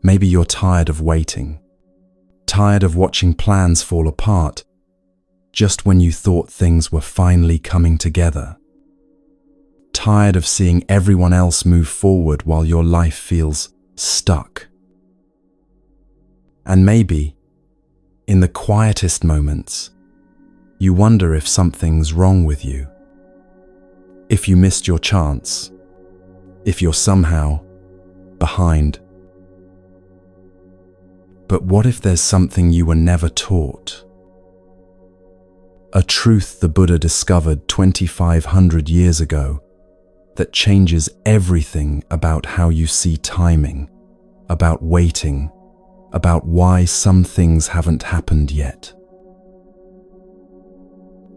Maybe you're tired of waiting, tired of watching plans fall apart just when you thought things were finally coming together. Tired of seeing everyone else move forward while your life feels stuck. And maybe, in the quietest moments, you wonder if something's wrong with you. If you missed your chance, if you're somehow behind. But what if there's something you were never taught? A truth the Buddha discovered 2,500 years ago that changes everything about how you see timing, about waiting, about why some things haven't happened yet.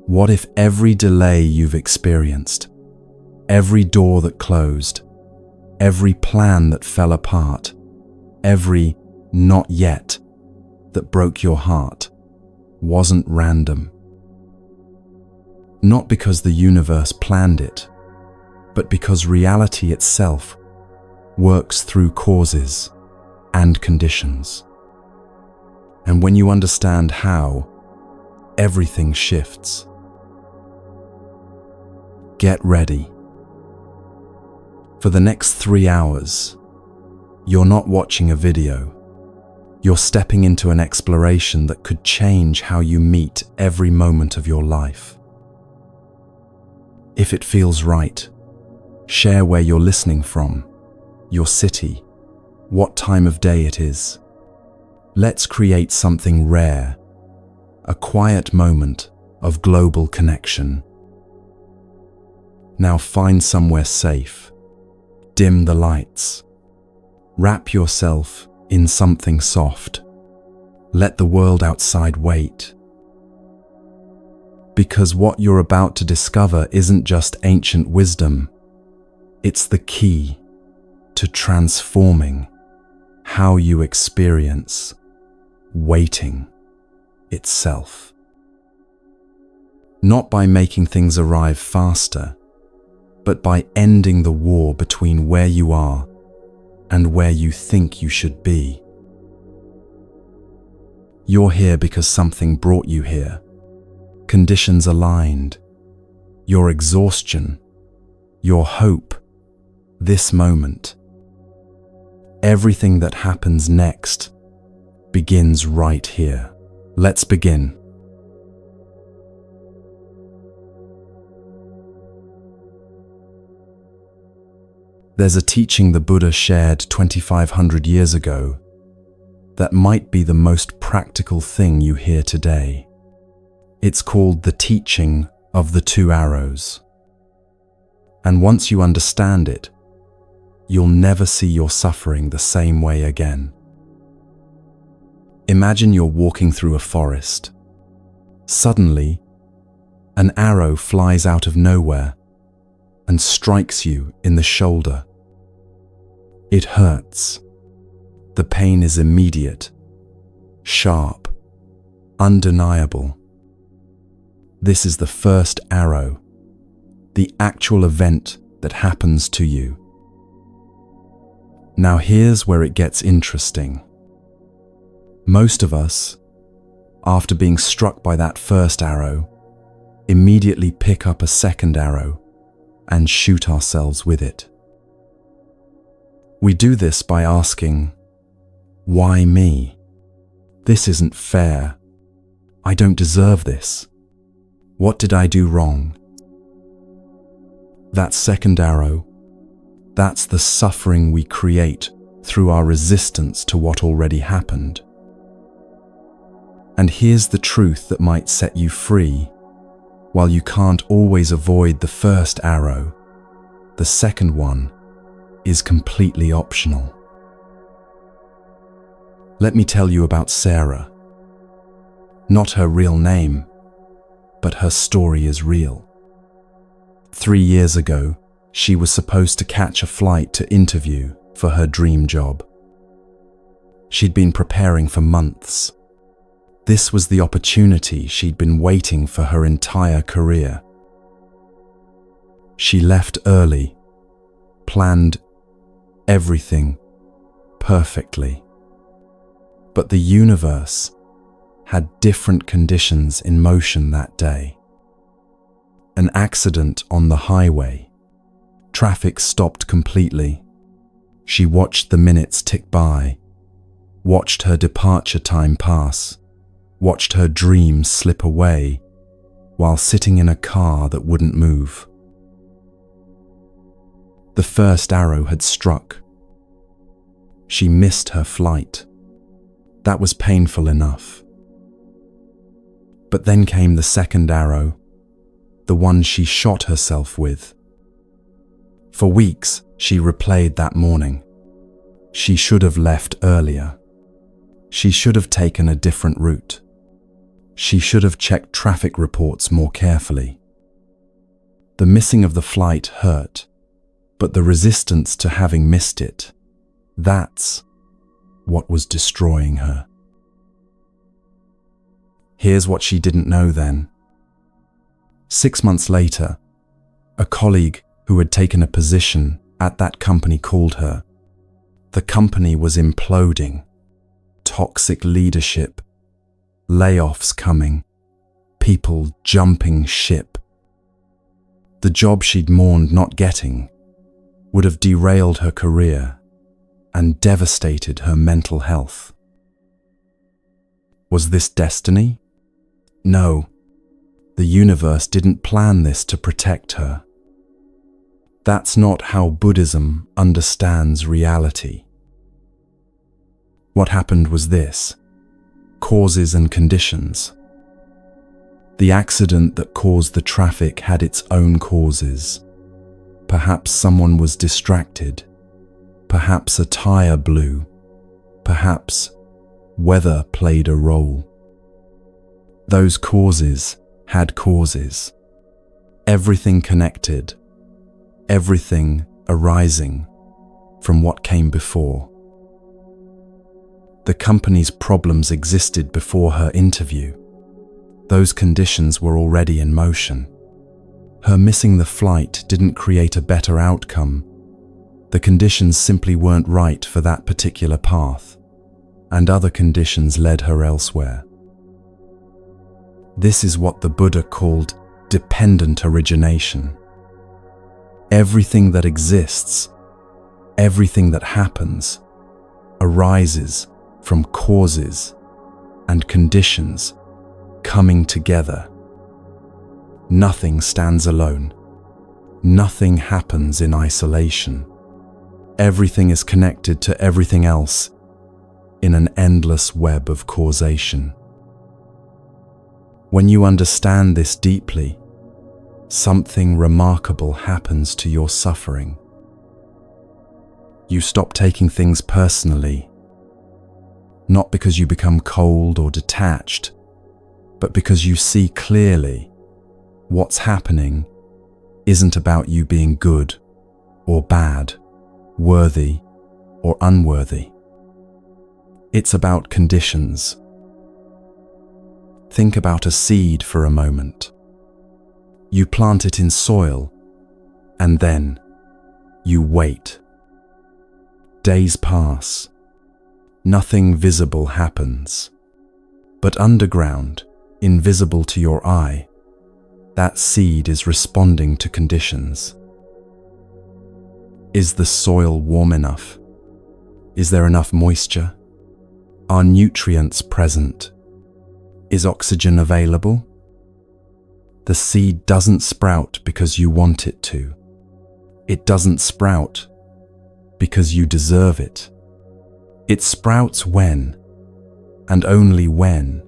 What if every delay you've experienced, every door that closed, every plan that fell apart, every not yet that broke your heart, wasn't random? Not because the universe planned it, but because reality itself works through causes and conditions. And when you understand how, everything shifts. Get ready. For the next 3 hours, you're not watching a video. You're stepping into an exploration that could change how you meet every moment of your life. If it feels right, share where you're listening from, your city, what time of day it is. Let's create something rare, a quiet moment of global connection. Now find somewhere safe, dim the lights, wrap yourself in something soft. Let the world outside wait. Because what you're about to discover isn't just ancient wisdom, it's the key to transforming how you experience waiting itself. Not by making things arrive faster, but by ending the war between where you are and where you think you should be. You're here because something brought you here. Conditions aligned. Your exhaustion, your hope, this moment. Everything that happens next begins right here. Let's begin. There's a teaching the Buddha shared 2,500 years ago that might be the most practical thing you hear today. It's called the teaching of the 2 arrows. And once you understand it, you'll never see your suffering the same way again. Imagine you're walking through a forest. Suddenly, an arrow flies out of nowhere and strikes you in the shoulder. It hurts. The pain is immediate, sharp, undeniable. This is the first arrow, the actual event that happens to you. Now here's where it gets interesting. Most of us, after being struck by that first arrow, immediately pick up a second arrow and shoot ourselves with it. We do this by asking, "Why me? This isn't fair. I don't deserve this. What did I do wrong?" That second arrow, that's the suffering we create through our resistance to what already happened. And here's the truth that might set you free. While you can't always avoid the first arrow, the second one is completely optional. Let me tell you about Sarah. Not her real name, but her story is real. 3 years ago, she was supposed to catch a flight to interview for her dream job. She'd been preparing for months. This was the opportunity she'd been waiting for her entire career. She left early, planned everything perfectly. But the universe had different conditions in motion that day. An accident on the highway. Traffic stopped completely. She watched the minutes tick by, watched her departure time pass, watched her dreams slip away while sitting in a car that wouldn't move. The first arrow had struck. She missed her flight. That was painful enough. But then came the second arrow, the one she shot herself with. For weeks, she replayed that morning. She should have left earlier. She should have taken a different route. She should have checked traffic reports more carefully. The missing of the flight hurt, but the resistance to having missed it, that's what was destroying her. Here's what she didn't know then. 6 months later, a colleague who had taken a position at that company called her. The company was imploding. Toxic leadership, layoffs coming, people jumping ship. The job she'd mourned not getting would have derailed her career and devastated her mental health. Was this destiny? No, the universe didn't plan this to protect her. That's not how Buddhism understands reality. What happened was this: causes and conditions. The accident that caused the traffic had its own causes. Perhaps someone was distracted. Perhaps a tire blew. Perhaps weather played a role. Those causes had causes. Everything connected. Everything arising from what came before. The company's problems existed before her interview. Those conditions were already in motion. Her missing the flight didn't create a better outcome. The conditions simply weren't right for that particular path, and other conditions led her elsewhere. This is what the Buddha called dependent origination. Everything that exists, everything that happens, arises from causes and conditions coming together. Nothing stands alone. Nothing happens in isolation. Everything is connected to everything else in an endless web of causation. When you understand this deeply, something remarkable happens to your suffering. You stop taking things personally, not because you become cold or detached, but because you see clearly what's happening isn't about you being good or bad, worthy or unworthy. It's about conditions. Think about a seed for a moment. You plant it in soil, and then you wait. Days pass. Nothing visible happens. But underground, invisible to your eye, that seed is responding to conditions. Is the soil warm enough? Is there enough moisture? Are nutrients present? Is oxygen available? The seed doesn't sprout because you want it to. It doesn't sprout because you deserve it. It sprouts when, and only when,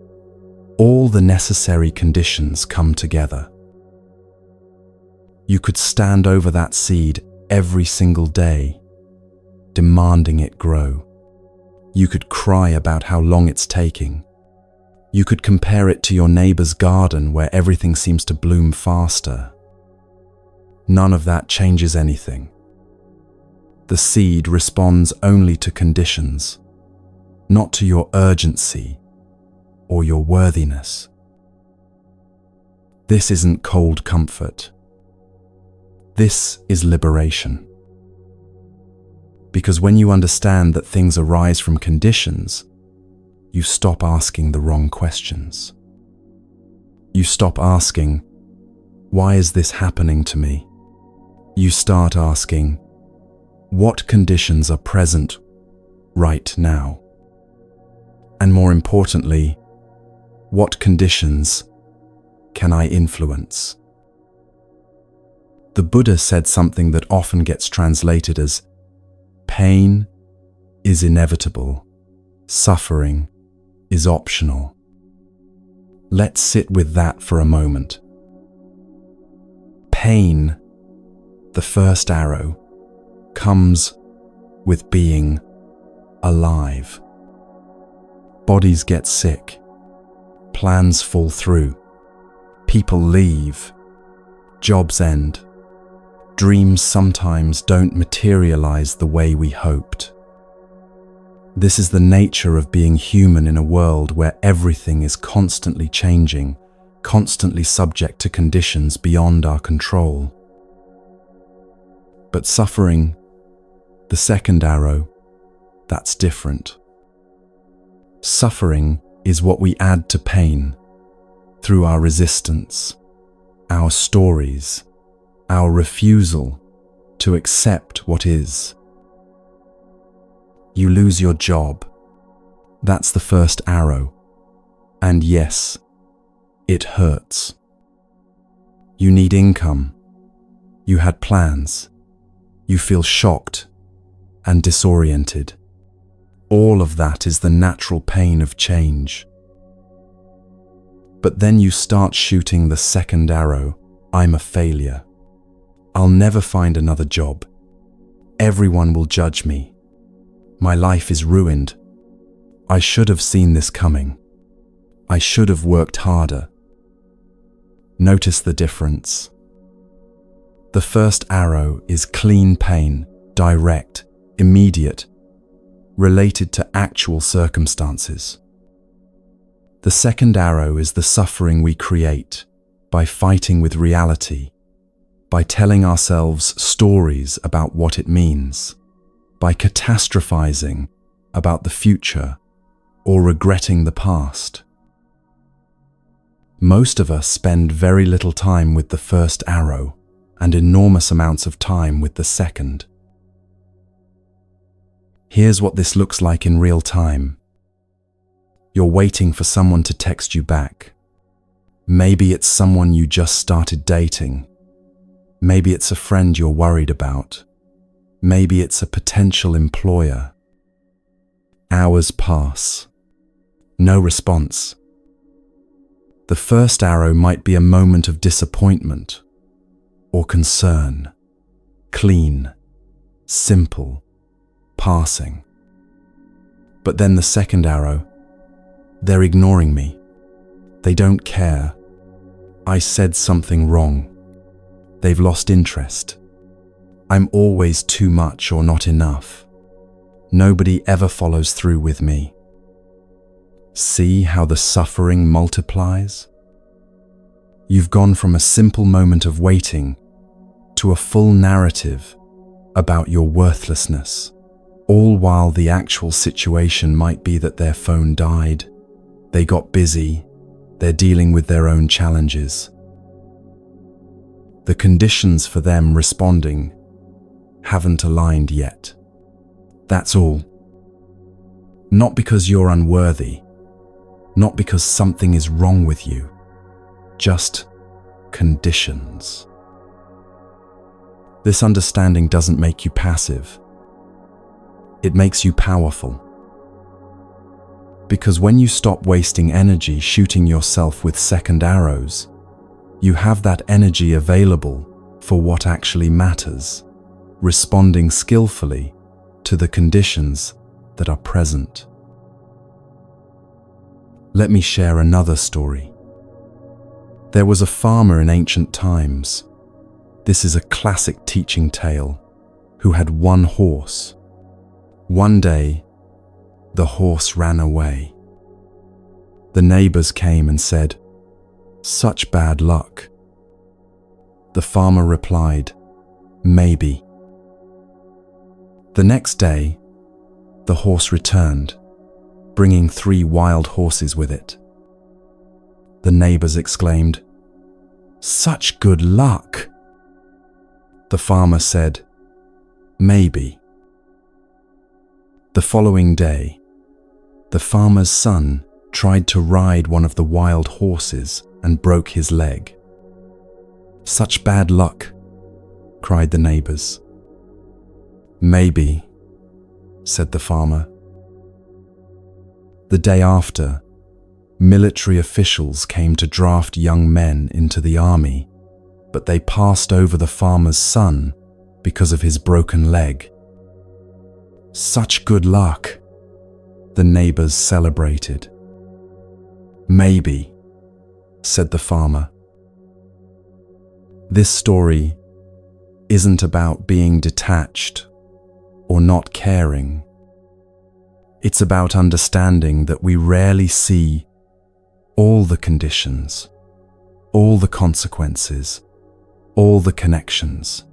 all the necessary conditions come together. You could stand over that seed every single day, demanding it grow. You could cry about how long it's taking. You could compare it to your neighbor's garden where everything seems to bloom faster. None of that changes anything. The seed responds only to conditions, not to your urgency or your worthiness. This isn't cold comfort. This is liberation. Because when you understand that things arise from conditions, you stop asking the wrong questions. You stop asking, why is this happening to me? You start asking, what conditions are present right now? And more importantly, what conditions can I influence? The Buddha said something that often gets translated as, pain is inevitable, suffering is optional. Let's sit with that for a moment. Pain, the first arrow, comes with being alive. Bodies get sick, plans fall through, people leave, jobs end, dreams sometimes don't materialize the way we hoped. This is the nature of being human in a world where everything is constantly changing, constantly subject to conditions beyond our control. But suffering, the second arrow, that's different. Suffering is what we add to pain through our resistance, our stories, our refusal to accept what is. You lose your job. That's the first arrow. And yes, it hurts. You need income. You had plans. You feel shocked and disoriented. All of that is the natural pain of change. But then you start shooting the second arrow. I'm a failure. I'll never find another job. Everyone will judge me. My life is ruined. I should have seen this coming. I should have worked harder. Notice the difference. The first arrow is clean pain, direct, immediate, related to actual circumstances. The second arrow is the suffering we create by fighting with reality, by telling ourselves stories about what it means, by catastrophizing about the future or regretting the past. Most of us spend very little time with the first arrow and enormous amounts of time with the second. Here's what this looks like in real time. You're waiting for someone to text you back. Maybe it's someone you just started dating. Maybe it's a friend you're worried about. Maybe it's a potential employer. Hours pass. No response. The first arrow might be a moment of disappointment or concern. Clean, simple, passing. But then the second arrow, they're ignoring me. They don't care. I said something wrong. They've lost interest. I'm always too much or not enough. Nobody ever follows through with me. See how the suffering multiplies? You've gone from a simple moment of waiting to a full narrative about your worthlessness, all while the actual situation might be that their phone died, they got busy, they're dealing with their own challenges. The conditions for them responding haven't aligned yet. That's all. Not because you're unworthy, not because something is wrong with you, just conditions. This understanding doesn't make you passive. It makes you powerful. Because when you stop wasting energy shooting yourself with second arrows, you have that energy available for what actually matters, responding skillfully to the conditions that are present. Let me share another story. There was a farmer in ancient times. This is a classic teaching tale, who had one horse. One day, the horse ran away. The neighbors came and said, "Such bad luck." The farmer replied, "Maybe." The next day, the horse returned. bringing 3 wild horses with it. The neighbors exclaimed, "Such good luck!" The farmer said, "Maybe." The following day, the farmer's son tried to ride one of the wild horses and broke his leg. "Such bad luck," cried the neighbors. "Maybe," said the farmer. The day after, military officials came to draft young men into the army, but they passed over the farmer's son because of his broken leg. "Such good luck," the neighbors celebrated. "Maybe," said the farmer. This story isn't about being detached or not caring. It's about understanding that we rarely see all the conditions, all the consequences, all the connections.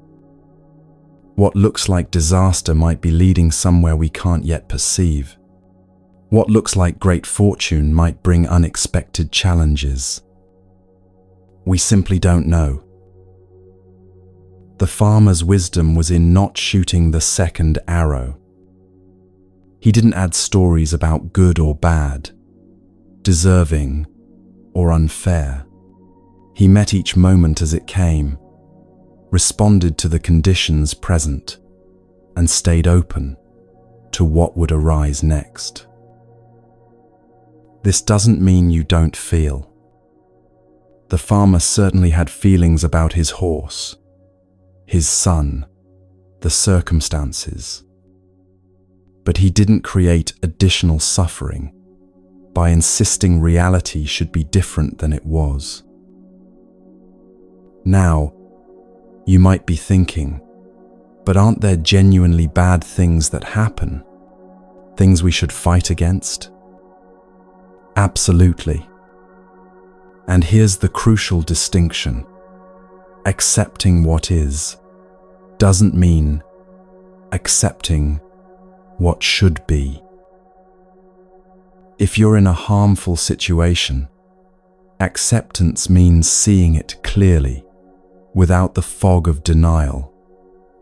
What looks like disaster might be leading somewhere we can't yet perceive. What looks like great fortune might bring unexpected challenges. We simply don't know. The farmer's wisdom was in not shooting the second arrow. He didn't add stories about good or bad, deserving or unfair. He met each moment as it came, responded to the conditions present, and stayed open to what would arise next. This doesn't mean you don't feel. The farmer certainly had feelings about his horse, his son, the circumstances. But he didn't create additional suffering by insisting reality should be different than it was. Now, you might be thinking, but aren't there genuinely bad things that happen? Things we should fight against? Absolutely. And here's the crucial distinction. Accepting what is doesn't mean accepting what should be. If you're in a harmful situation, acceptance means seeing it clearly, without the fog of denial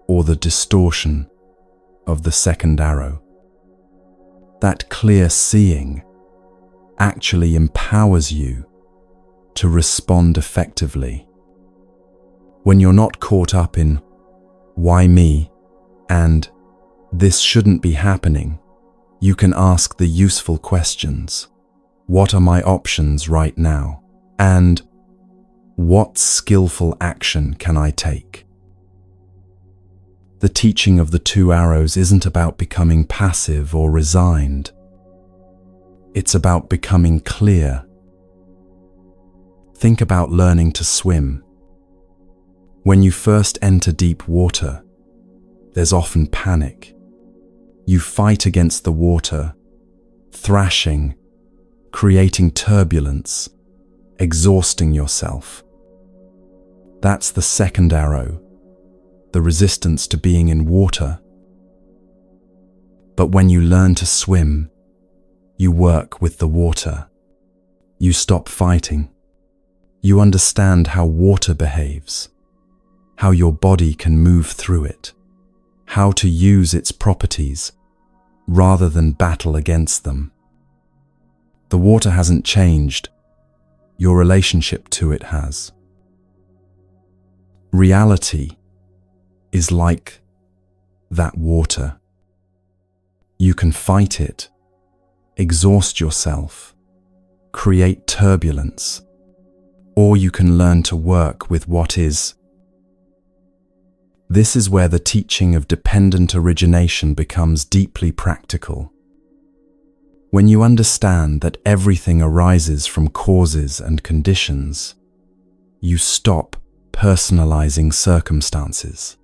or the distortion of the second arrow. That clear seeing actually empowers you to respond effectively. When you're not caught up in "why me?" and "this shouldn't be happening," you can ask the useful questions. What are my options right now? And what skillful action can I take? The teaching of the 2 arrows isn't about becoming passive or resigned. It's about becoming clear. Think about learning to swim. When you first enter deep water, there's often panic. You fight against the water, thrashing, creating turbulence, exhausting yourself. That's the second arrow, the resistance to being in water. But when you learn to swim, you work with the water. You stop fighting. You understand how water behaves, how your body can move through it, how to use its properties rather than battle against them. The water hasn't changed. Your relationship to it has. Reality is like that water. You can fight it, exhaust yourself, create turbulence, or you can learn to work with what is. This is where the teaching of dependent origination becomes deeply practical. When you understand that everything arises from causes and conditions, you stop personalizing circumstances.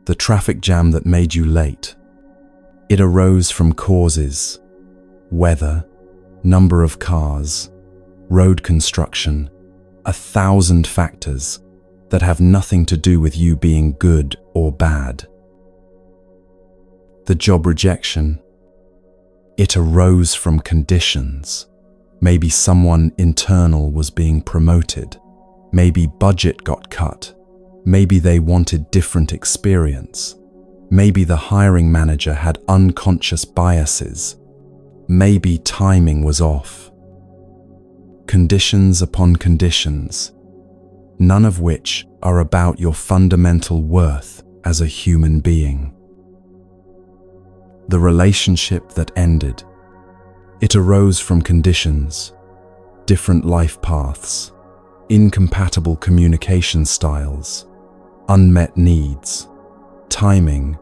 The traffic jam that made you late, it arose from causes, weather, number of cars, road construction, 1,000 factors that have nothing to do with you being good or bad. The job rejection, It arose from conditions. Maybe someone internal was being promoted. Maybe budget got cut. Maybe they wanted different experience. Maybe the hiring manager had unconscious biases. Maybe timing was off. Conditions upon conditions, none of which are about your fundamental worth as a human being. The relationship that ended. It arose from conditions, different life paths, incompatible communication styles, unmet needs, timing,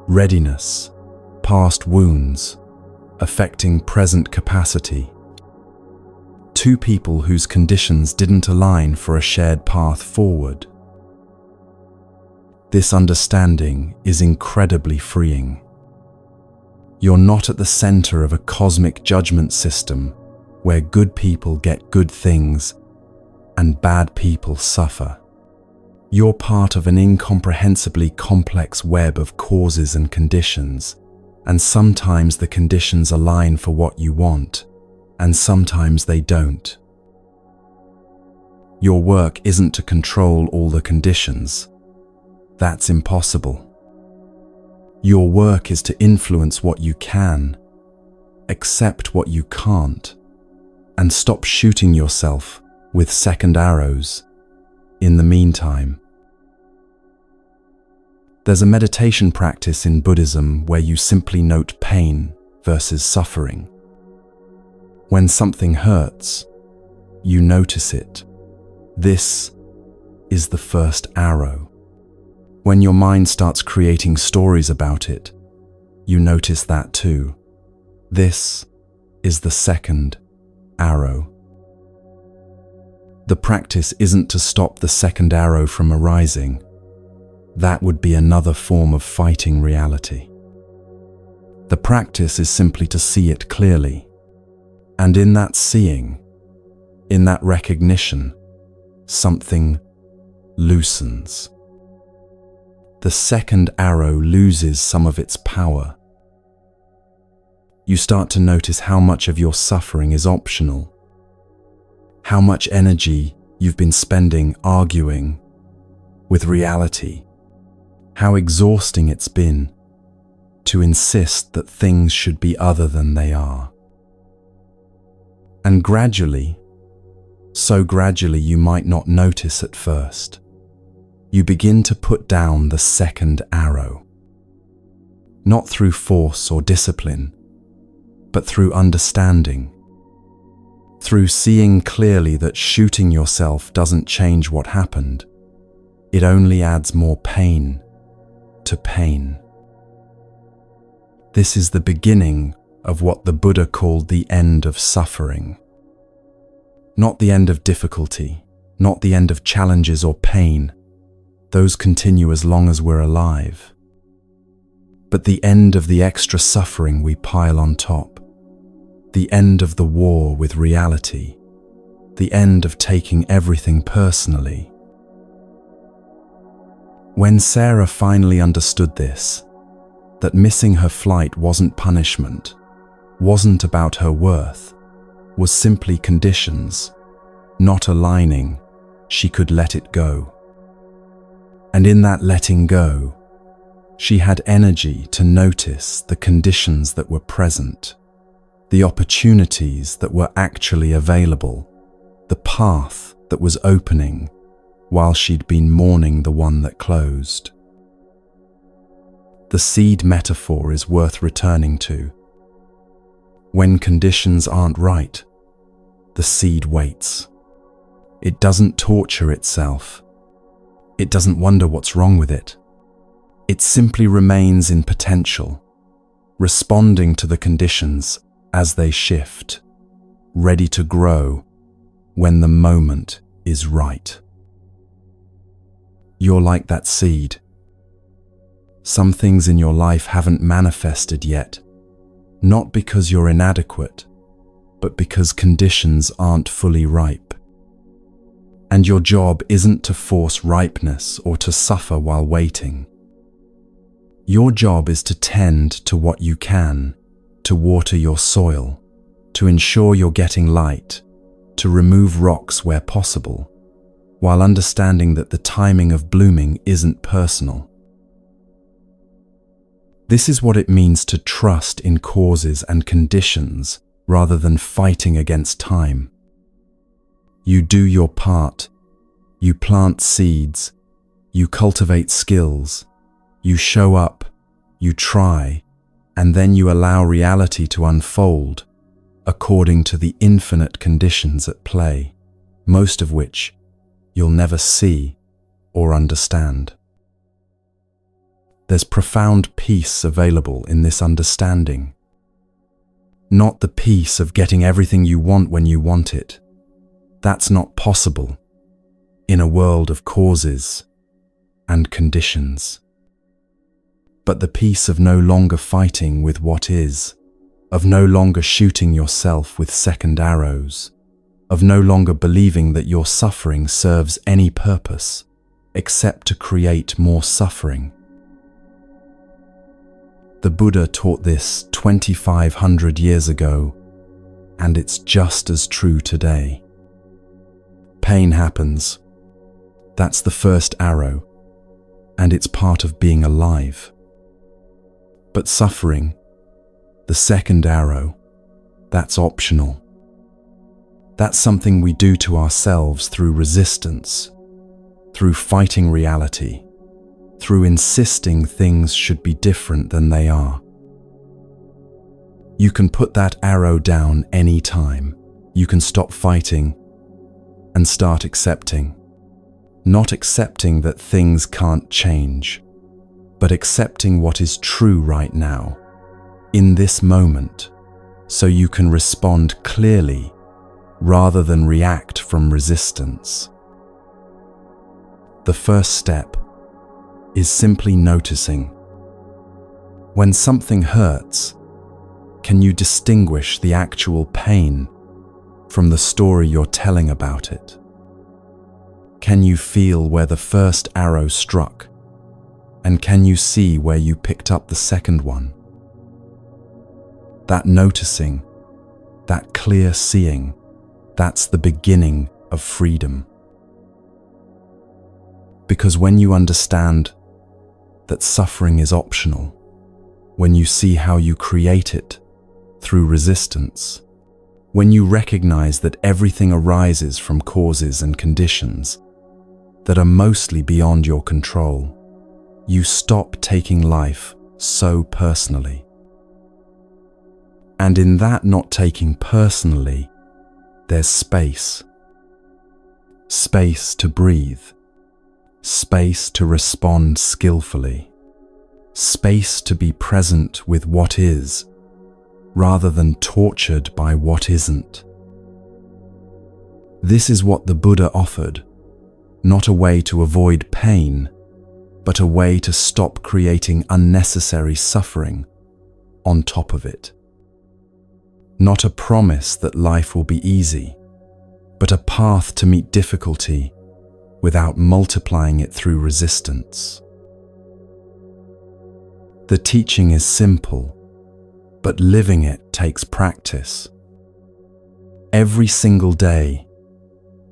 readiness, past wounds, affecting present capacity. Two people whose conditions didn't align for a shared path forward. This understanding is incredibly freeing. You're not at the center of a cosmic judgment system where good people get good things and bad people suffer. You're part of an incomprehensibly complex web of causes and conditions, and sometimes the conditions align for what you want, and sometimes they don't. Your work isn't to control all the conditions. That's impossible. Your work is to influence what you can, accept what you can't, and stop shooting yourself with second arrows in the meantime. There's a meditation practice in Buddhism where you simply note pain versus suffering. When something hurts, you notice it. This is the first arrow. When your mind starts creating stories about it, you notice that too. This is the second arrow. The practice isn't to stop the second arrow from arising. That would be another form of fighting reality. The practice is simply to see it clearly. And in that seeing, in that recognition, something loosens. The second arrow loses some of its power. You start to notice how much of your suffering is optional, how much energy you've been spending arguing with reality, how exhausting it's been to insist that things should be other than they are. And gradually, so gradually you might not notice at first, you begin to put down the second arrow. Not through force or discipline, but through understanding. Through seeing clearly that shooting yourself doesn't change what happened. It only adds more pain to pain. This is the beginning of what the Buddha called the end of suffering. Not the end of difficulty, not the end of challenges or pain. Those continue as long as we're alive. But the end of the extra suffering we pile on top. The end of the war with reality. The end of taking everything personally. When Sarah finally understood this, that missing her flight wasn't punishment, wasn't about her worth, was simply conditions, not aligning, she could let it go. And in that letting go, she had energy to notice the conditions that were present, the opportunities that were actually available, the path that was opening while she'd been mourning the one that closed. The seed metaphor is worth returning to. When conditions aren't right, the seed waits. It doesn't torture itself. It doesn't wonder what's wrong with it. It simply remains in potential, responding to the conditions as they shift, ready to grow when the moment is right. You're like that seed. Some things in your life haven't manifested yet, not because you're inadequate, but because conditions aren't fully ripe. And your job isn't to force ripeness or to suffer while waiting. Your job is to tend to what you can, to water your soil, to ensure you're getting light, to remove rocks where possible, while understanding that the timing of blooming isn't personal. This is what it means to trust in causes and conditions rather than fighting against time. You do your part. You plant seeds. You cultivate skills. You show up. You try. And then you allow reality to unfold according to the infinite conditions at play, most of which you'll never see or understand. There's profound peace available in this understanding. Not the peace of getting everything you want when you want it. That's not possible in a world of causes and conditions. But the peace of no longer fighting with what is, of no longer shooting yourself with second arrows, of no longer believing that your suffering serves any purpose except to create more suffering. The Buddha taught this 2,500 years ago, and it's just as true today. Pain happens. That's the first arrow, and it's part of being alive. But suffering, the second arrow, that's optional. That's something we do to ourselves through resistance, through fighting reality, through insisting things should be different than they are. You can put that arrow down any time. You can stop fighting and start accepting. Not accepting that things can't change, but accepting what is true right now, in this moment, so you can respond clearly rather than react from resistance. The first step is simply noticing. When something hurts, can you distinguish the actual pain from the story you're telling about it? Can you feel where the first arrow struck? And can you see where you picked up the second one? That noticing, that clear seeing, that's the beginning of freedom. Because when you understand that suffering is optional, when you see how you create it through resistance, when you recognize that everything arises from causes and conditions that are mostly beyond your control, you stop taking life so personally. And in that not taking personally, there's space. Space to breathe. Space to respond skillfully. Space to be present with what is, rather than tortured by what isn't. This is what the Buddha offered, not a way to avoid pain, but a way to stop creating unnecessary suffering on top of it. Not a promise that life will be easy, but a path to meet difficulty without multiplying it through resistance. The teaching is simple, but living it takes practice. Every single day,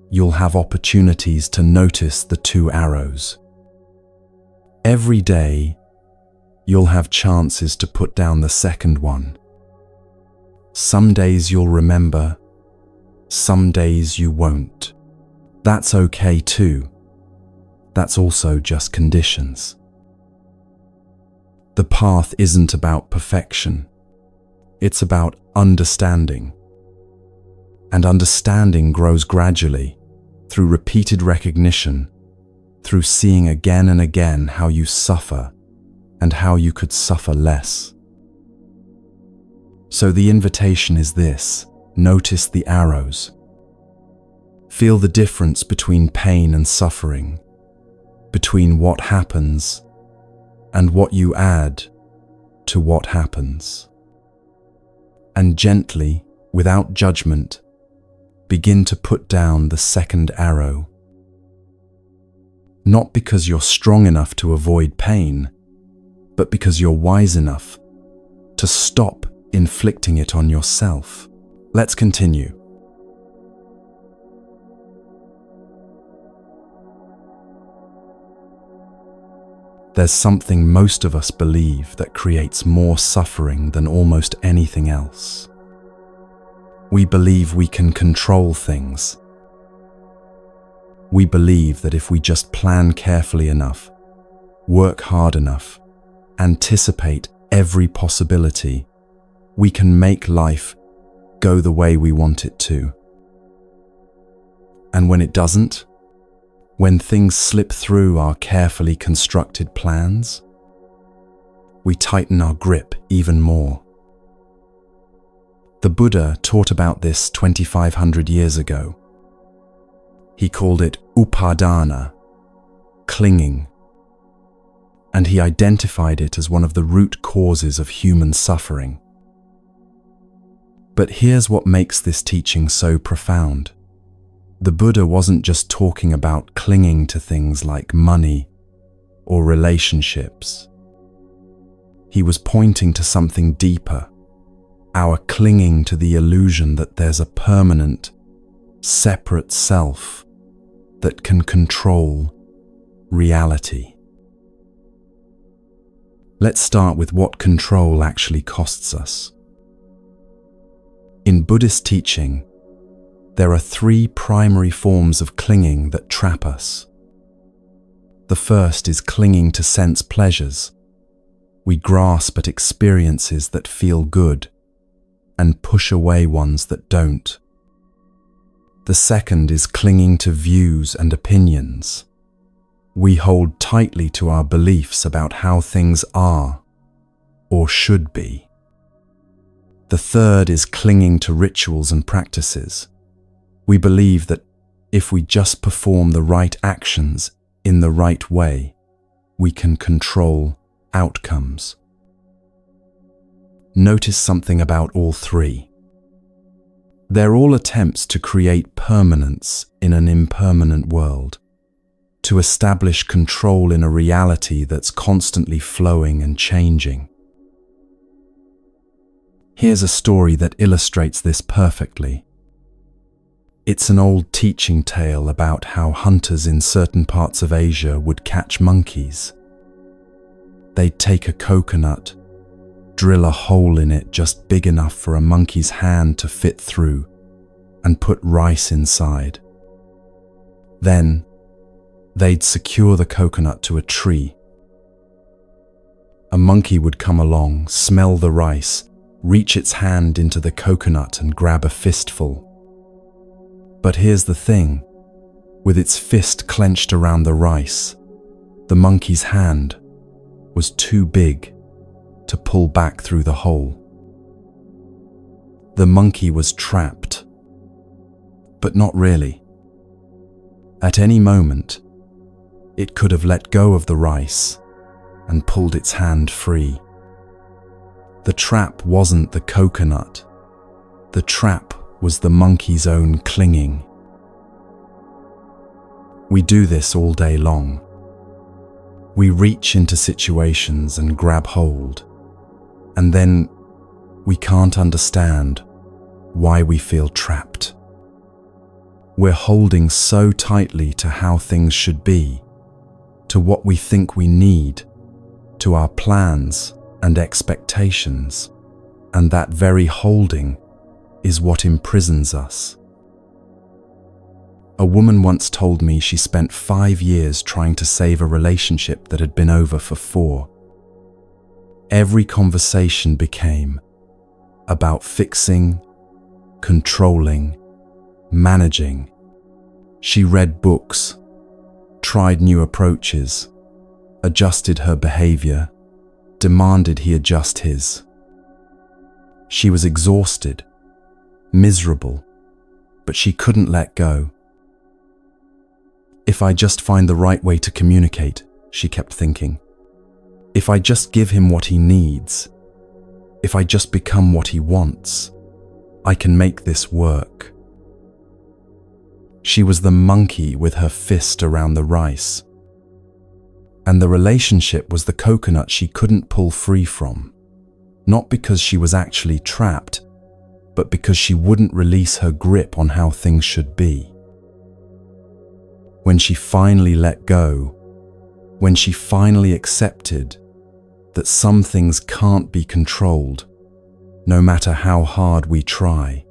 you'll have opportunities to notice the two arrows. Every day, you'll have chances to put down the second one. Some days you'll remember, some days you won't. That's okay too. That's also just conditions. The path isn't about perfection. It's about understanding. And understanding grows gradually, through repeated recognition, through seeing again and again how you suffer and how you could suffer less. So the invitation is this: notice the arrows. Feel the difference between pain and suffering, between what happens and what you add to what happens. And gently, without judgment, begin to put down the second arrow. Not because you're strong enough to avoid pain, but because you're wise enough to stop inflicting it on yourself. Let's continue. There's something most of us believe that creates more suffering than almost anything else. We believe we can control things. We believe that if we just plan carefully enough, work hard enough, anticipate every possibility, we can make life go the way we want it to. And when it doesn't, when things slip through our carefully constructed plans, we tighten our grip even more. The Buddha taught about this 2,500 years ago. He called it upadana, clinging, and he identified it as one of the root causes of human suffering. But here's what makes this teaching so profound. The Buddha wasn't just talking about clinging to things like money or relationships. He was pointing to something deeper, our clinging to the illusion that there's a permanent, separate self that can control reality. Let's start with what control actually costs us. In Buddhist teaching, there are three primary forms of clinging that trap us. The first is clinging to sense pleasures. We grasp at experiences that feel good and push away ones that don't. The second is clinging to views and opinions. We hold tightly to our beliefs about how things are or should be. The third is clinging to rituals and practices. We believe that if we just perform the right actions in the right way, we can control outcomes. Notice something about all three. They're all attempts to create permanence in an impermanent world, to establish control in a reality that's constantly flowing and changing. Here's a story that illustrates this perfectly. It's an old teaching tale about how hunters in certain parts of Asia would catch monkeys. They'd take a coconut, drill a hole in it just big enough for a monkey's hand to fit through, and put rice inside. Then, they'd secure the coconut to a tree. A monkey would come along, smell the rice, reach its hand into the coconut and grab a fistful. But here's the thing, with its fist clenched around the rice, the monkey's hand was too big to pull back through the hole. The monkey was trapped, but not really. At any moment, it could have let go of the rice and pulled its hand free. The trap wasn't the coconut. The trap was the monkey's own clinging. We do this all day long. We reach into situations and grab hold, and then we can't understand why we feel trapped. We're holding so tightly to how things should be, to what we think we need, to our plans and expectations, and that very holding is what imprisons us. A woman once told me she spent 5 years trying to save a relationship that had been over for 4. Every conversation became about fixing, controlling, managing. She read books, tried new approaches, adjusted her behavior, demanded he adjust his. She was exhausted, miserable, but she couldn't let go. If I just find the right way to communicate, she kept thinking. If I just give him what he needs, if I just become what he wants, I can make this work. She was the monkey with her fist around the rice, and the relationship was the coconut she couldn't pull free from. not because she was actually trapped, but because she wouldn't release her grip on how things should be. When she finally let go, when she finally accepted that some things can't be controlled, no matter how hard we try,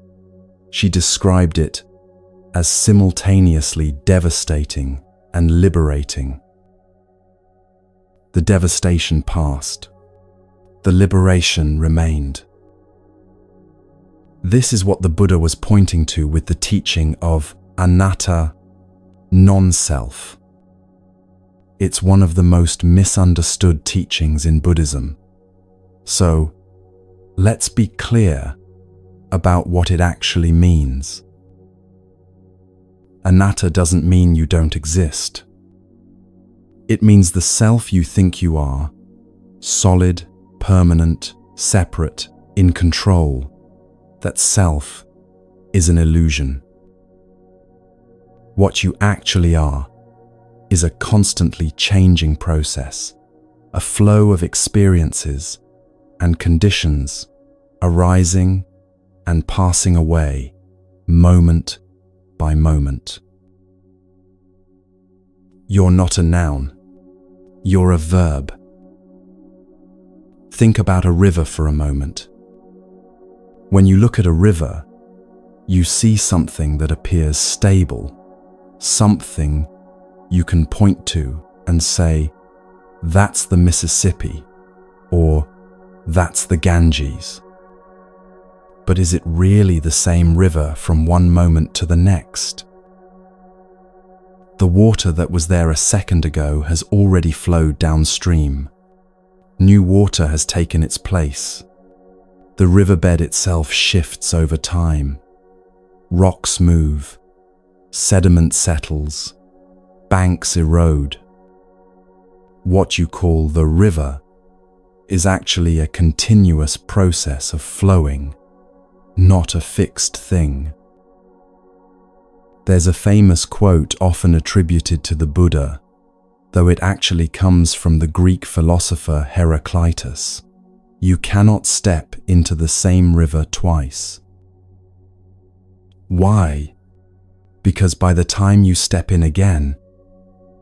she described it as simultaneously devastating and liberating. The devastation passed. The liberation remained. This is what the Buddha was pointing to with the teaching of anatta, non-self. It's one of the most misunderstood teachings in Buddhism. So, let's be clear about what it actually means. Anatta doesn't mean you don't exist. It means the self you think you are, solid, permanent, separate, in control, that self is an illusion. What you actually are is a constantly changing process, a flow of experiences and conditions arising and passing away moment by moment. You're not a noun, you're a verb. Think about a river for a moment. When you look at a river, you see something that appears stable, something you can point to and say, that's the Mississippi, or that's the Ganges. But is it really the same river from one moment to the next? The water that was there a second ago has already flowed downstream. New water has taken its place. The riverbed itself shifts over time. Rocks move, sediment settles, banks erode. What you call the river is actually a continuous process of flowing, not a fixed thing. There's a famous quote often attributed to the Buddha, though it actually comes from the Greek philosopher Heraclitus. You cannot step into the same river twice. Why? Because by the time you step in again,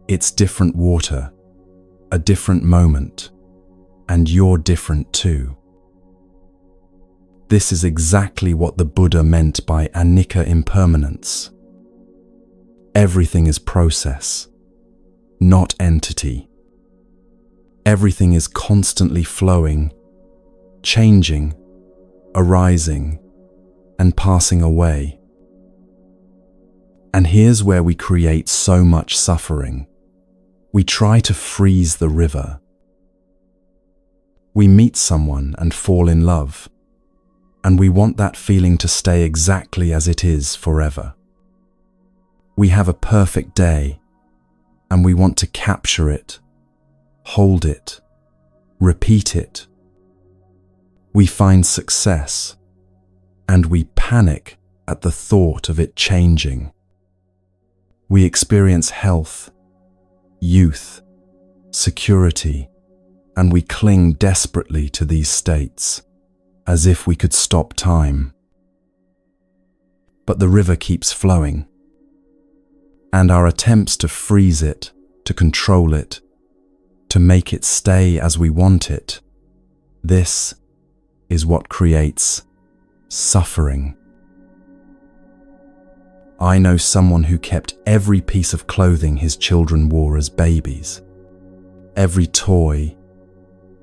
it's different water, a different moment, and you're different too. This is exactly what the Buddha meant by anicca impermanence. Everything is process, not entity. Everything is constantly flowing, changing, arising, and passing away. And here's where we create so much suffering. We try to freeze the river. We meet someone and fall in love, and we want that feeling to stay exactly as it is forever. We have a perfect day, and we want to capture it, hold it, repeat it. We find success, and we panic at the thought of it changing. We experience health, youth, security, and we cling desperately to these states, as if we could stop time. But the river keeps flowing, and our attempts to freeze it, to control it, to make it stay as we want it, this is what creates suffering. I know someone who kept every piece of clothing his children wore as babies, every toy,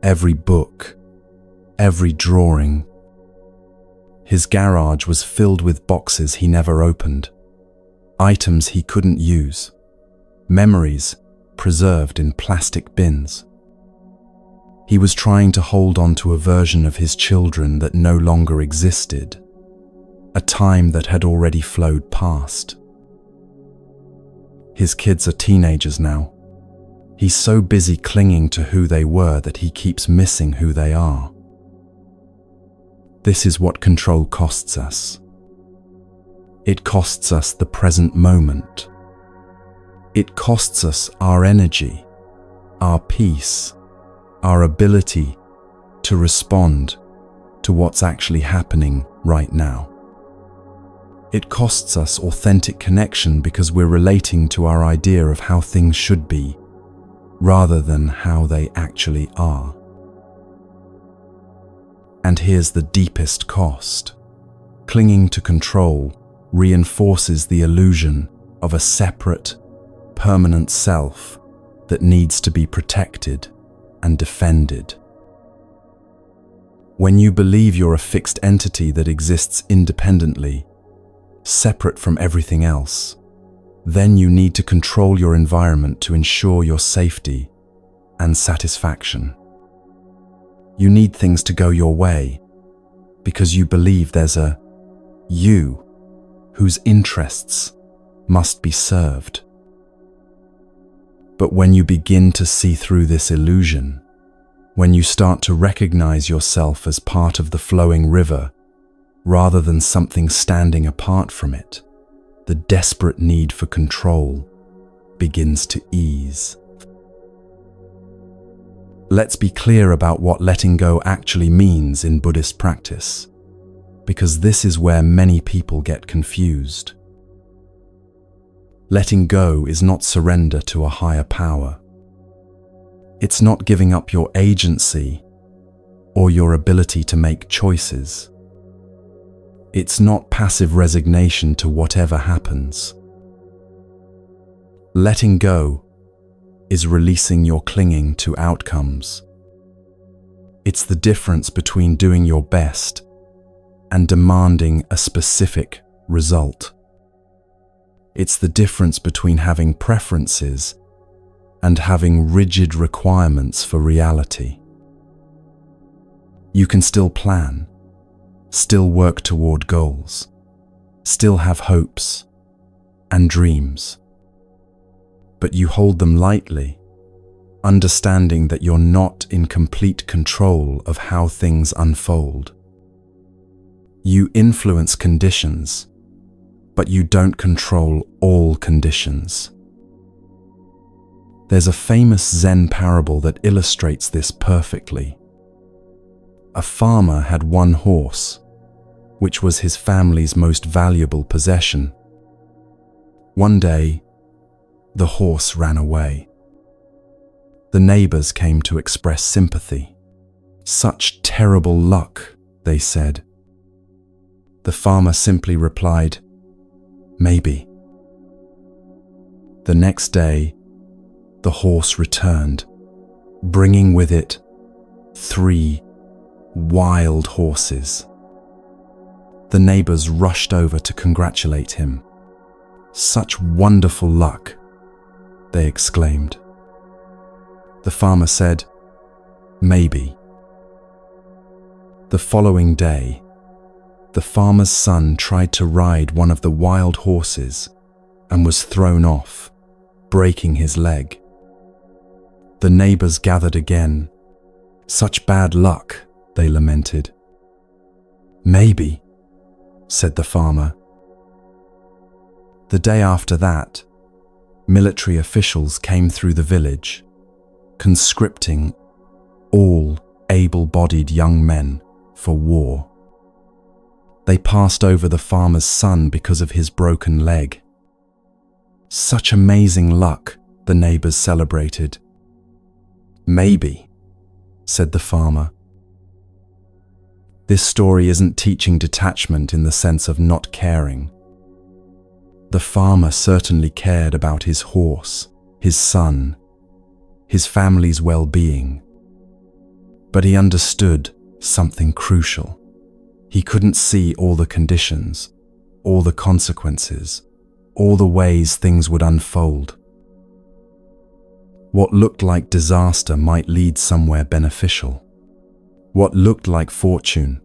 every book, every drawing. His garage was filled with boxes he never opened, items he couldn't use, memories preserved in plastic bins. He was trying to hold on to a version of his children that no longer existed, a time that had already flowed past. His kids are teenagers now. He's so busy clinging to who they were that he keeps missing who they are. This is what control costs us. It costs us the present moment. It costs us our energy, our peace, our ability to respond to what's actually happening right now. It costs us authentic connection because we're relating to our idea of how things should be, rather than how they actually are. And here's the deepest cost. Clinging to control reinforces the illusion of a separate, permanent self that needs to be protected and defended. When you believe you're a fixed entity that exists independently, separate from everything else, then you need to control your environment to ensure your safety and satisfaction. You need things to go your way because you believe there's a you whose interests must be served. But when you begin to see through this illusion, when you start to recognize yourself as part of the flowing river rather than something standing apart from it, the desperate need for control begins to ease. Let's be clear about what letting go actually means in Buddhist practice, because this is where many people get confused. Letting go is not surrender to a higher power. It's not giving up your agency or your ability to make choices. It's not passive resignation to whatever happens. Letting go is releasing your clinging to outcomes. It's the difference between doing your best and demanding a specific result. It's the difference between having preferences and having rigid requirements for reality. You can still plan, still work toward goals, still have hopes and dreams, but you hold them lightly, understanding that you're not in complete control of how things unfold. You influence conditions, but you don't control all conditions. There's a famous Zen parable that illustrates this perfectly. A farmer had one horse, which was his family's most valuable possession. One day, the horse ran away. The neighbors came to express sympathy. "Such terrible luck," they said. The farmer simply replied, "Maybe." The next day, the horse returned, bringing with it 3 wild horses. The neighbors rushed over to congratulate him. "Such wonderful luck," they exclaimed. The farmer said, "Maybe." The following day, the farmer's son tried to ride one of the wild horses and was thrown off, breaking his leg. The neighbors gathered again. "Such bad luck," they lamented. "Maybe," said the farmer. The day after that, military officials came through the village, conscripting all able-bodied young men for war. They passed over the farmer's son because of his broken leg. "Such amazing luck," the neighbors celebrated. "Maybe," said the farmer. This story isn't teaching detachment in the sense of not caring. The farmer certainly cared about his horse, his son, his family's well-being. But he understood something crucial. He couldn't see all the conditions, all the consequences, all the ways things would unfold. What looked like disaster might lead somewhere beneficial. What looked like fortune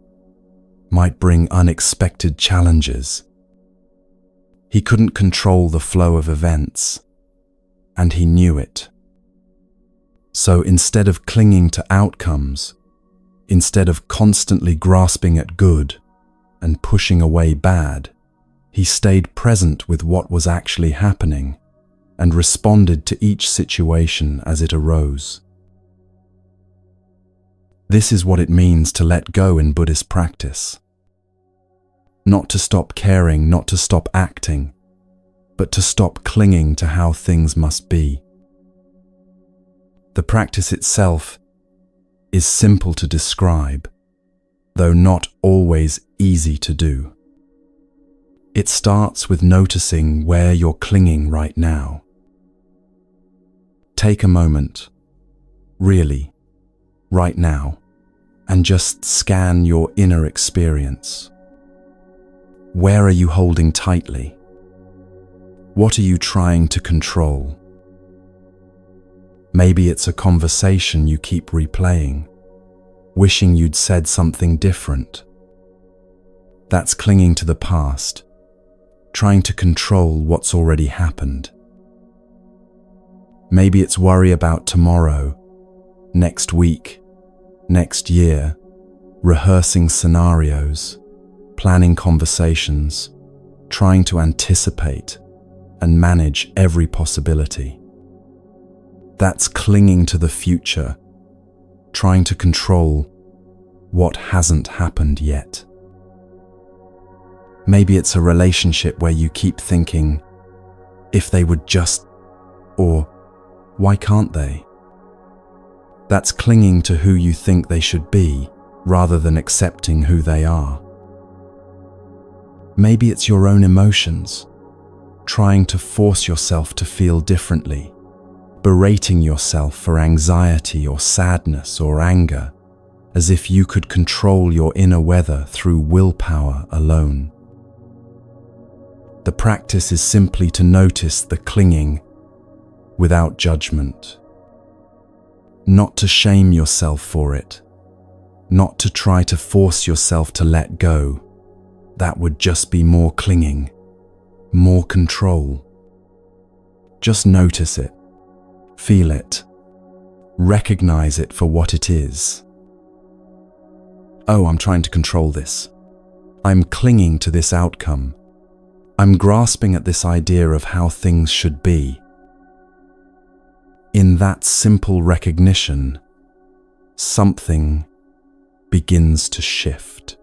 might bring unexpected challenges. He couldn't control the flow of events, and he knew it. So instead of clinging to outcomes, instead of constantly grasping at good and pushing away bad, he stayed present with what was actually happening and responded to each situation as it arose. This is what it means to let go in Buddhist practice. Not to stop caring, not to stop acting, but to stop clinging to how things must be. The practice itself is simple to describe, though not always easy to do. It starts with noticing where you're clinging right now. Take a moment, really, right now, and just scan your inner experience. Where are you holding tightly? What are you trying to control? Maybe it's a conversation you keep replaying, wishing you'd said something different. That's clinging to the past, trying to control what's already happened. Maybe it's worry about tomorrow, next week, next year, rehearsing scenarios, planning conversations, trying to anticipate and manage every possibility. That's clinging to the future, trying to control what hasn't happened yet. Maybe it's a relationship where you keep thinking, if they would just, or why can't they? That's clinging to who you think they should be, rather than accepting who they are. Maybe it's your own emotions, trying to force yourself to feel differently, berating yourself for anxiety or sadness or anger, as if you could control your inner weather through willpower alone. The practice is simply to notice the clinging without judgment. Not to shame yourself for it, not to try to force yourself to let go. That would just be more clinging, more control. Just notice it, feel it, recognize it for what it is. Oh, I'm trying to control this. I'm clinging to this outcome. I'm grasping at this idea of how things should be. In that simple recognition, something begins to shift.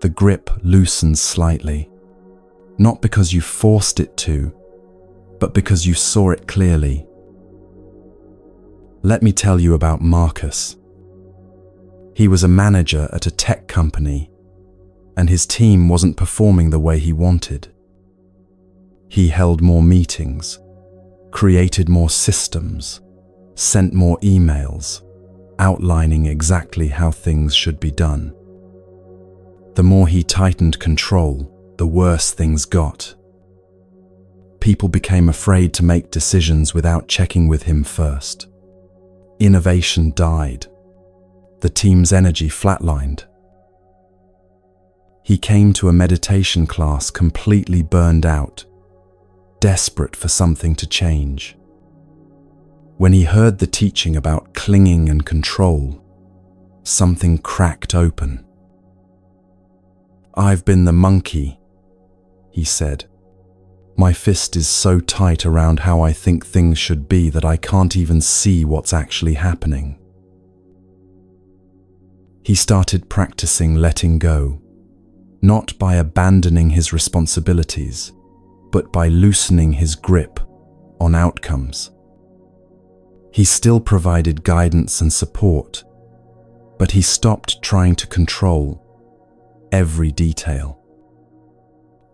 The grip loosens slightly, not because you forced it to, but because you saw it clearly. Let me tell you about Marcus. He was a manager at a tech company, and his team wasn't performing the way he wanted. He held more meetings, created more systems, sent more emails, outlining exactly how things should be done. The more he tightened control, the worse things got. People became afraid to make decisions without checking with him first. Innovation died. The team's energy flatlined. He came to a meditation class completely burned out, desperate for something to change. When he heard the teaching about clinging and control, something cracked open. "I've been the monkey," he said. "My fist is so tight around how I think things should be that I can't even see what's actually happening." He started practicing letting go, not by abandoning his responsibilities, but by loosening his grip on outcomes. He still provided guidance and support, but he stopped trying to control every detail.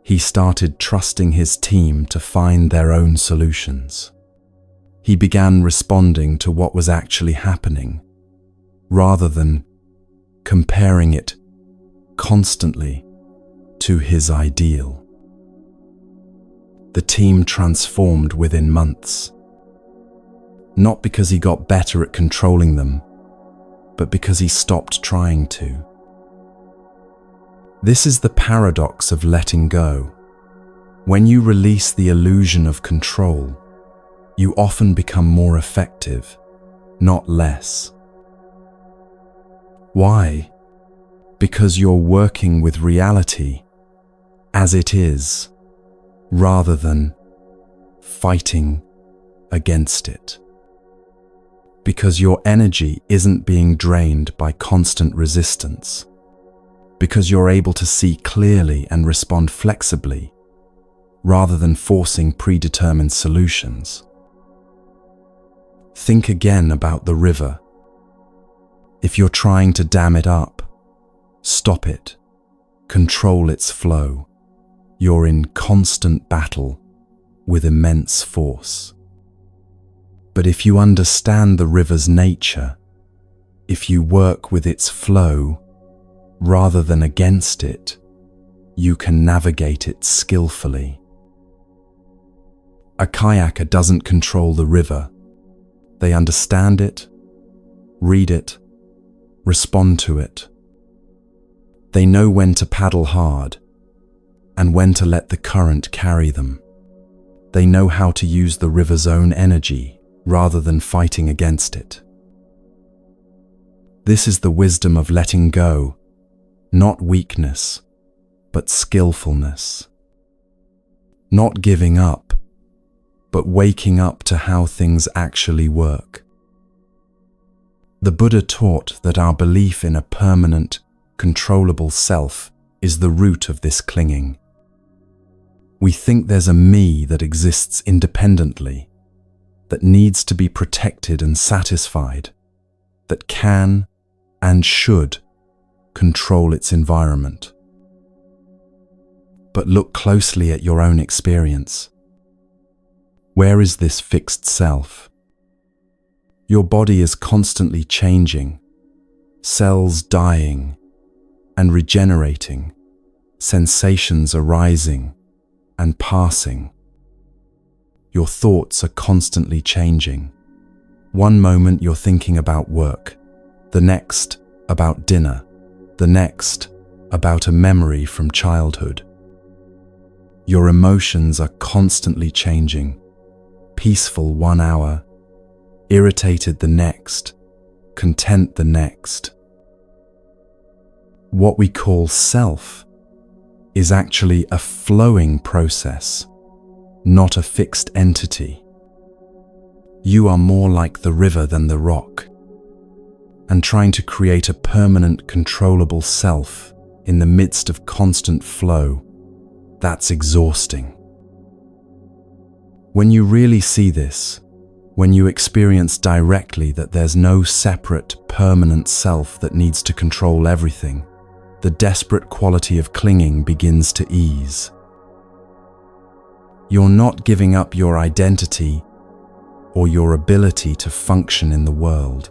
He started trusting his team to find their own solutions. He began responding to what was actually happening, rather than comparing it constantly to his ideal. The team transformed within months, not because he got better at controlling them, but because he stopped trying to. This is the paradox of letting go. When you release the illusion of control, you often become more effective, not less. Why? Because you're working with reality as it is, rather than fighting against it. Because your energy isn't being drained by constant resistance. Because you're able to see clearly and respond flexibly, rather than forcing predetermined solutions. Think again about the river. If you're trying to dam it up, stop it, control its flow, you're in constant battle with immense force. But if you understand the river's nature, if you work with its flow rather than against it, you can navigate it skillfully. A kayaker doesn't control the river. They understand it, read it, respond to it. They know when to paddle hard and when to let the current carry them. They know how to use the river's own energy rather than fighting against it. This is the wisdom of letting go, not weakness, but skillfulness. Not giving up, but waking up to how things actually work. The Buddha taught that our belief in a permanent, controllable self is the root of this clinging. We think there's a me that exists independently, that needs to be protected and satisfied, that can and should control its environment. But look closely at your own experience. Where is this fixed self? Your body is constantly changing, cells dying and regenerating, sensations arising and passing. Your thoughts are constantly changing. One moment you're thinking about work, the next about dinner, the next about a memory from childhood. Your emotions are constantly changing. Peaceful 1 hour, irritated the next, content the next. What we call self is actually a flowing process, not a fixed entity. You are more like the river than the rock, and trying to create a permanent, controllable self in the midst of constant flow, that's exhausting. When you really see this, when you experience directly that there's no separate, permanent self that needs to control everything, the desperate quality of clinging begins to ease. You're not giving up your identity or your ability to function in the world.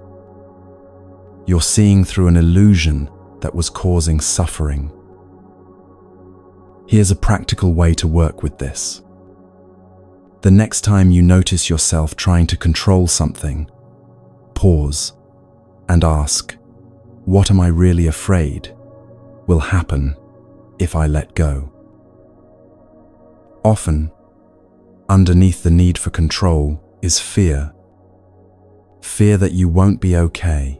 You're seeing through an illusion that was causing suffering. Here's a practical way to work with this. The next time you notice yourself trying to control something, pause and ask, what am I really afraid will happen if I let go? Often, underneath the need for control is fear. Fear that you won't be okay,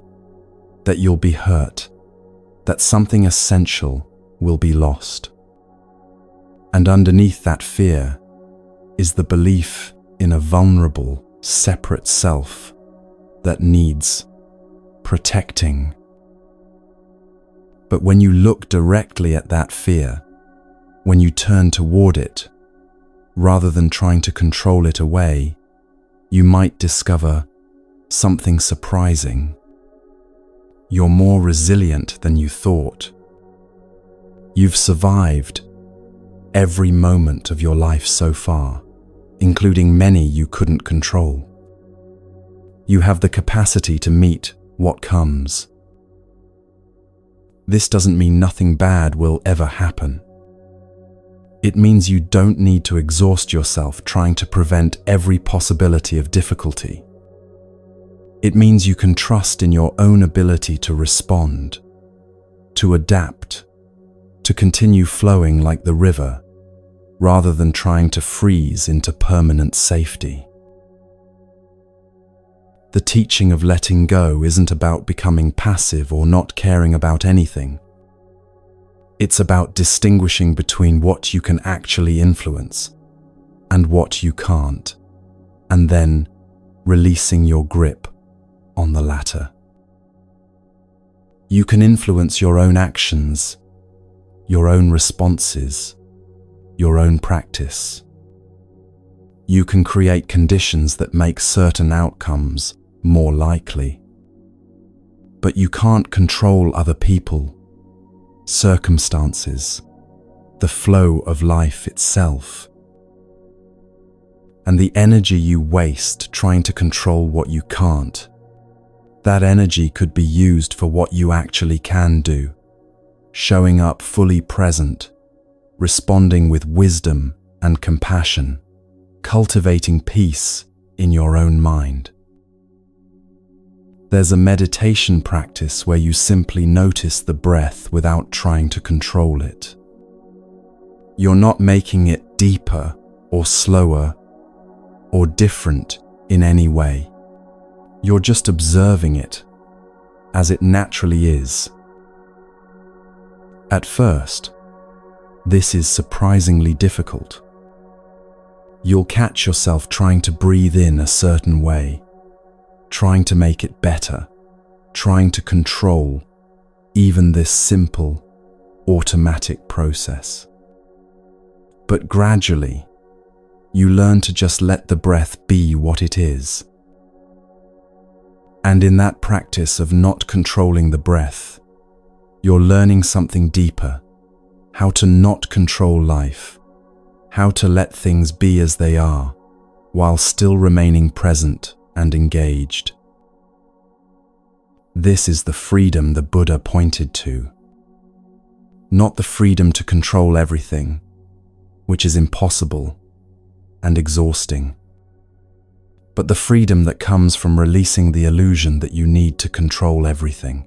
that you'll be hurt, that something essential will be lost. And underneath that fear is the belief in a vulnerable, separate self that needs protecting. But when you look directly at that fear, when you turn toward it, rather than trying to control it away, you might discover something surprising. You're more resilient than you thought. You've survived every moment of your life so far, including many you couldn't control. You have the capacity to meet what comes. This doesn't mean nothing bad will ever happen. It means you don't need to exhaust yourself trying to prevent every possibility of difficulty. It means you can trust in your own ability to respond, to adapt, to continue flowing like the river, rather than trying to freeze into permanent safety. The teaching of letting go isn't about becoming passive or not caring about anything. It's about distinguishing between what you can actually influence and what you can't, and then releasing your grip on the latter. You can influence your own actions, your own responses, your own practice. You can create conditions that make certain outcomes more likely. But you can't control other people, circumstances, the flow of life itself. And the energy you waste trying to control what you can't, that energy could be used for what you actually can do, showing up fully present, responding with wisdom and compassion, cultivating peace in your own mind. There's a meditation practice where you simply notice the breath without trying to control it. You're not making it deeper or slower or different in any way. You're just observing it as it naturally is. At first, this is surprisingly difficult. You'll catch yourself trying to breathe in a certain way, trying to make it better, trying to control even this simple, automatic process. But gradually, you learn to just let the breath be what it is. And in that practice of not controlling the breath, you're learning something deeper, how to not control life, how to let things be as they are, while still remaining present and engaged. This is the freedom the Buddha pointed to. Not the freedom to control everything, which is impossible and exhausting, but the freedom that comes from releasing the illusion that you need to control everything.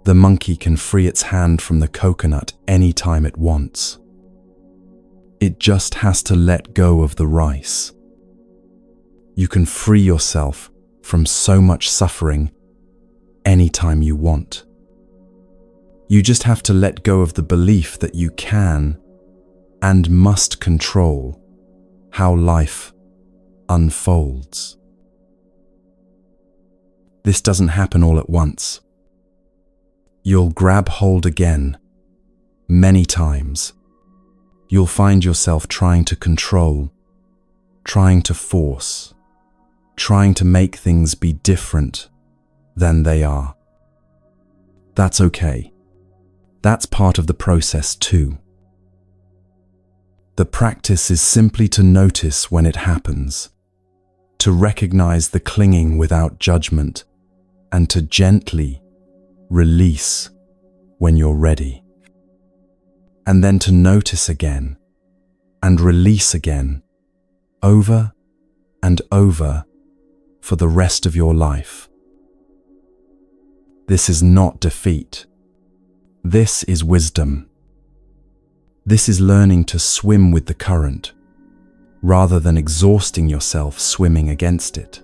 The monkey can free its hand from the coconut any time it wants. It just has to let go of the rice. You can free yourself from so much suffering anytime you want. You just have to let go of the belief that you can and must control how life unfolds. This doesn't happen all at once. You'll grab hold again, many times. You'll find yourself trying to control, trying to force, trying to make things be different than they are. That's okay. That's part of the process too. The practice is simply to notice when it happens, to recognize the clinging without judgment, and to gently release when you're ready. And then to notice again and release again, over and over for the rest of your life. This is not defeat. This is wisdom. This is learning to swim with the current, rather than exhausting yourself swimming against it.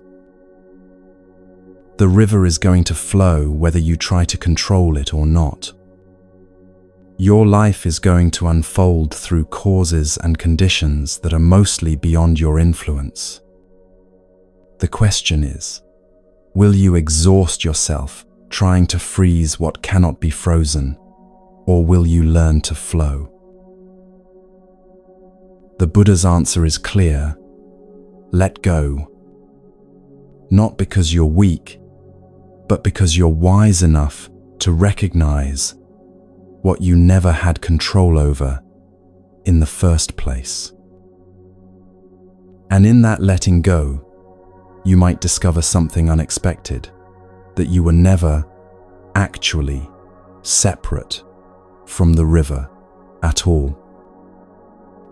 The river is going to flow whether you try to control it or not. Your life is going to unfold through causes and conditions that are mostly beyond your influence. The question is, will you exhaust yourself trying to freeze what cannot be frozen, or will you learn to flow? The Buddha's answer is clear: let go. Not because you're weak, but because you're wise enough to recognize what you never had control over in the first place. And in that letting go, you might discover something unexpected, that you were never actually separate from the river at all.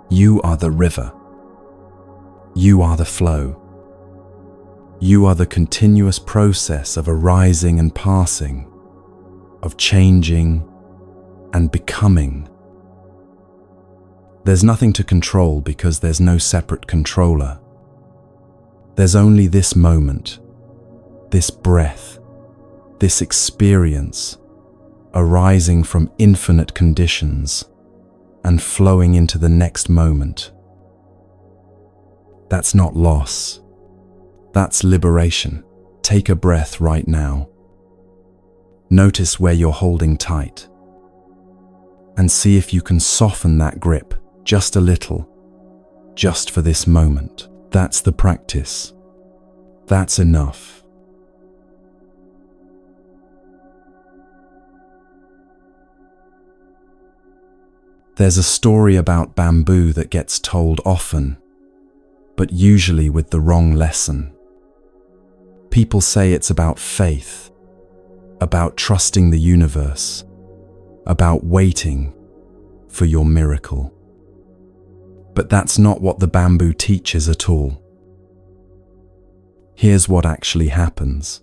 You are the river. You are the flow. You are the continuous process of arising and passing, of changing and becoming. There's nothing to control because there's no separate controller. There's only this moment, this breath, this experience arising from infinite conditions and flowing into the next moment. That's not loss. That's liberation. Take a breath right now. Notice where you're holding tight. And see if you can soften that grip just a little, just for this moment. That's the practice. That's enough. There's a story about bamboo that gets told often, but usually with the wrong lesson. People say it's about faith, about trusting the universe, about waiting for your miracle. But that's not what the bamboo teaches at all. Here's what actually happens.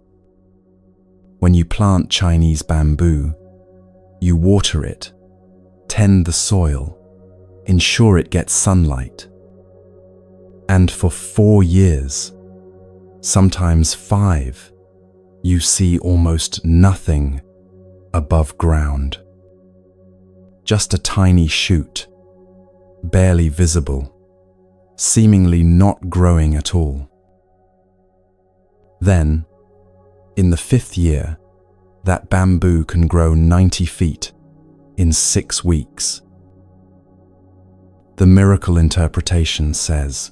When you plant Chinese bamboo, you water it, tend the soil, ensure it gets sunlight. And for 4 years, sometimes 5, you see almost nothing above ground. Just a tiny shoot, barely visible, seemingly not growing at all. Then, in the 5th year, that bamboo can grow 90 feet in 6 weeks. The miracle interpretation says,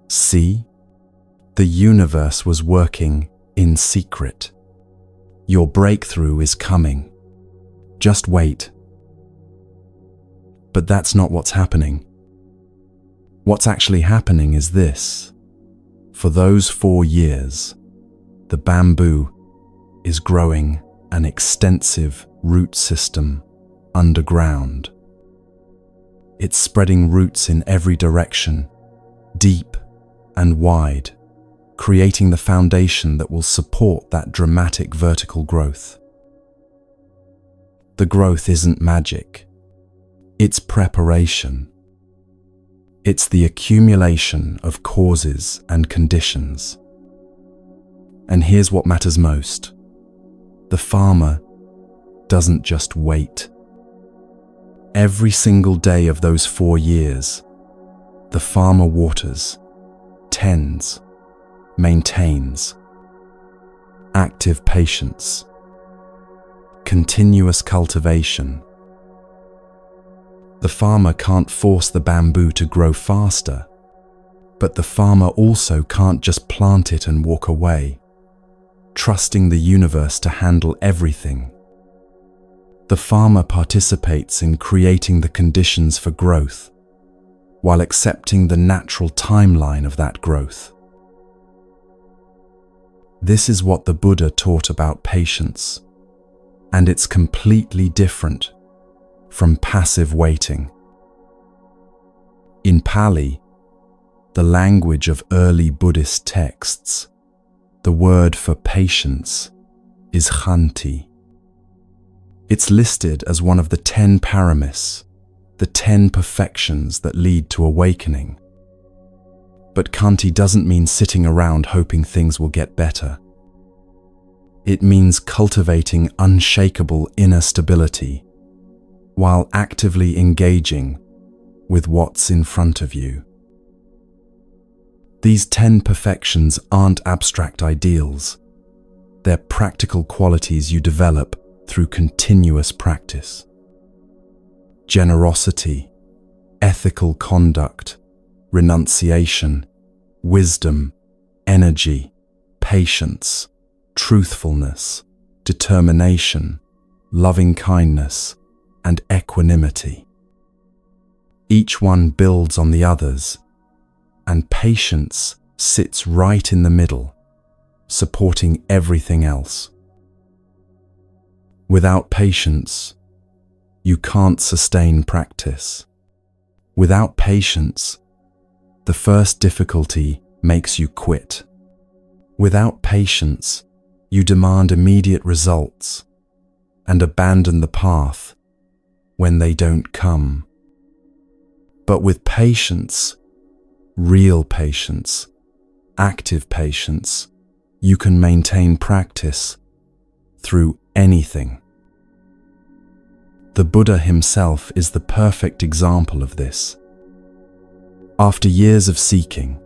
"See, the universe was working in secret. Your breakthrough is coming. Just wait." But that's not what's happening. What's actually happening is this. For those 4 years, the bamboo is growing an extensive root system underground. It's spreading roots in every direction, deep and wide, creating the foundation that will support that dramatic vertical growth. The growth isn't magic. It's preparation. It's the accumulation of causes and conditions. And here's what matters most. The farmer doesn't just wait. Every single day of those 4 years, the farmer waters, tends, maintains. Active patience. Continuous cultivation. The farmer can't force the bamboo to grow faster, but the farmer also can't just plant it and walk away, trusting the universe to handle everything. The farmer participates in creating the conditions for growth, while accepting the natural timeline of that growth. This is what the Buddha taught about patience, and it's completely different from passive waiting. In Pali, the language of early Buddhist texts, the word for patience is khanti. It's listed as one of the 10 paramis, the 10 perfections that lead to awakening. But khanti doesn't mean sitting around hoping things will get better. It means cultivating unshakable inner stability while actively engaging with what's in front of you. These 10 perfections aren't abstract ideals. They're practical qualities you develop through continuous practice. Generosity, ethical conduct, renunciation, wisdom, energy, patience, truthfulness, determination, loving kindness, and equanimity. Each one builds on the others, and patience sits right in the middle, supporting everything else. Without patience, you can't sustain practice. Without patience, the first difficulty makes you quit. Without patience, you demand immediate results and abandon the path when they don't come. But with patience, real patience, active patience, you can maintain practice through anything. The Buddha himself is the perfect example of this. After years of seeking,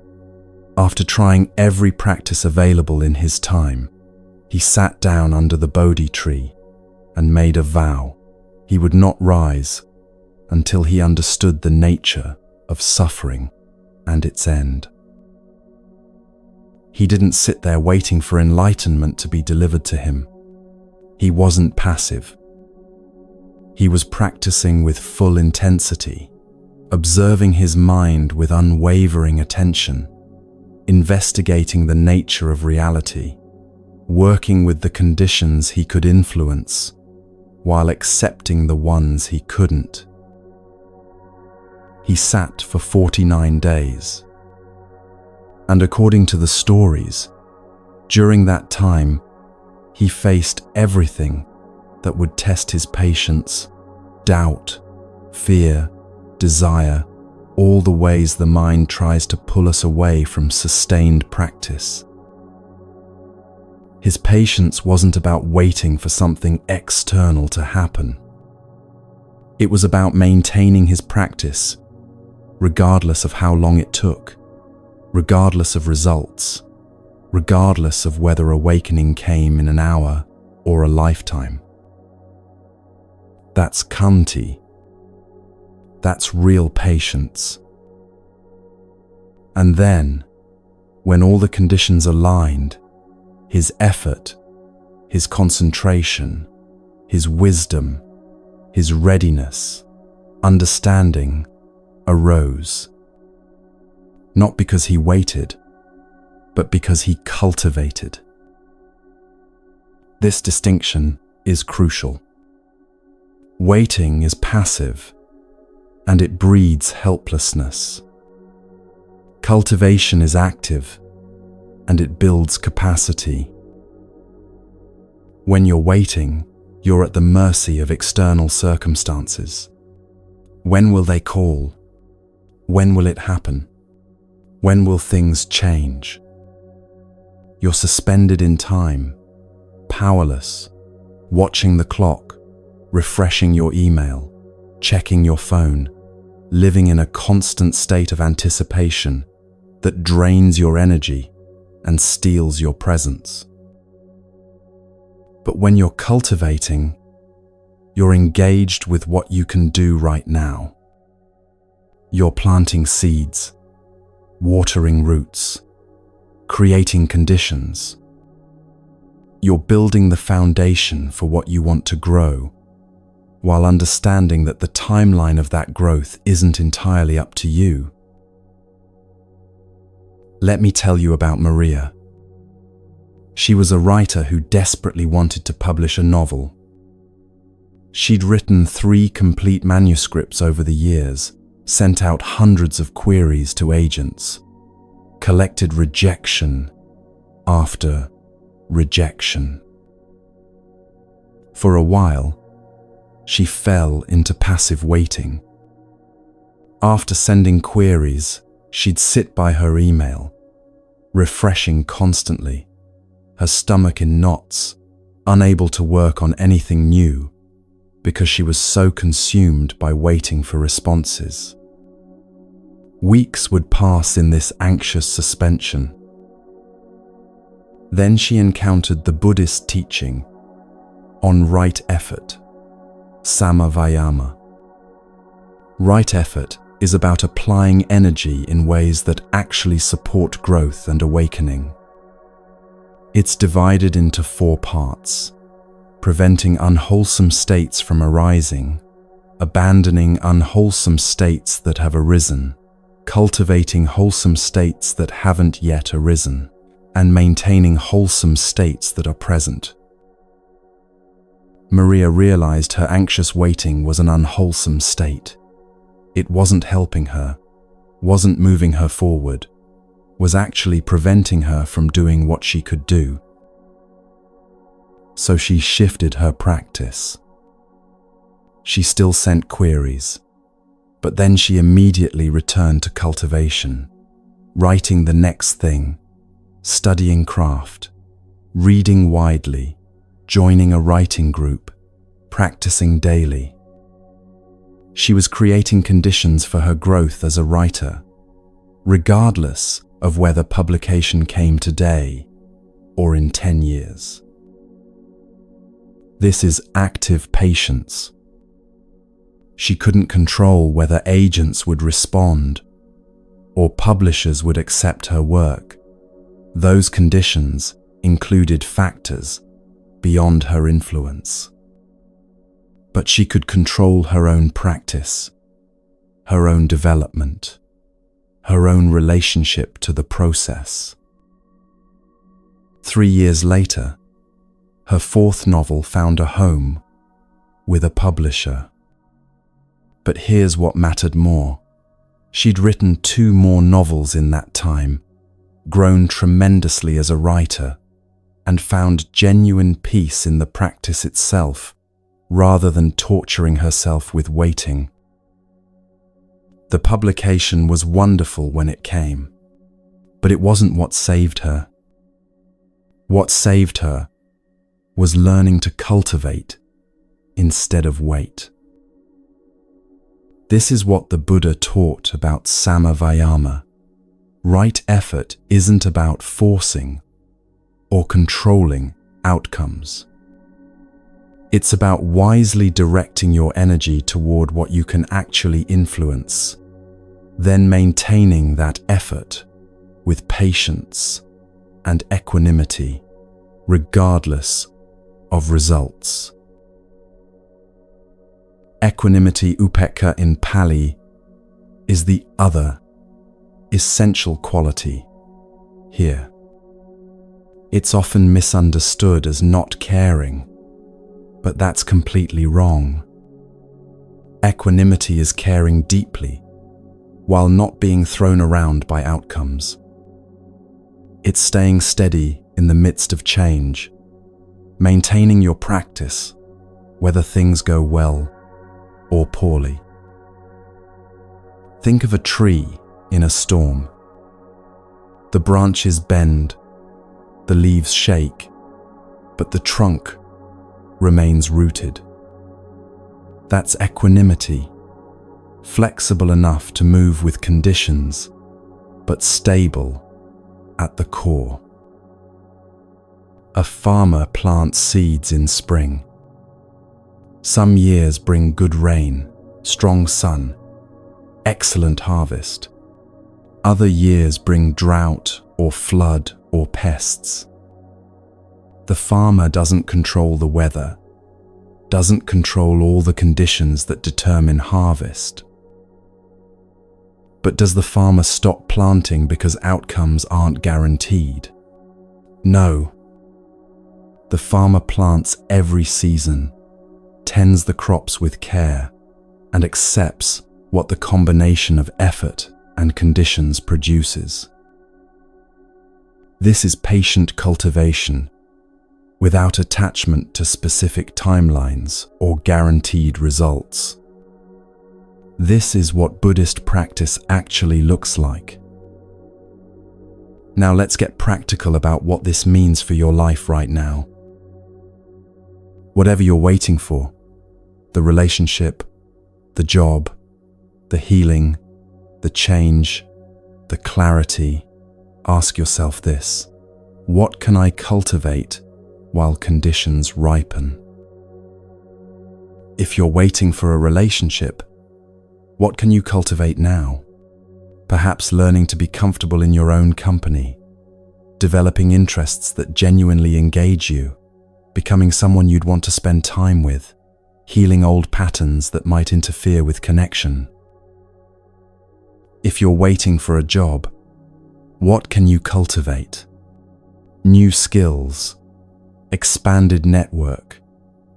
After trying every practice available in his time, he sat down under the Bodhi tree and made a vow he would not rise until he understood the nature of suffering and its end. He didn't sit there waiting for enlightenment to be delivered to him. He wasn't passive. He was practicing with full intensity, observing his mind with unwavering attention, investigating the nature of reality, working with the conditions he could influence, while accepting the ones he couldn't. He sat for 49 days. And according to the stories, during that time, he faced everything that would test his patience: doubt, fear, desire, all the ways the mind tries to pull us away from sustained practice. His patience wasn't about waiting for something external to happen. It was about maintaining his practice, regardless of how long it took, regardless of results, regardless of whether awakening came in an hour or a lifetime. That's khanti. That's real patience. And then, when all the conditions aligned, his effort, his concentration, his wisdom, his readiness, understanding arose. Not because he waited, but because he cultivated. This distinction is crucial. Waiting is passive, and it breeds helplessness. Cultivation is active, and it builds capacity. When you're waiting, you're at the mercy of external circumstances. When will they call? When will it happen? When will things change? You're suspended in time, powerless, watching the clock, refreshing your email, checking your phone, living in a constant state of anticipation that drains your energy and steals your presence. But when you're cultivating, you're engaged with what you can do right now. You're planting seeds, watering roots, creating conditions. You're building the foundation for what you want to grow, while understanding that the timeline of that growth isn't entirely up to you. Let me tell you about Maria. She was a writer who desperately wanted to publish a novel. She'd written 3 complete manuscripts over the years, sent out hundreds of queries to agents, collected rejection after rejection. For a while, she fell into passive waiting. After sending queries, she'd sit by her email, refreshing constantly, her stomach in knots, unable to work on anything new because she was so consumed by waiting for responses. Weeks would pass in this anxious suspension. Then she encountered the Buddhist teaching on right effort, samavayama. Right effort is about applying energy in ways that actually support growth and awakening. It's divided into 4 parts: preventing unwholesome states from arising, abandoning unwholesome states that have arisen, cultivating wholesome states that haven't yet arisen, and maintaining wholesome states that are present. Maria realized her anxious waiting was an unwholesome state. It wasn't helping her, wasn't moving her forward, was actually preventing her from doing what she could do. So she shifted her practice. She still sent queries, but then she immediately returned to cultivation, writing the next thing, studying craft, reading widely, joining a writing group, practicing daily. She was creating conditions for her growth as a writer, regardless of whether publication came today or in 10 years. This is active patience. She couldn't control whether agents would respond or publishers would accept her work. Those conditions included factors beyond her influence. But she could control her own practice, her own development, her own relationship to the process. 3 years later, her 4th novel found a home with a publisher. But here's what mattered more. She'd written 2 more novels in that time, grown tremendously as a writer, and found genuine peace in the practice itself, rather than torturing herself with waiting. The publication was wonderful when it came, but it wasn't what saved her. What saved her was learning to cultivate instead of wait. This is what the Buddha taught about samavayama. Right effort isn't about forcing or controlling outcomes. It's about wisely directing your energy toward what you can actually influence, then maintaining that effort with patience and equanimity, regardless of results. Equanimity, upekkha in Pali, is the other essential quality here. It's often misunderstood as not caring, but that's completely wrong. Equanimity is caring deeply while not being thrown around by outcomes. It's staying steady in the midst of change, maintaining your practice, whether things go well or poorly. Think of a tree in a storm. The branches bend, the leaves shake, but the trunk remains rooted. That's equanimity, flexible enough to move with conditions, but stable at the core. A farmer plants seeds in spring. Some years bring good rain, strong sun, excellent harvest. Other years bring drought or flood or pests. The farmer doesn't control the weather, doesn't control all the conditions that determine harvest. But does the farmer stop planting because outcomes aren't guaranteed? No. The farmer plants every season, tends the crops with care, and accepts what the combination of effort and conditions produces. This is patient cultivation, without attachment to specific timelines or guaranteed results. This is what Buddhist practice actually looks like. Now let's get practical about what this means for your life right now. Whatever you're waiting for, the relationship, the job, the healing, the change, the clarity, ask yourself this: what can I cultivate while conditions ripen? If you're waiting for a relationship, what can you cultivate now? Perhaps learning to be comfortable in your own company, developing interests that genuinely engage you, becoming someone you'd want to spend time with, healing old patterns that might interfere with connection. If you're waiting for a job, what can you cultivate? New skills, expanded network,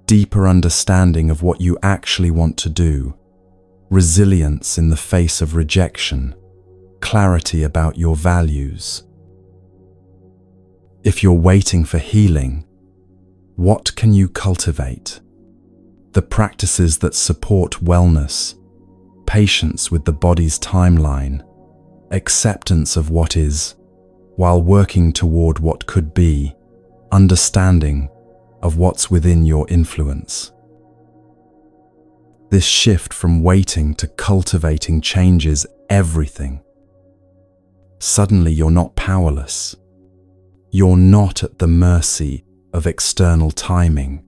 deeper understanding of what you actually want to do, resilience in the face of rejection, clarity about your values. If you're waiting for healing, what can you cultivate? The practices that support wellness, patience with the body's timeline, acceptance of what is, while working toward what could be, understanding of what's within your influence. This shift from waiting to cultivating changes everything. Suddenly you're not powerless. You're not at the mercy of external timing.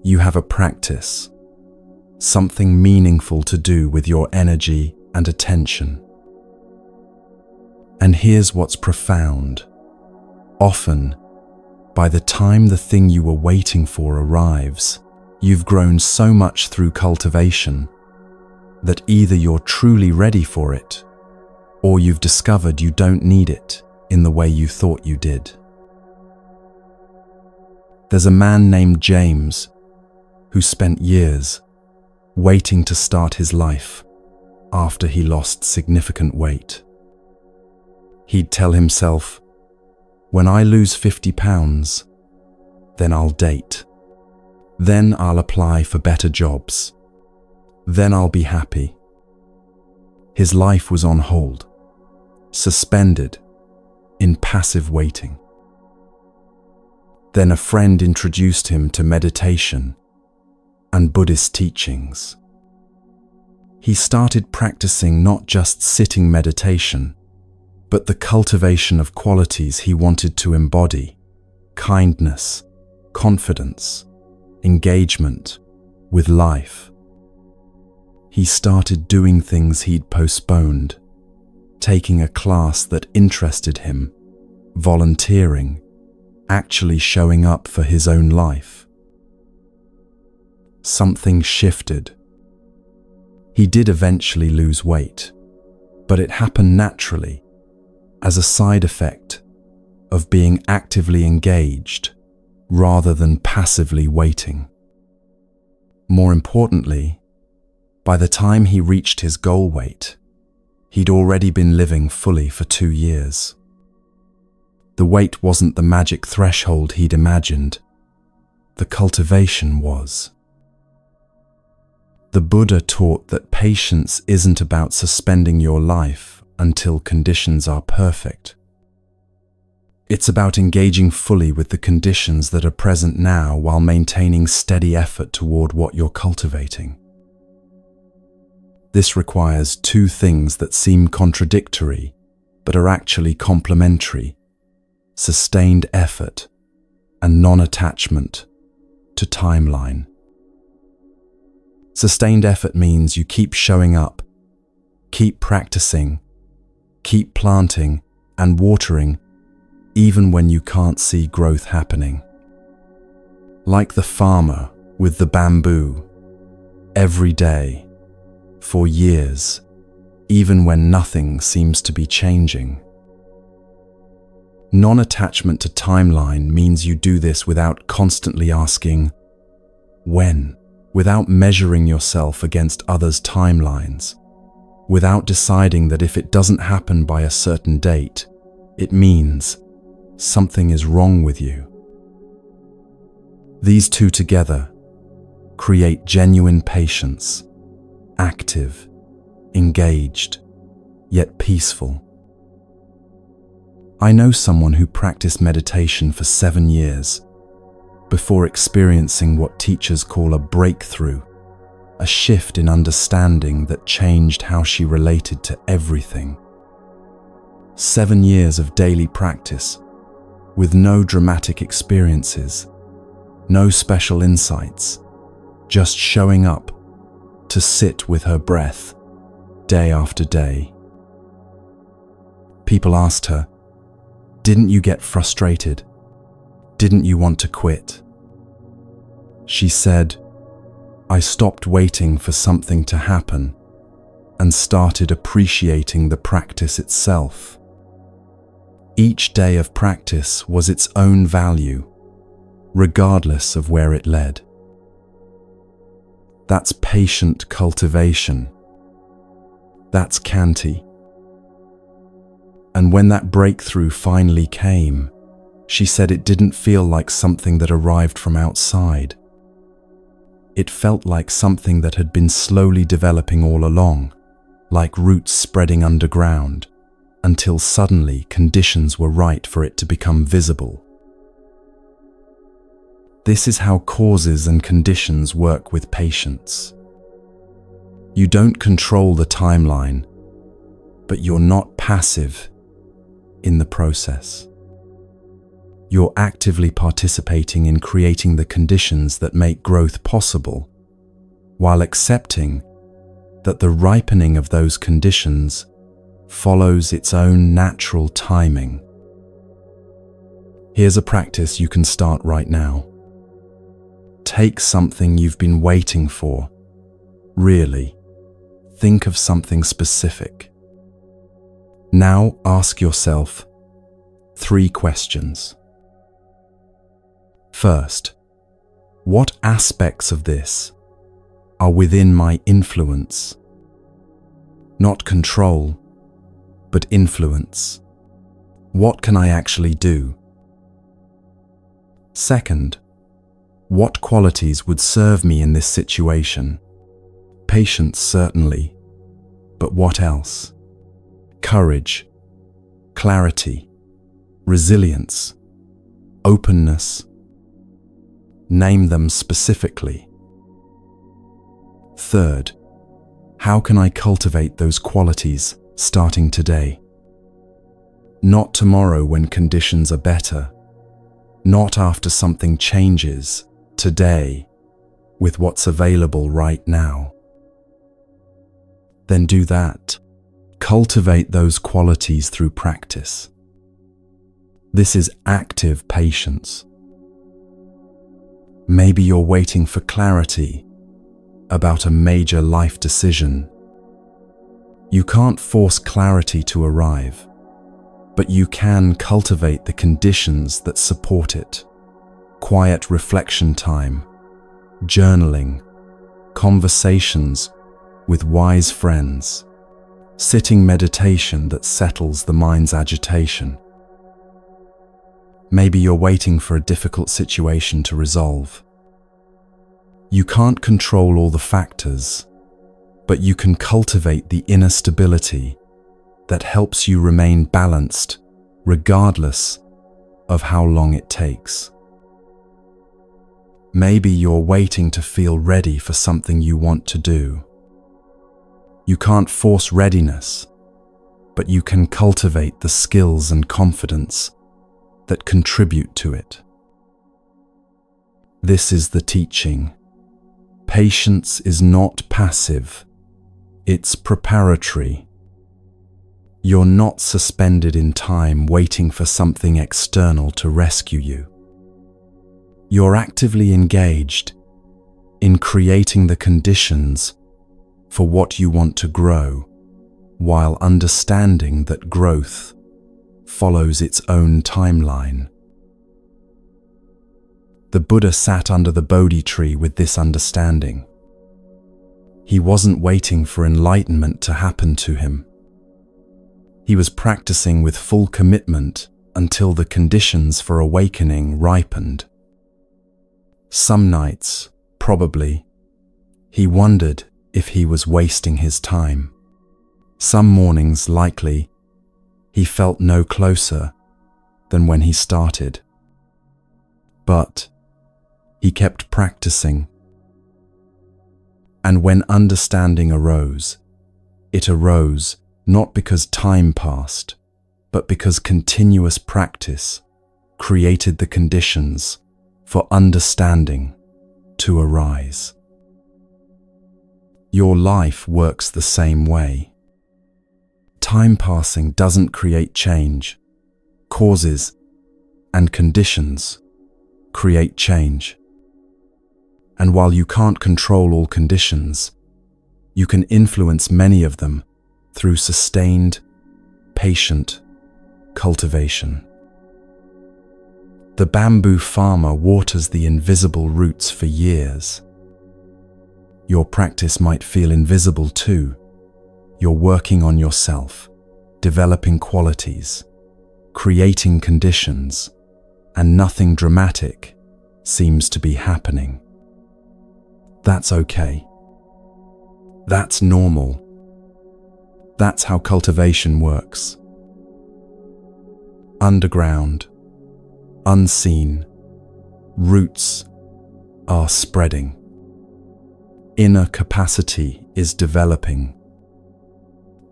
You have a practice, something meaningful to do with your energy and attention. And here's what's profound. Often, by the time the thing you were waiting for arrives, you've grown so much through cultivation that either you're truly ready for it or you've discovered you don't need it in the way you thought you did. There's a man named James who spent years waiting to start his life after he lost significant weight. He'd tell himself, "When I lose 50 pounds, then I'll date. Then I'll apply for better jobs. Then I'll be happy." His life was on hold, suspended in passive waiting. Then a friend introduced him to meditation and Buddhist teachings. He started practicing not just sitting meditation, but the cultivation of qualities he wanted to embody: kindness, confidence, engagement with life. He started doing things he'd postponed, taking a class that interested him, volunteering, actually showing up for his own life. Something shifted. He did eventually lose weight, but it happened naturally, as a side effect of being actively engaged rather than passively waiting. More importantly, by the time he reached his goal weight, he'd already been living fully for 2 years. The weight wasn't the magic threshold he'd imagined. The cultivation was. The Buddha taught that patience isn't about suspending your life until conditions are perfect. It's about engaging fully with the conditions that are present now while maintaining steady effort toward what you're cultivating. This requires 2 things that seem contradictory, but are actually complementary: sustained effort and non-attachment to timeline. Sustained effort means you keep showing up, keep practicing, keep planting and watering, even when you can't see growth happening. Like the farmer with the bamboo, every day, for years, even when nothing seems to be changing. Non-attachment to timeline means you do this without constantly asking, when? Without measuring yourself against others' timelines, without deciding that if it doesn't happen by a certain date, it means something is wrong with you. These 2 together create genuine patience, active, engaged, yet peaceful. I know someone who practiced meditation for 7 years before experiencing what teachers call a breakthrough, a shift in understanding that changed how she related to everything. 7 years of daily practice, with no dramatic experiences, no special insights, just showing up to sit with her breath day after day. People asked her, "Didn't you get frustrated? Didn't you want to quit?" She said, "I stopped waiting for something to happen and started appreciating the practice itself." Each day of practice was its own value, regardless of where it led. That's patient cultivation. That's Kanti. And when that breakthrough finally came, she said it didn't feel like something that arrived from outside. It felt like something that had been slowly developing all along, like roots spreading underground, until suddenly conditions were right for it to become visible. This is how causes and conditions work with patience. You don't control the timeline, but you're not passive in the process. You're actively participating in creating the conditions that make growth possible, while accepting that the ripening of those conditions follows its own natural timing. Here's a practice you can start right now. Take something you've been waiting for. Really, think of something specific. Now ask yourself 3 questions. First, what aspects of this are within my influence? Not control, but influence. What can I actually do? Second, what qualities would serve me in this situation? Patience, certainly, but what else? Courage, clarity, resilience, openness. Name them specifically. Third, how can I cultivate those qualities starting today? Not tomorrow when conditions are better, not after something changes, today, with what's available right now. Then do that. Cultivate those qualities through practice. This is active patience. Maybe you're waiting for clarity about a major life decision. You can't force clarity to arrive, but you can cultivate the conditions that support it. Quiet reflection time, journaling, conversations with wise friends, sitting meditation that settles the mind's agitation. Maybe you're waiting for a difficult situation to resolve. You can't control all the factors, but you can cultivate the inner stability that helps you remain balanced regardless of how long it takes. Maybe you're waiting to feel ready for something you want to do. You can't force readiness, but you can cultivate the skills and confidence that contribute to it. This is the teaching. Patience is not passive, it's preparatory. You're not suspended in time waiting for something external to rescue you. You're actively engaged in creating the conditions for what you want to grow, while understanding that growth follows its own timeline. The Buddha sat under the Bodhi tree with this understanding. He wasn't waiting for enlightenment to happen to him. He was practicing with full commitment until the conditions for awakening ripened. Some nights, probably, he wondered if he was wasting his time. Some mornings, likely, he felt no closer than when he started. But he kept practicing. And when understanding arose, it arose not because time passed, but because continuous practice created the conditions for understanding to arise. Your life works the same way. Time passing doesn't create change. Causes and conditions create change. And while you can't control all conditions, you can influence many of them through sustained, patient cultivation. The bamboo farmer waters the invisible roots for years. Your practice might feel invisible too. You're working on yourself, developing qualities, creating conditions, and nothing dramatic seems to be happening. That's okay. That's normal. That's how cultivation works. Underground, unseen, roots are spreading. Inner capacity is developing.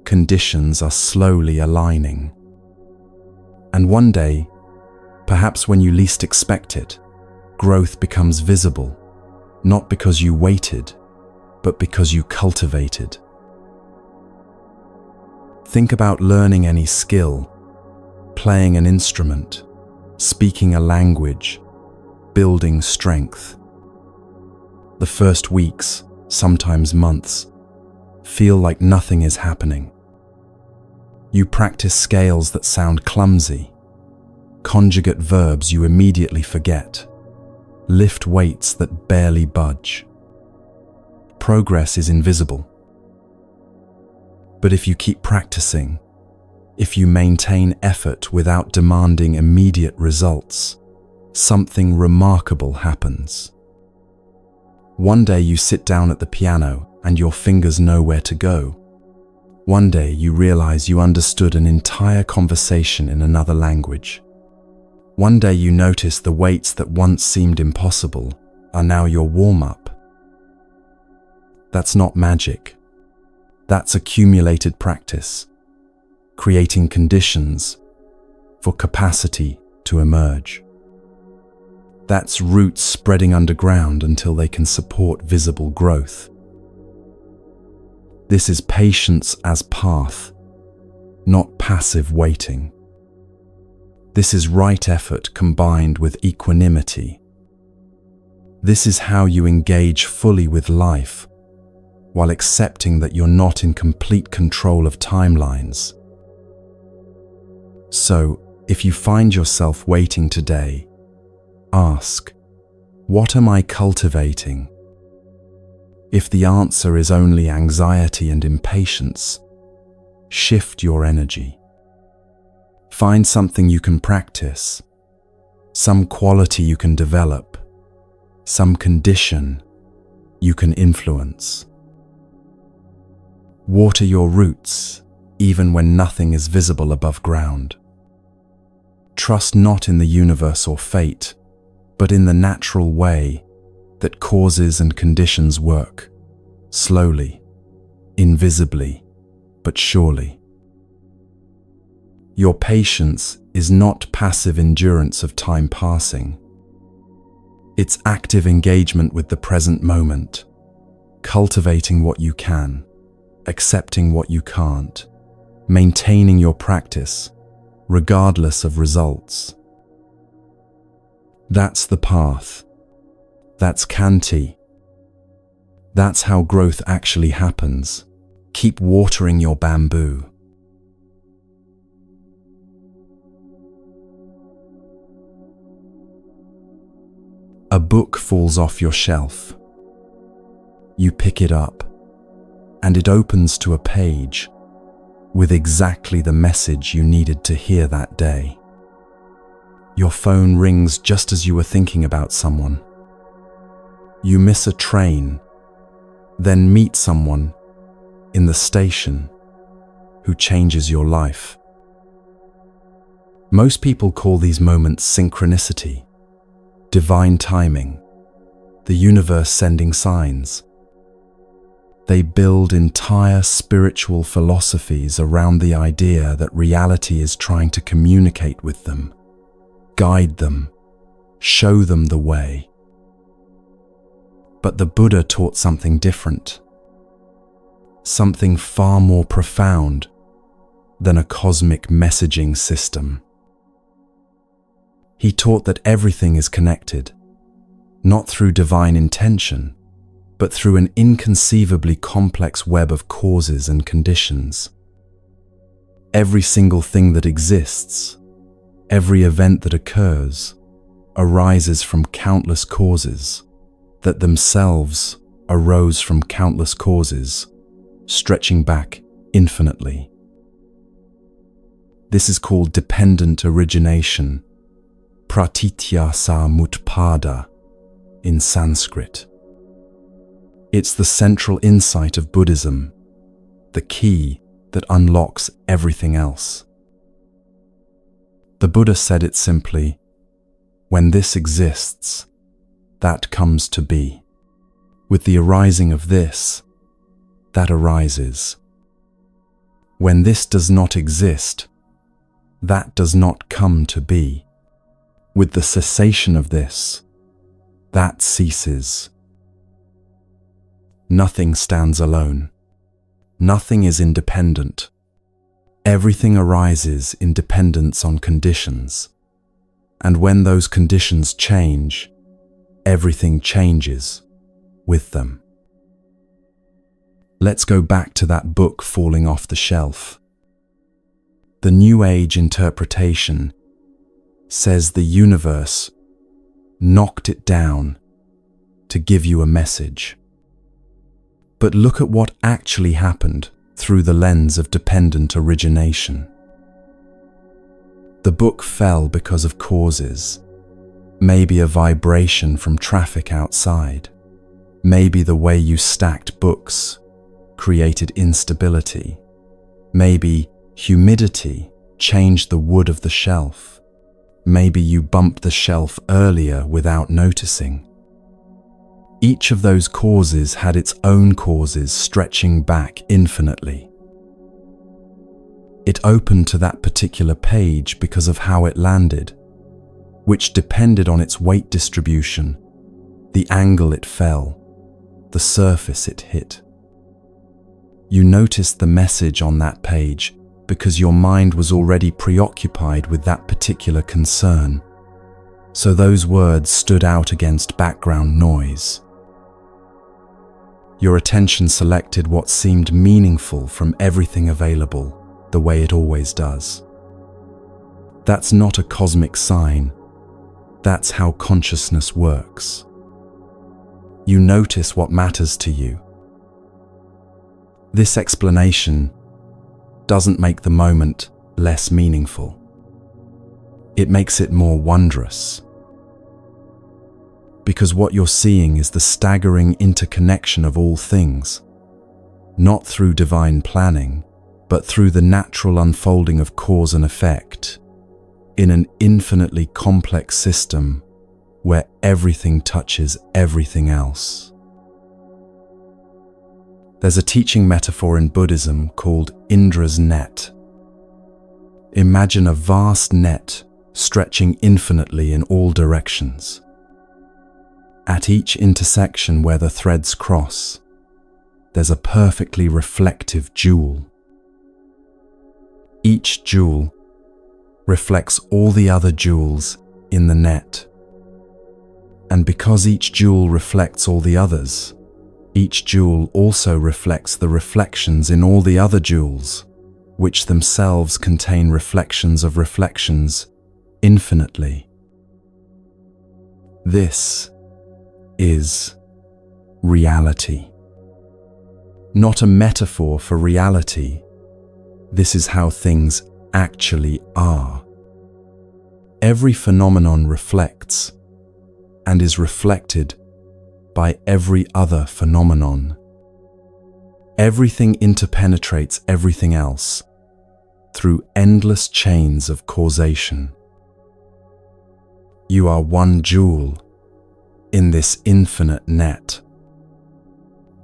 conditions are slowly aligning. And one day, perhaps when you least expect it, growth becomes visible, not because you waited, but because you cultivated. Think about learning any skill, playing an instrument, speaking a language, building strength. The first weeks, sometimes months, feel like nothing is happening. You practice scales that sound clumsy, conjugate verbs you immediately forget, lift weights that barely budge. Progress is invisible. But if you keep practicing, if you maintain effort without demanding immediate results, something remarkable happens. One day you sit down at the piano and your fingers know where to go. One day you realize you understood an entire conversation in another language. One day you notice the weights that once seemed impossible are now your warm-up. That's not magic. That's accumulated practice, creating conditions for capacity to emerge. That's roots spreading underground until they can support visible growth. This is patience as path, not passive waiting. This is right effort combined with equanimity. This is how you engage fully with life, while accepting that you're not in complete control of timelines. So, if you find yourself waiting today, ask, what am I cultivating? If the answer is only anxiety and impatience, shift your energy. Find something you can practice, some quality you can develop, some condition you can influence. Water your roots, even when nothing is visible above ground. Trust not in the universe or fate, but in the natural way that causes and conditions work, slowly, invisibly, but surely. Your patience is not passive endurance of time passing. It's active engagement with the present moment, cultivating what you can, accepting what you can't, maintaining your practice, regardless of results. That's the path. That's Kanti. That's how growth actually happens. Keep watering your bamboo. A book falls off your shelf. You pick it up, and it opens to a page with exactly the message you needed to hear that day. Your phone rings just as you were thinking about someone. You miss a train, then meet someone in the station who changes your life. Most people call these moments synchronicity, divine timing, the universe sending signs. They build entire spiritual philosophies around the idea that reality is trying to communicate with them, guide them, show them the way. But the Buddha taught something different, something far more profound than a cosmic messaging system. He taught that everything is connected, not through divine intention, but through an inconceivably complex web of causes and conditions. Every single thing that exists, every event that occurs, arises from countless causes that themselves arose from countless causes, stretching back infinitely. This is called dependent origination, pratitya samutpada in Sanskrit. It's the central insight of Buddhism, the key that unlocks everything else. The Buddha said it simply, when this exists, that comes to be. With the arising of this, that arises. When this does not exist, that does not come to be. With the cessation of this, that ceases. Nothing stands alone. Nothing is independent. Everything arises in dependence on conditions. And when those conditions change, everything changes with them. Let's go back to that book falling off the shelf. The New Age interpretation says the universe knocked it down to give you a message. But look at what actually happened through the lens of dependent origination. The book fell because of causes. Maybe a vibration from traffic outside. Maybe the way you stacked books created instability. Maybe humidity changed the wood of the shelf. Maybe you bumped the shelf earlier without noticing. Each of those causes had its own causes stretching back infinitely. It opened to that particular page because of how it landed, which depended on its weight distribution, the angle it fell, the surface it hit. You noticed the message on that page because your mind was already preoccupied with that particular concern, so those words stood out against background noise. Your attention selected what seemed meaningful from everything available, the way it always does. That's not a cosmic sign. That's how consciousness works. You notice what matters to you. This explanation doesn't make the moment less meaningful. It makes it more wondrous. Because what you're seeing is the staggering interconnection of all things, not through divine planning, but through the natural unfolding of cause and effect in an infinitely complex system where everything touches everything else. There's a teaching metaphor in Buddhism called Indra's net. Imagine a vast net stretching infinitely in all directions. At each intersection where the threads cross, there's a perfectly reflective jewel. Each jewel reflects all the other jewels in the net. And because each jewel reflects all the others, each jewel also reflects the reflections in all the other jewels, which themselves contain reflections of reflections infinitely. This is reality. Not a metaphor for reality. This is how things actually are. Every phenomenon reflects and is reflected by every other phenomenon. Everything interpenetrates everything else through endless chains of causation. You are one jewel in this infinite net.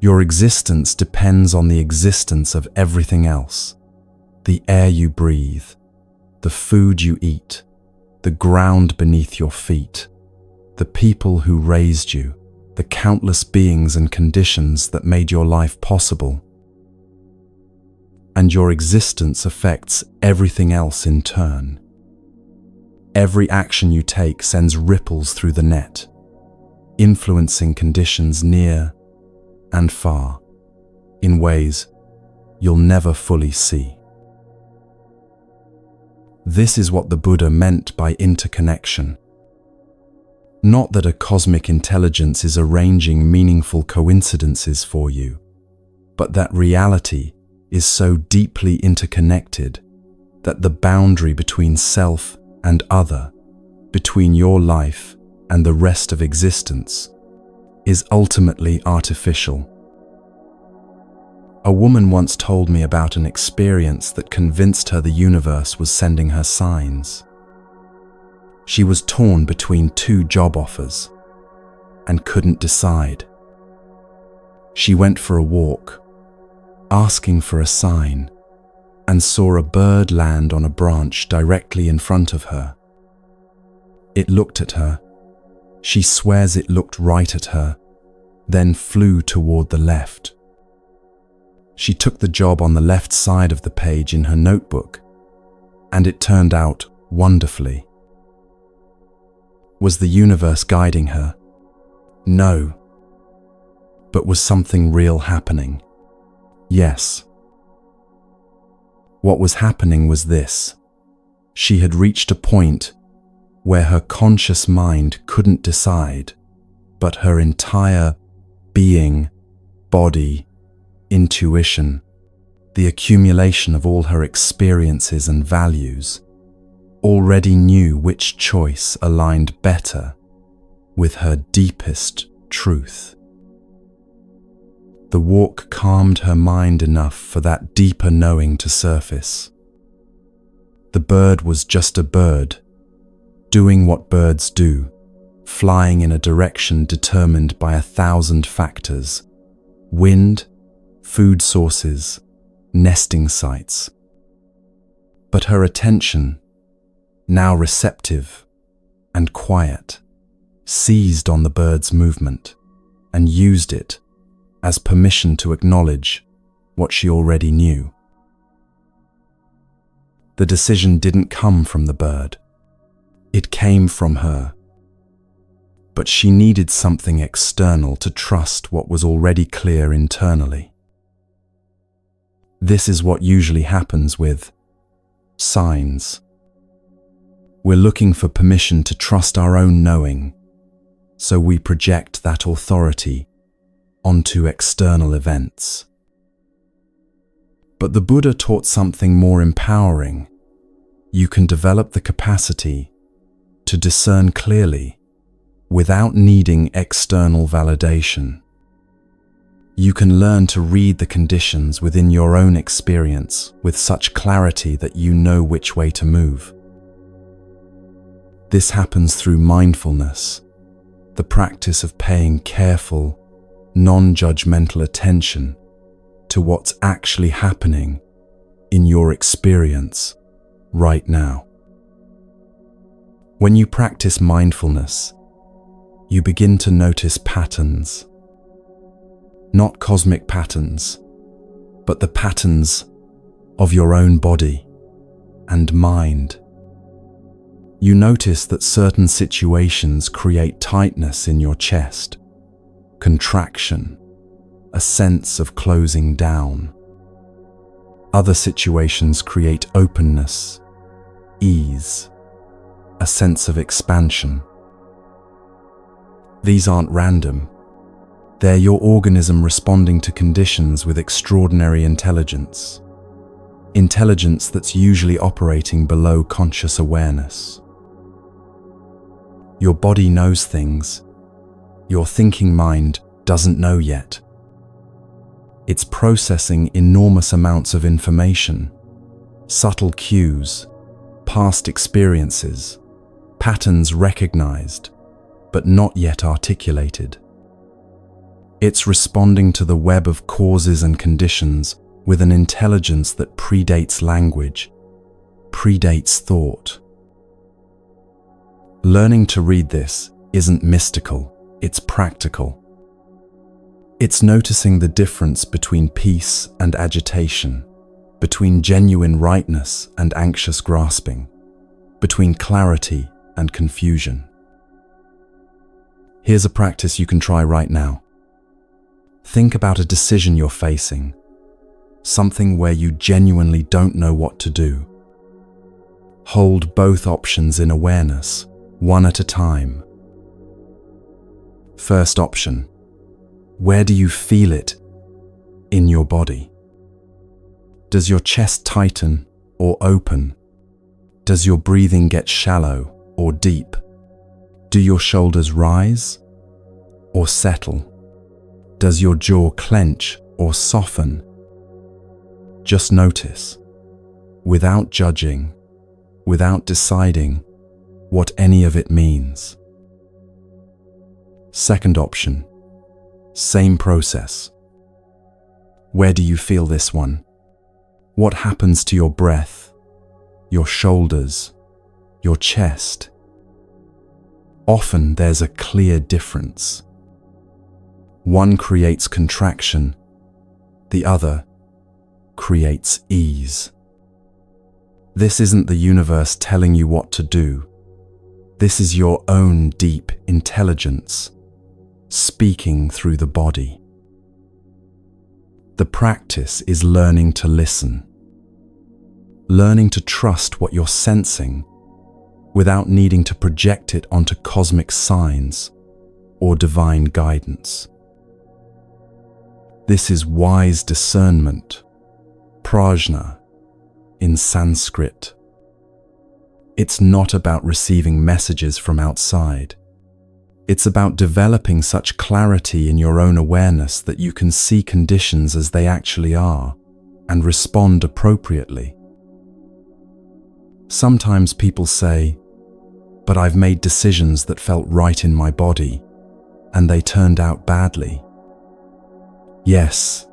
Your existence depends on the existence of everything else. The air you breathe, the food you eat, the ground beneath your feet, the people who raised you, the countless beings and conditions that made your life possible. And your existence affects everything else in turn. Every action you take sends ripples through the net, influencing conditions near and far, in ways you'll never fully see. This is what the Buddha meant by interconnection. Not that a cosmic intelligence is arranging meaningful coincidences for you, but that reality is so deeply interconnected that the boundary between self and other, between your life and the rest of existence, is ultimately artificial. A woman once told me about an experience that convinced her the universe was sending her signs. She was torn between 2 job offers and couldn't decide. She went for a walk, asking for a sign, and saw a bird land on a branch directly in front of her. It looked at her. She swears it looked right at her, then flew toward the left. She took the job on the left side of the page in her notebook, and it turned out wonderfully. Was the universe guiding her? No. But was something real happening? Yes. What was happening was this. She had reached a point where her conscious mind couldn't decide, but her entire being, body, intuition, the accumulation of all her experiences and values, already knew which choice aligned better with her deepest truth. The walk calmed her mind enough for that deeper knowing to surface. The bird was just a bird, doing what birds do, flying in a direction determined by 1,000 factors: wind, food sources, nesting sites. But her attention, now receptive and quiet, seized on the bird's movement and used it as permission to acknowledge what she already knew. The decision didn't come from the bird. It came from her. But she needed something external to trust what was already clear internally. This is what usually happens with signs. We're looking for permission to trust our own knowing, so we project that authority onto external events. But the Buddha taught something more empowering. You can develop the capacity to discern clearly without needing external validation. You can learn to read the conditions within your own experience with such clarity that you know which way to move. This happens through mindfulness, the practice of paying careful, non-judgmental attention to what's actually happening in your experience right now. When you practice mindfulness, you begin to notice patterns. Not cosmic patterns, but the patterns of your own body and mind. You notice that certain situations create tightness in your chest, contraction, a sense of closing down. Other situations create openness, ease, a sense of expansion. These aren't random. They're your organism responding to conditions with extraordinary intelligence. Intelligence that's usually operating below conscious awareness. Your body knows things your thinking mind doesn't know yet. It's processing enormous amounts of information, subtle cues, past experiences, patterns recognized, but not yet articulated. It's responding to the web of causes and conditions with an intelligence that predates language, predates thought. Learning to read this isn't mystical, it's practical. It's noticing the difference between peace and agitation, between genuine rightness and anxious grasping, between clarity and confusion. Here's a practice you can try right now. Think about a decision you're facing, something where you genuinely don't know what to do. Hold both options in awareness, one at a time. First option. Where do you feel it in your body? Does your chest tighten or open? Does your breathing get shallow or deep? Do your shoulders rise or settle? Does your jaw clench or soften? Just notice, without judging, without deciding what any of it means. Second option. Same process. Where do you feel this one? What happens to your breath, your shoulders, your chest? Often there's a clear difference. One creates contraction, the other creates ease. This isn't the universe telling you what to do. This is your own deep intelligence speaking through the body. The practice is learning to listen, learning to trust what you're sensing without needing to project it onto cosmic signs or divine guidance. This is wise discernment, prajna in Sanskrit. It's not about receiving messages from outside. It's about developing such clarity in your own awareness that you can see conditions as they actually are and respond appropriately. Sometimes people say, "But I've made decisions that felt right in my body, and they turned out badly." Yes,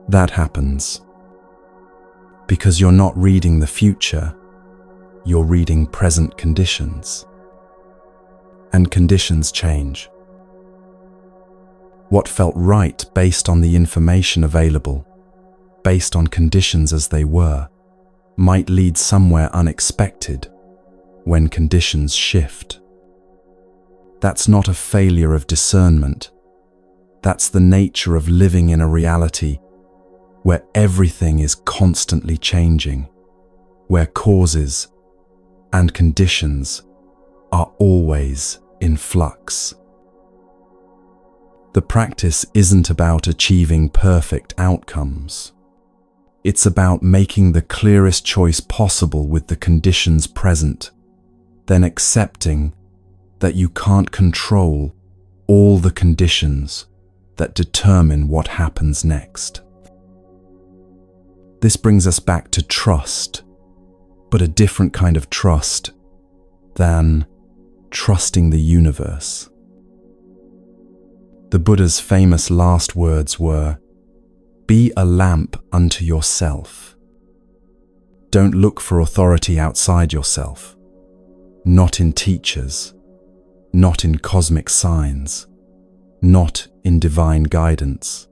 that happens. Because you're not reading the future, you're reading present conditions. And conditions change. What felt right based on the information available, based on conditions as they were, might lead somewhere unexpected when conditions shift. That's not a failure of discernment. That's the nature of living in a reality where everything is constantly changing, where causes and conditions are always in flux. The practice isn't about achieving perfect outcomes. It's about making the clearest choice possible with the conditions present, then accepting that you can't control all the conditions that determine what happens next. This brings us back to trust, but a different kind of trust than trusting the universe. The Buddha's famous last words were, "Be a lamp unto yourself." Don't look for authority outside yourself, not in teachers, not in cosmic signs, not in divine guidance.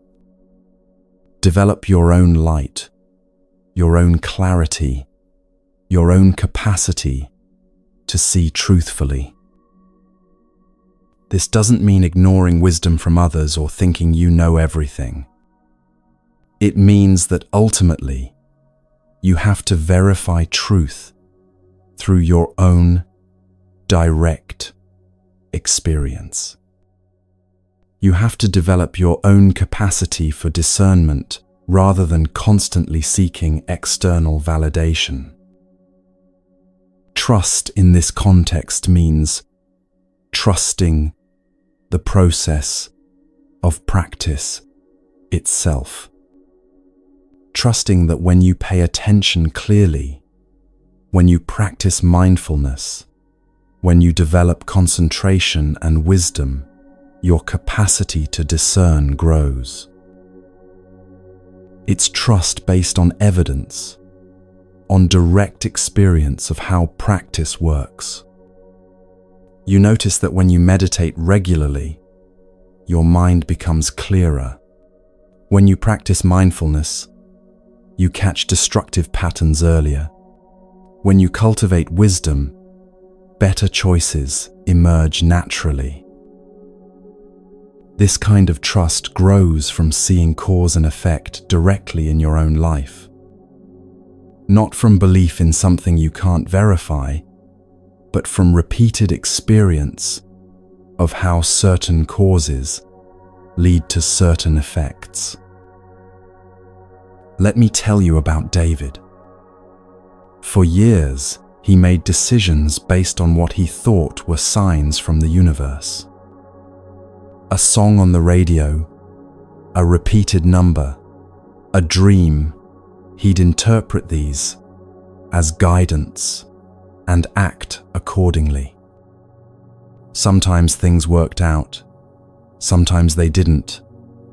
Develop your own light, your own clarity, your own capacity to see truthfully. This doesn't mean ignoring wisdom from others or thinking you know everything. It means that ultimately, you have to verify truth through your own direct experience. You have to develop your own capacity for discernment rather than constantly seeking external validation. Trust in this context means trusting the process of practice itself. Trusting that when you pay attention clearly, when you practice mindfulness, when you develop concentration and wisdom, your capacity to discern grows. It's trust based on evidence, on direct experience of how practice works. You notice that when you meditate regularly, your mind becomes clearer. When you practice mindfulness, you catch destructive patterns earlier. When you cultivate wisdom, better choices emerge naturally. This kind of trust grows from seeing cause and effect directly in your own life. Not from belief in something you can't verify, but from repeated experience of how certain causes lead to certain effects. Let me tell you about David. For years, he made decisions based on what he thought were signs from the universe. A song on the radio, a repeated number, a dream, he'd interpret these as guidance and act accordingly. Sometimes things worked out, sometimes they didn't,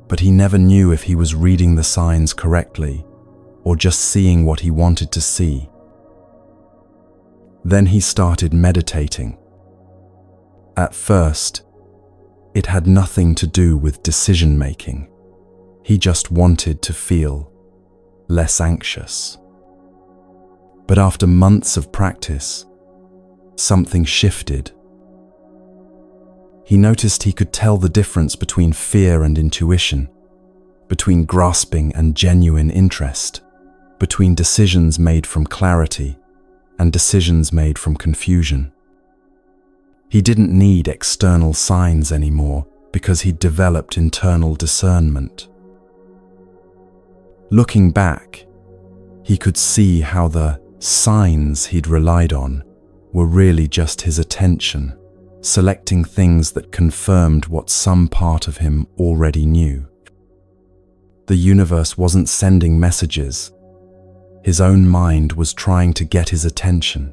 but he never knew if he was reading the signs correctly or just seeing what he wanted to see. Then he started meditating. At first, it had nothing to do with decision-making. He just wanted to feel less anxious. But after months of practice, something shifted. He noticed he could tell the difference between fear and intuition, between grasping and genuine interest, between decisions made from clarity and decisions made from confusion. He didn't need external signs anymore because he'd developed internal discernment. Looking back, he could see how the signs he'd relied on were really just his attention, selecting things that confirmed what some part of him already knew. The universe wasn't sending messages. His own mind was trying to get his attention.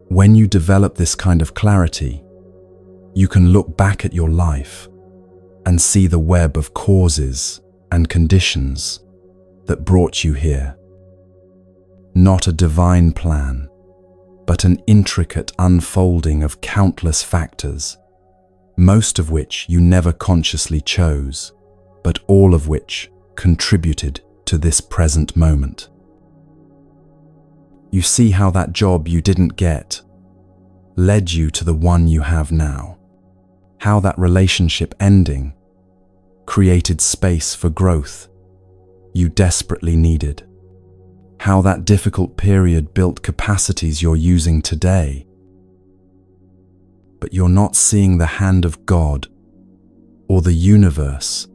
When you develop this kind of clarity, you can look back at your life and see the web of causes and conditions that brought you here. Not a divine plan, but an intricate unfolding of countless factors, most of which you never consciously chose, but all of which contributed to this present moment. You see how that job you didn't get led you to the one you have now, how that relationship ending created space for growth you desperately needed, how that difficult period built capacities you're using today. But you're not seeing the hand of God or the universe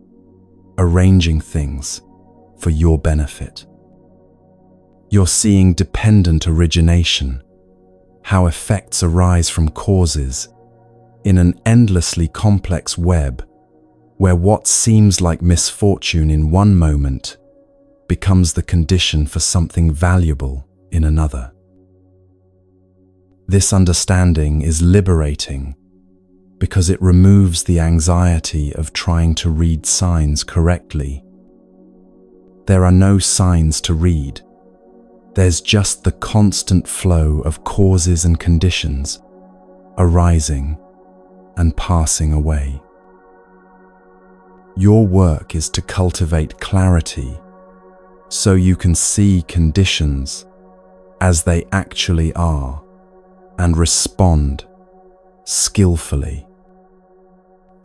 arranging things for your benefit. You're seeing dependent origination, how effects arise from causes in an endlessly complex web where what seems like misfortune in one moment becomes the condition for something valuable in another. This understanding is liberating because it removes the anxiety of trying to read signs correctly. There are no signs to read. There's just the constant flow of causes and conditions arising and passing away. Your work is to cultivate clarity so you can see conditions as they actually are and respond skillfully.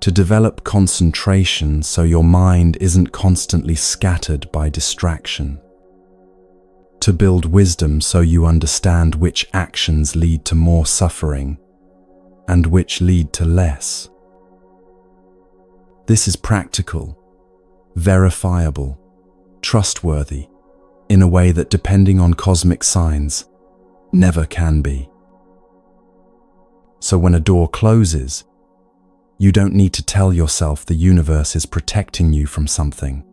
To develop concentration so your mind isn't constantly scattered by distraction. To build wisdom so you understand which actions lead to more suffering and which lead to less. This is practical, verifiable, trustworthy, in a way that, depending on cosmic signs, never can be. So when a door closes, you don't need to tell yourself the universe is protecting you from something.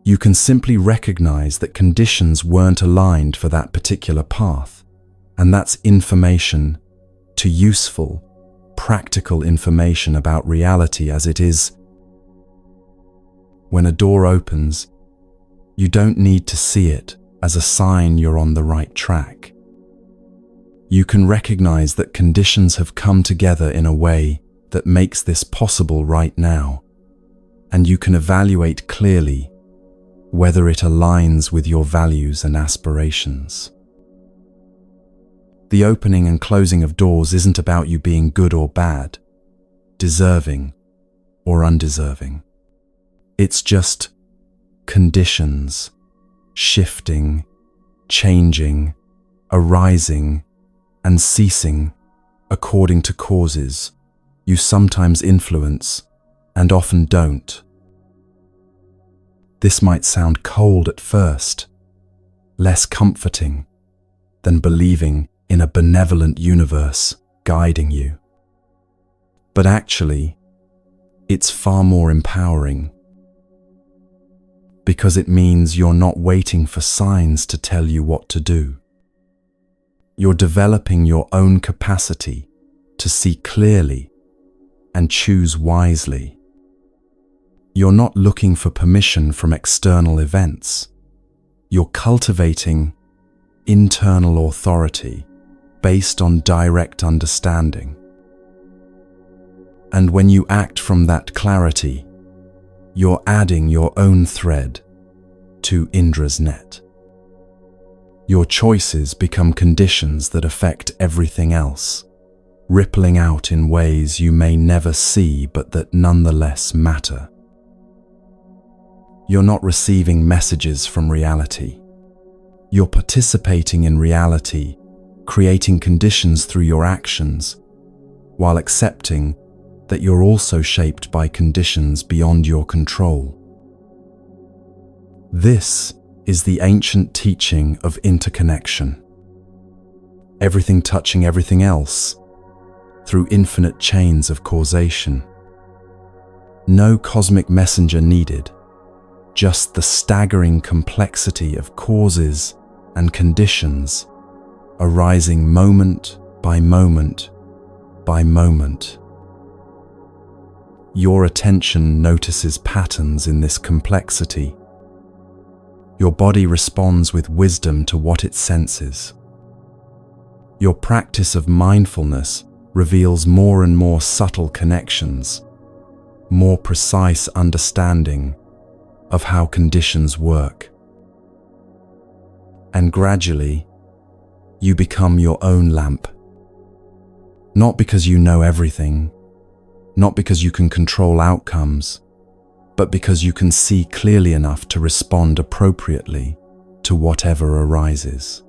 You can simply recognize that conditions weren't aligned for that particular path, and that's information to useful, practical information about reality as it is. When a door opens, you don't need to see it as a sign you're on the right track. You can recognize that conditions have come together in a way that makes this possible right now, and you can evaluate clearly whether it aligns with your values and aspirations. The opening and closing of doors isn't about you being good or bad, deserving or undeserving. It's just conditions, shifting, changing, arising, and ceasing according to causes you sometimes influence and often don't. This might sound cold at first, less comforting than believing in a benevolent universe guiding you. But actually, it's far more empowering, because it means you're not waiting for signs to tell you what to do. You're developing your own capacity to see clearly and choose wisely. You're not looking for permission from external events. You're cultivating internal authority based on direct understanding. And when you act from that clarity, you're adding your own thread to Indra's net. Your choices become conditions that affect everything else, rippling out in ways you may never see but that nonetheless matter. You're not receiving messages from reality. You're participating in reality, creating conditions through your actions, while accepting that you're also shaped by conditions beyond your control. This is the ancient teaching of interconnection. Everything touching everything else through infinite chains of causation. No cosmic messenger needed, just the staggering complexity of causes and conditions arising moment by moment by moment. Your attention notices patterns in this complexity. Your body responds with wisdom to what it senses. Your practice of mindfulness reveals more and more subtle connections, more precise understanding of how conditions work. And gradually, you become your own lamp. Not because you know everything, not because you can control outcomes, but because you can see clearly enough to respond appropriately to whatever arises.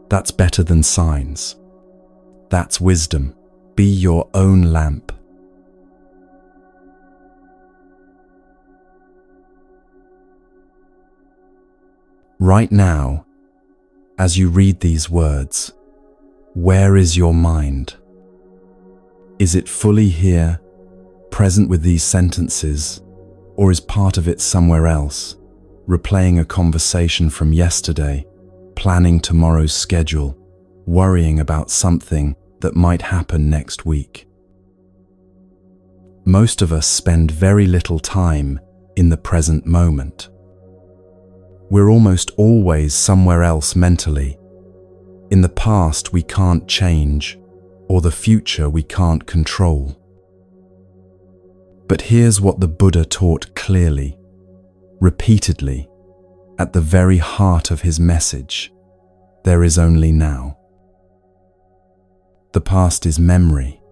That's better than signs. That's wisdom. Be your own lamp. Right now, as you read these words, where is your mind? Is it fully here, present with these sentences, or is part of it somewhere else, replaying a conversation from yesterday, planning tomorrow's schedule, worrying about something that might happen next week? Most of us spend very little time in the present moment. We're almost always somewhere else mentally. In the past we can't change, or the future we can't control. But here's what the Buddha taught clearly, repeatedly, at the very heart of his message: there is only now. The past is memory,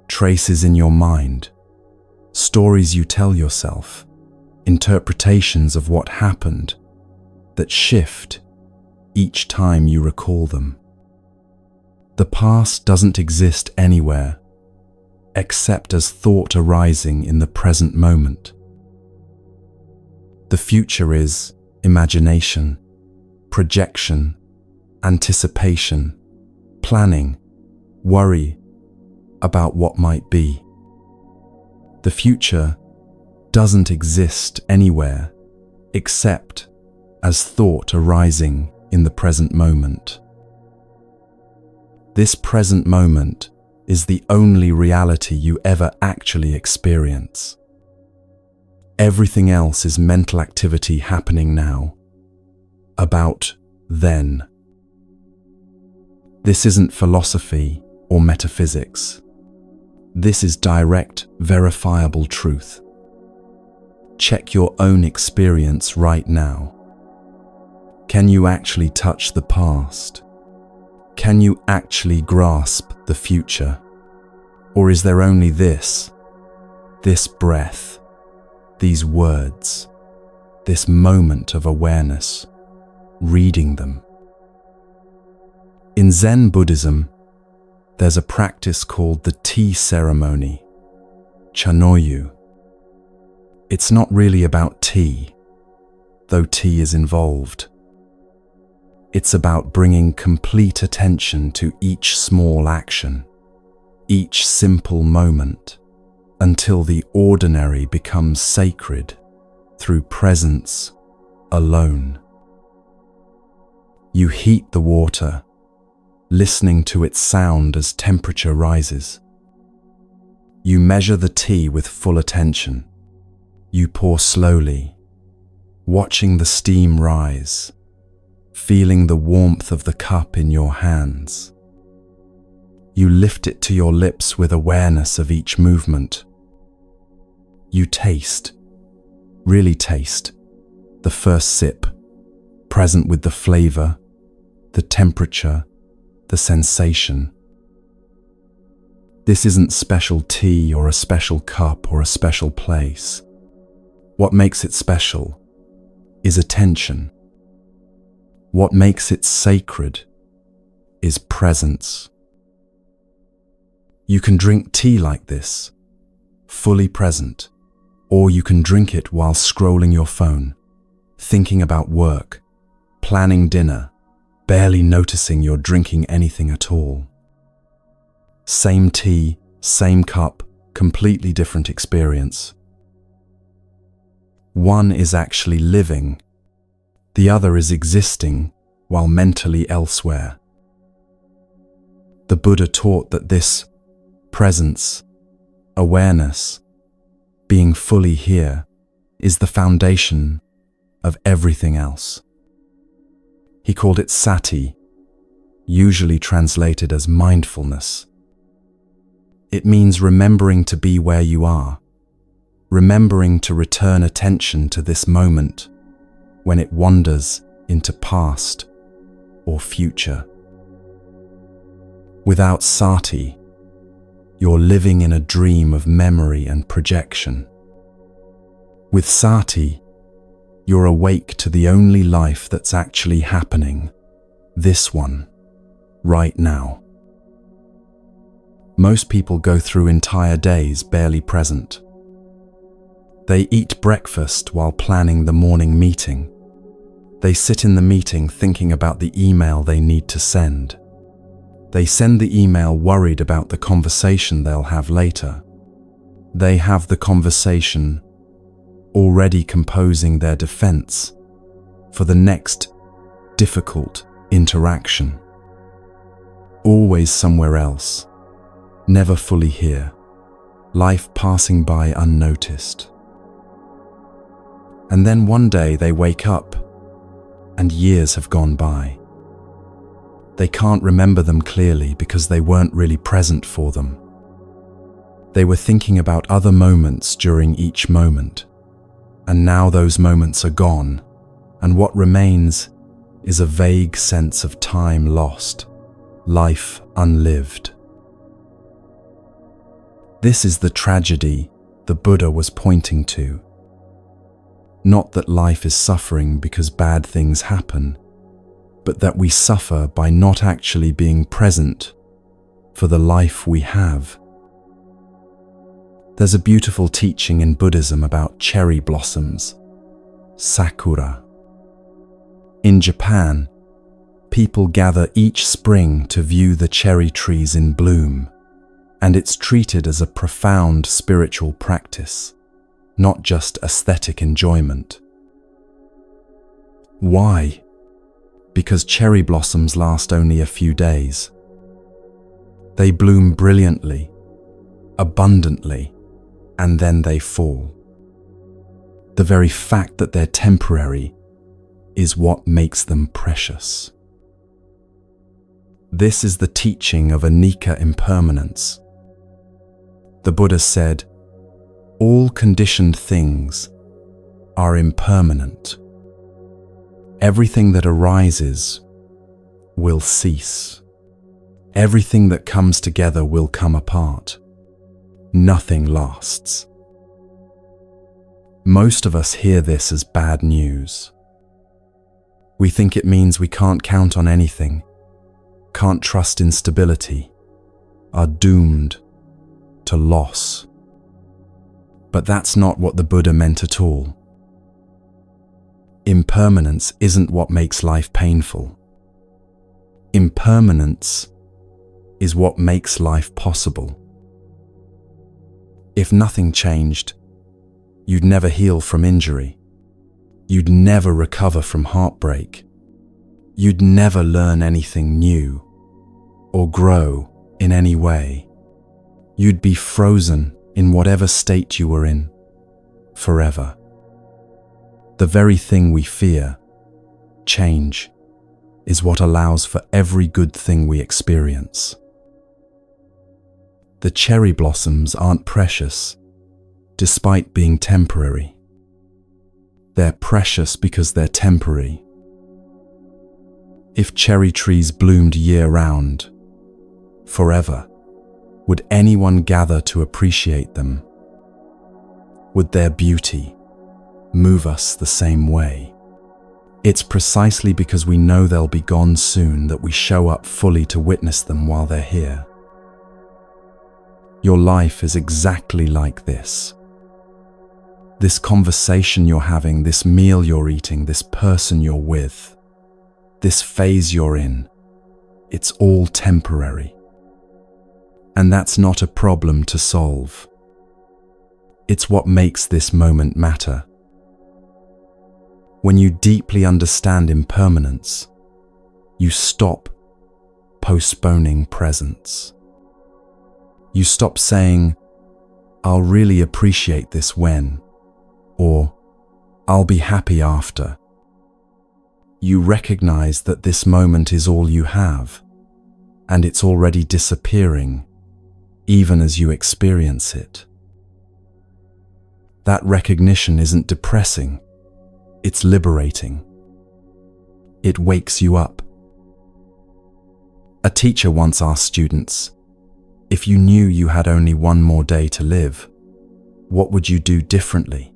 traces in your mind, stories you tell yourself, interpretations of what happened that shift each time you recall them. The past doesn't exist anywhere except as thought arising in the present moment. The future is imagination, projection, anticipation, planning, worry about what might be. The future doesn't exist anywhere except as thought arising in the present moment. This present moment is the only reality you ever actually experience. Everything else is mental activity happening now, about then. This isn't philosophy or metaphysics. This is direct, verifiable truth. Check your own experience right now. Can you actually touch the past? Can you actually grasp the future? Or is there only this breath, these words, this moment of awareness, reading them? In Zen Buddhism, there's a practice called the tea ceremony, chanoyu. It's not really about tea, though tea is involved. It's about bringing complete attention to each small action, each simple moment, until the ordinary becomes sacred through presence alone. You heat the water, listening to its sound as temperature rises. You measure the tea with full attention. You pour slowly, watching the steam rise, feeling the warmth of the cup in your hands. You lift it to your lips with awareness of each movement. You taste, really taste, the first sip, present with the flavor, the temperature, the sensation. This isn't special tea or a special cup or a special place. What makes it special is attention. What makes it sacred is presence. You can drink tea like this, fully present, or you can drink it while scrolling your phone, thinking about work, planning dinner, barely noticing you're drinking anything at all. Same tea, same cup, completely different experience. One is actually living, the other is existing while mentally elsewhere. The Buddha taught that this presence, awareness, being fully here, is the foundation of everything else. He called it sati, usually translated as mindfulness. It means remembering to be where you are, remembering to return attention to this moment when it wanders into past or future. Without sati, you're living in a dream of memory and projection. With sati, you're awake to the only life that's actually happening, this one, right now. Most people go through entire days barely present. They eat breakfast while planning the morning meeting. They sit in the meeting thinking about the email they need to send. They send the email worried about the conversation they'll have later. They have the conversation already composing their defense for the next difficult interaction. Always somewhere else, never fully here, life passing by unnoticed. And then one day they wake up and years have gone by. They can't remember them clearly because they weren't really present for them. They were thinking about other moments during each moment. And now those moments are gone, and what remains is a vague sense of time lost, life unlived. This is the tragedy the Buddha was pointing to. Not that life is suffering because bad things happen, but that we suffer by not actually being present for the life we have. There's a beautiful teaching in Buddhism about cherry blossoms, sakura. In Japan, people gather each spring to view the cherry trees in bloom, and it's treated as a profound spiritual practice, not just aesthetic enjoyment. Why? Because cherry blossoms last only a few days. They bloom brilliantly, abundantly, and then they fall. The very fact that they're temporary is what makes them precious. This is the teaching of anicca impermanence. The Buddha said, all conditioned things are impermanent. Everything that arises will cease. Everything that comes together will come apart. Nothing lasts. Most of us hear this as bad news. We think it means we can't count on anything, can't trust in stability, are doomed to loss. But that's not what the Buddha meant at all. Impermanence isn't what makes life painful. Impermanence is what makes life possible. If nothing changed, you'd never heal from injury. You'd never recover from heartbreak. You'd never learn anything new or grow in any way. You'd be frozen in whatever state you were in, forever. The very thing we fear, change, is what allows for every good thing we experience. The cherry blossoms aren't precious, despite being temporary. They're precious because they're temporary. If cherry trees bloomed year-round, forever, would anyone gather to appreciate them? Would their beauty move us the same way? It's precisely because we know they'll be gone soon that we show up fully to witness them while they're here. Your life is exactly like this. This conversation you're having, this meal you're eating, this person you're with, this phase you're in, it's all temporary. And that's not a problem to solve. It's what makes this moment matter. When you deeply understand impermanence, you stop postponing presence. You stop saying, "I'll really appreciate this when," or "I'll be happy after." You recognize that this moment is all you have, and it's already disappearing, even as you experience it. That recognition isn't depressing, it's liberating. It wakes you up. A teacher once asked students, if you knew you had only one more day to live, what would you do differently?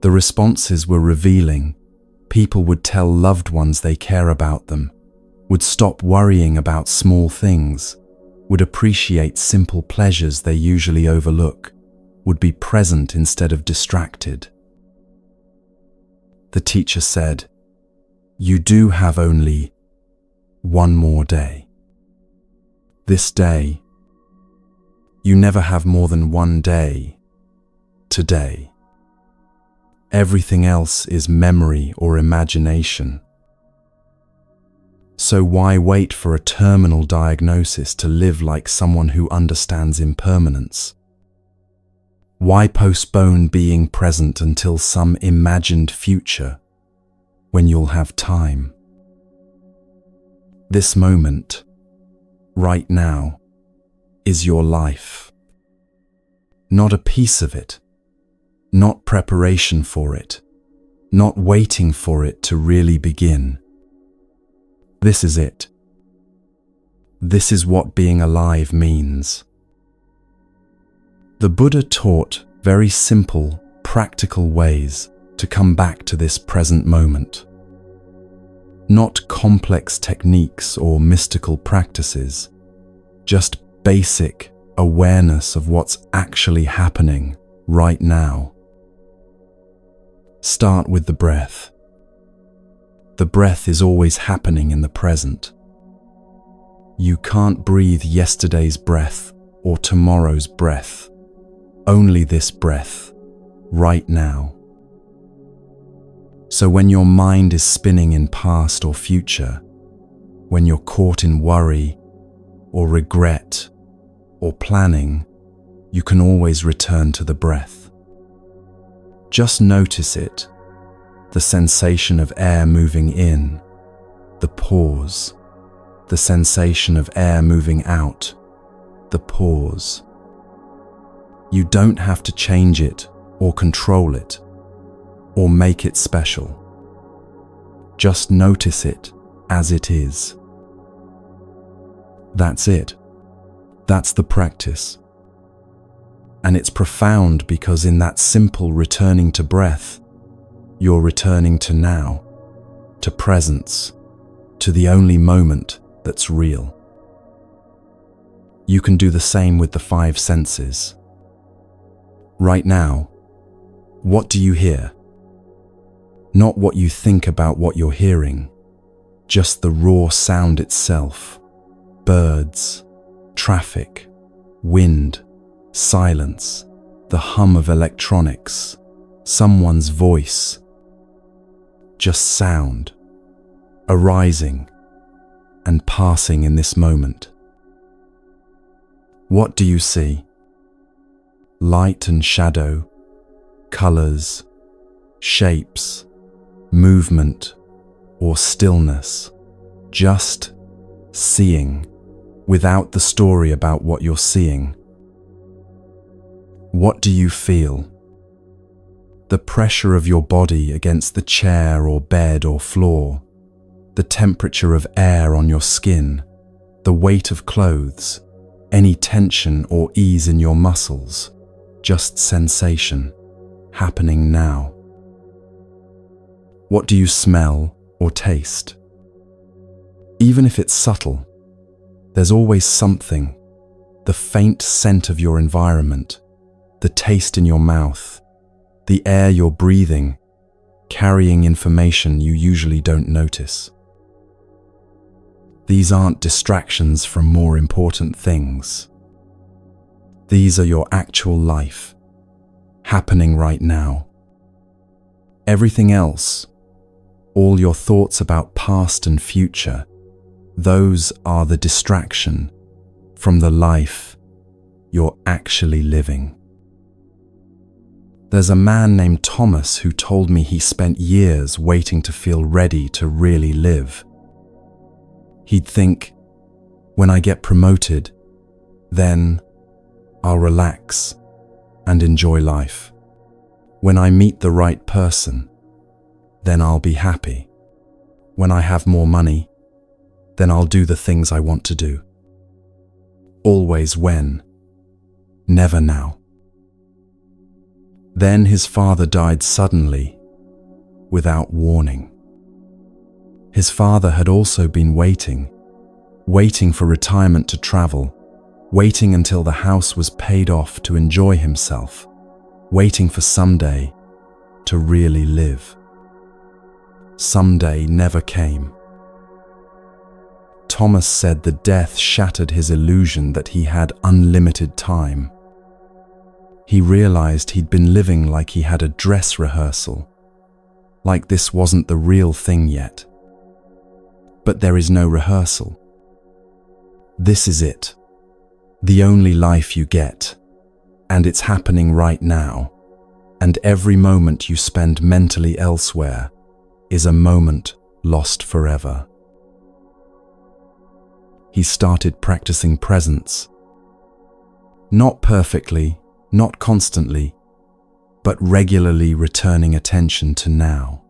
The responses were revealing. People would tell loved ones they care about them, would stop worrying about small things, would appreciate simple pleasures they usually overlook, would be present instead of distracted. The teacher said, "You do have only one more day. This day, you never have more than one day, today. Everything else is memory or imagination. So why wait for a terminal diagnosis to live like someone who understands impermanence? Why postpone being present until some imagined future when you'll have time? This moment, right now, is your life. Not a piece of it, not preparation for it, not waiting for it to really begin. This is it. This is what being alive means. The Buddha taught very simple, practical ways to come back to this present moment. Not complex techniques or mystical practices, just basic awareness of what's actually happening right now. Start with the breath. The breath is always happening in the present. You can't breathe yesterday's breath or tomorrow's breath. Only this breath, right now. So when your mind is spinning in past or future, when you're caught in worry or regret or planning, you can always return to the breath. Just notice it, the sensation of air moving in, the pause, the sensation of air moving out, the pause. You don't have to change it or control it or make it special. Just notice it as it is. That's it. That's the practice. And it's profound because in that simple returning to breath, you're returning to now, to presence, to the only moment that's real. You can do the same with the 5 senses. Right now, what do you hear? Not what you think about what you're hearing, just the raw sound itself. Birds, traffic, wind, silence, the hum of electronics, someone's voice. Just sound, arising and passing in this moment. What do you see? light and shadow, colors, shapes, movement, or stillness. Just seeing, without the story about what you're seeing. What do you feel? The pressure of your body against the chair or bed or floor, the temperature of air on your skin, the weight of clothes, any tension or ease in your muscles, just sensation, happening now. What do you smell or taste? Even if it's subtle, there's always something, the faint scent of your environment, the taste in your mouth, the air you're breathing, carrying information you usually don't notice. These aren't distractions from more important things. These are your actual life, happening right now. Everything else, all your thoughts about past and future, those are the distraction from the life you're actually living. There's a man named Thomas who told me he spent years waiting to feel ready to really live. He'd think, when I get promoted, then I'll relax and enjoy life. When I meet the right person, then I'll be happy. When I have more money, then I'll do the things I want to do. Always when, never now. Then his father died suddenly, without warning. His father had also been waiting for retirement to travel, waiting until the house was paid off to enjoy himself, waiting for someday to really live. Someday never came. Thomas said the death shattered his illusion that he had unlimited time. He realized he'd been living like he had a dress rehearsal, like this wasn't the real thing yet. But there is no rehearsal. This is it, the only life you get, and it's happening right now, and every moment you spend mentally elsewhere is a moment lost forever. He started practicing presence. Not perfectly, not constantly, but regularly returning attention to now.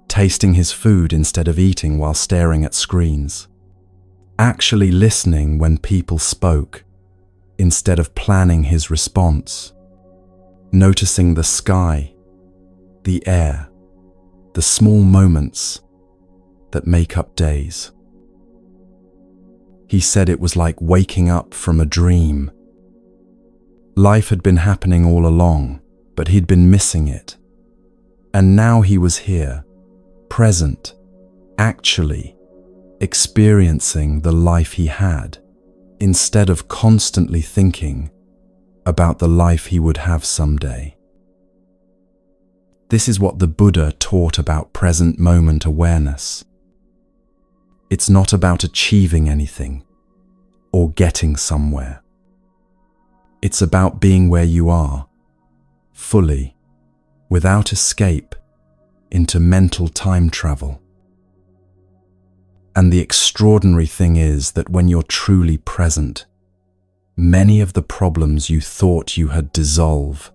Tasting his food instead of eating while staring at screens. Actually listening when people spoke, instead of planning his response. Noticing the sky, the air, the small moments that make up days. He said it was like waking up from a dream. Life had been happening all along, but he'd been missing it. And now he was here, present, actually experiencing the life he had, instead of constantly thinking about the life he would have someday. This is what the Buddha taught about present moment awareness. It's not about achieving anything or getting somewhere. It's about being where you are, fully, without escape, into mental time travel. And the extraordinary thing is that when you're truly present, many of the problems you thought you had dissolve.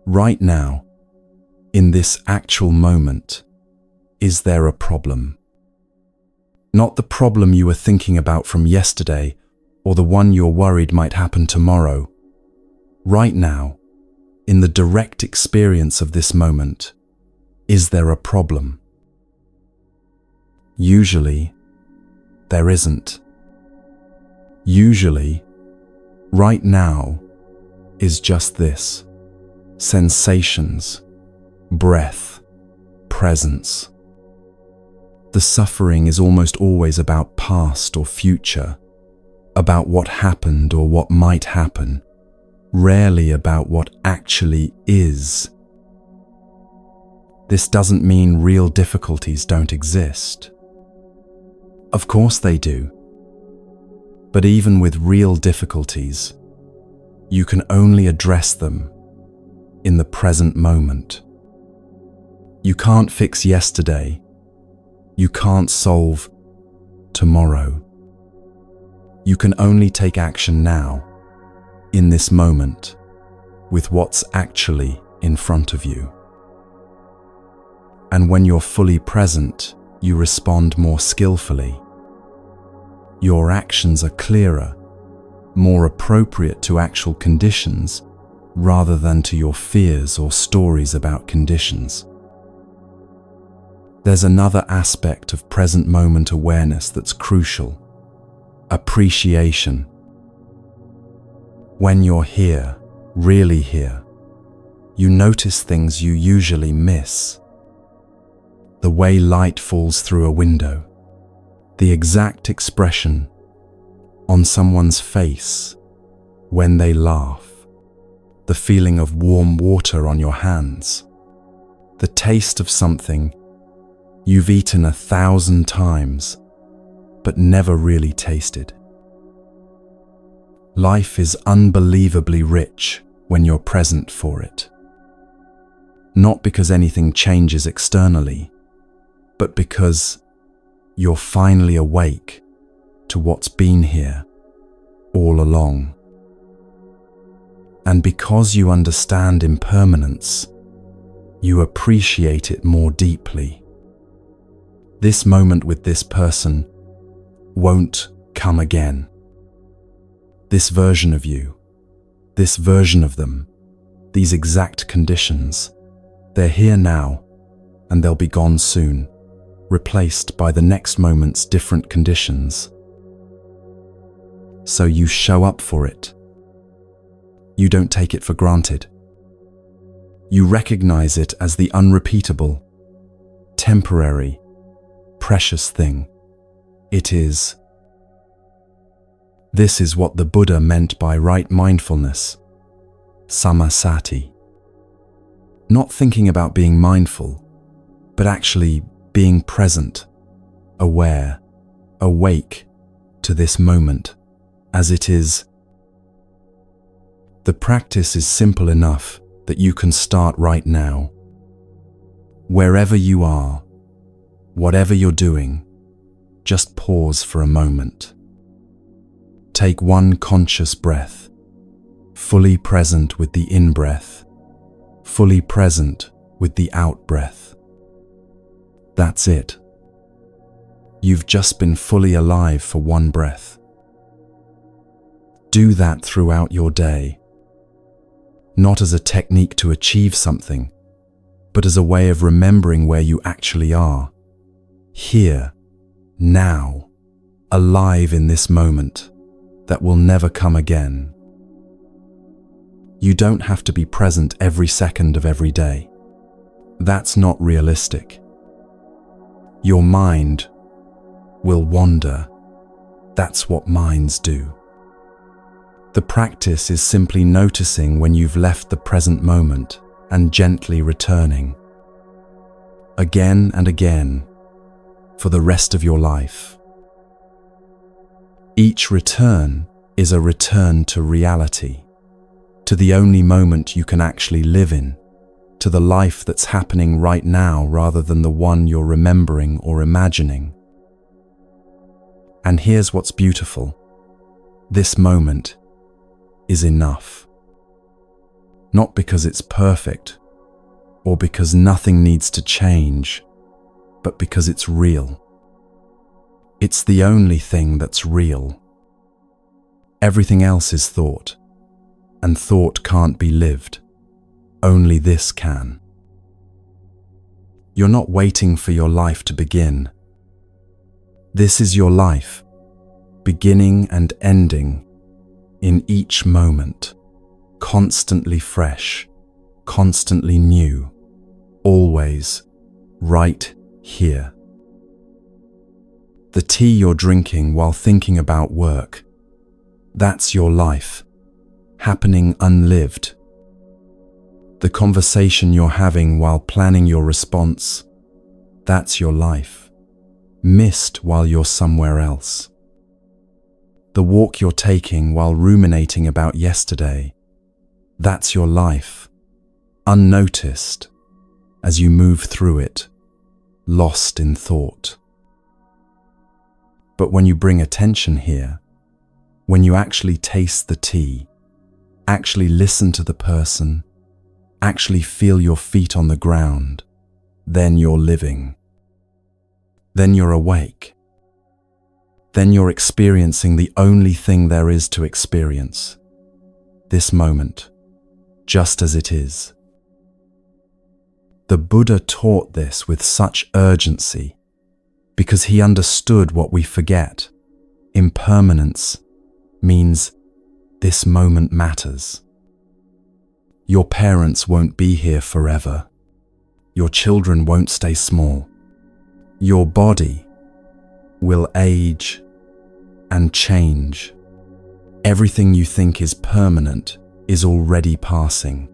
Right now, in this actual moment, is there a problem? Not the problem you were thinking about from yesterday, or the one you're worried might happen tomorrow. Right now, in the direct experience of this moment, is there a problem? Usually, there isn't. Usually, right now, is just this: sensations, breath, presence. The suffering is almost always about past or future, about what happened or what might happen, rarely about what actually is. This doesn't mean real difficulties don't exist. Of course they do. But even with real difficulties, You can only address them in the present moment. You can't fix yesterday. You can't solve tomorrow. You can only take action now, in this moment, with what's actually in front of you. And when you're fully present, you respond more skillfully. Your actions are clearer, more appropriate to actual conditions rather than to your fears or stories about conditions. There's another aspect of present moment awareness that's crucial: appreciation. When you're here, really here, you notice things you usually miss. The way light falls through a window, the exact expression on someone's face when they laugh, the feeling of warm water on your hands, the taste of something you've eaten 1,000 times but never really tasted. Life is unbelievably rich when you're present for it. Not because anything changes externally, but because you're finally awake to what's been here all along. And because you understand impermanence, you appreciate it more deeply. This moment with this person won't come again. This version of you, this version of them, these exact conditions, they're here now and they'll be gone soon, replaced by the next moment's different conditions. So you show up for it. You don't take it for granted. You recognize it as the unrepeatable, temporary, precious thing it is. This is what the Buddha meant by right mindfulness, samasati. Not thinking about being mindful, but actually being present, aware, awake to this moment as it is. The practice is simple enough that you can start right now. Wherever you are, whatever you're doing, just pause for a moment. Take one conscious breath, fully present with the in-breath, fully present with the out-breath. That's it. You've just been fully alive for one breath. Do that throughout your day, not as a technique to achieve something, but as a way of remembering where you actually are, here, now, alive in this moment that will never come again. You don't have to be present every second of every day. That's not realistic. Your mind will wander. That's what minds do. The practice is simply noticing when you've left the present moment and gently returning. Again and again, for the rest of your life. Each return is a return to reality, to the only moment you can actually live in, to the life that's happening right now rather than the one you're remembering or imagining. And here's what's beautiful. This moment is enough. Not because it's perfect, or because nothing needs to change, but because it's real. It's the only thing that's real. Everything else is thought, and thought can't be lived. Only this can. You're not waiting for your life to begin. This is your life, beginning and ending in each moment, constantly fresh, constantly new, always right here. The tea you're drinking while thinking about work, that's your life, happening unlived. The conversation you're having while planning your response, that's your life, missed while you're somewhere else. The walk you're taking while ruminating about yesterday, That's your life, unnoticed, as you move through it, lost in thought. But when you bring attention here, when you actually taste the tea, actually listen to the person, actually feel your feet on the ground, then you're living. Then you're awake. Then you're experiencing the only thing there is to experience, this moment, just as it is. The Buddha taught this with such urgency because he understood what we forget. Impermanence means this moment matters. Your parents won't be here forever. Your children won't stay small. Your body will age and change. Everything you think is permanent is already passing,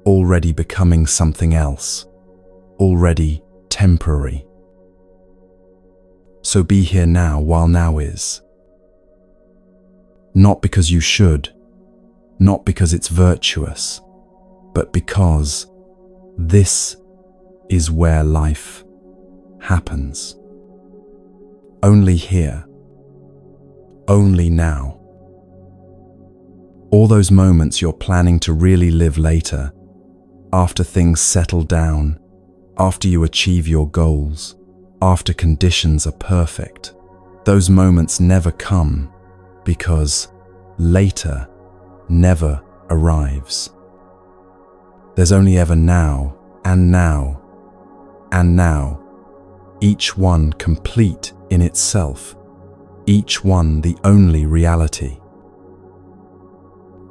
already becoming something else, already temporary. So be here now while now is. Not because you should, not because it's virtuous, but because this is where life happens. Only here, only now. All those moments you're planning to really live later, after things settle down, after you achieve your goals, after conditions are perfect, those moments never come because later never arrives. There's only ever now and now and now, each one complete in itself, each one the only reality.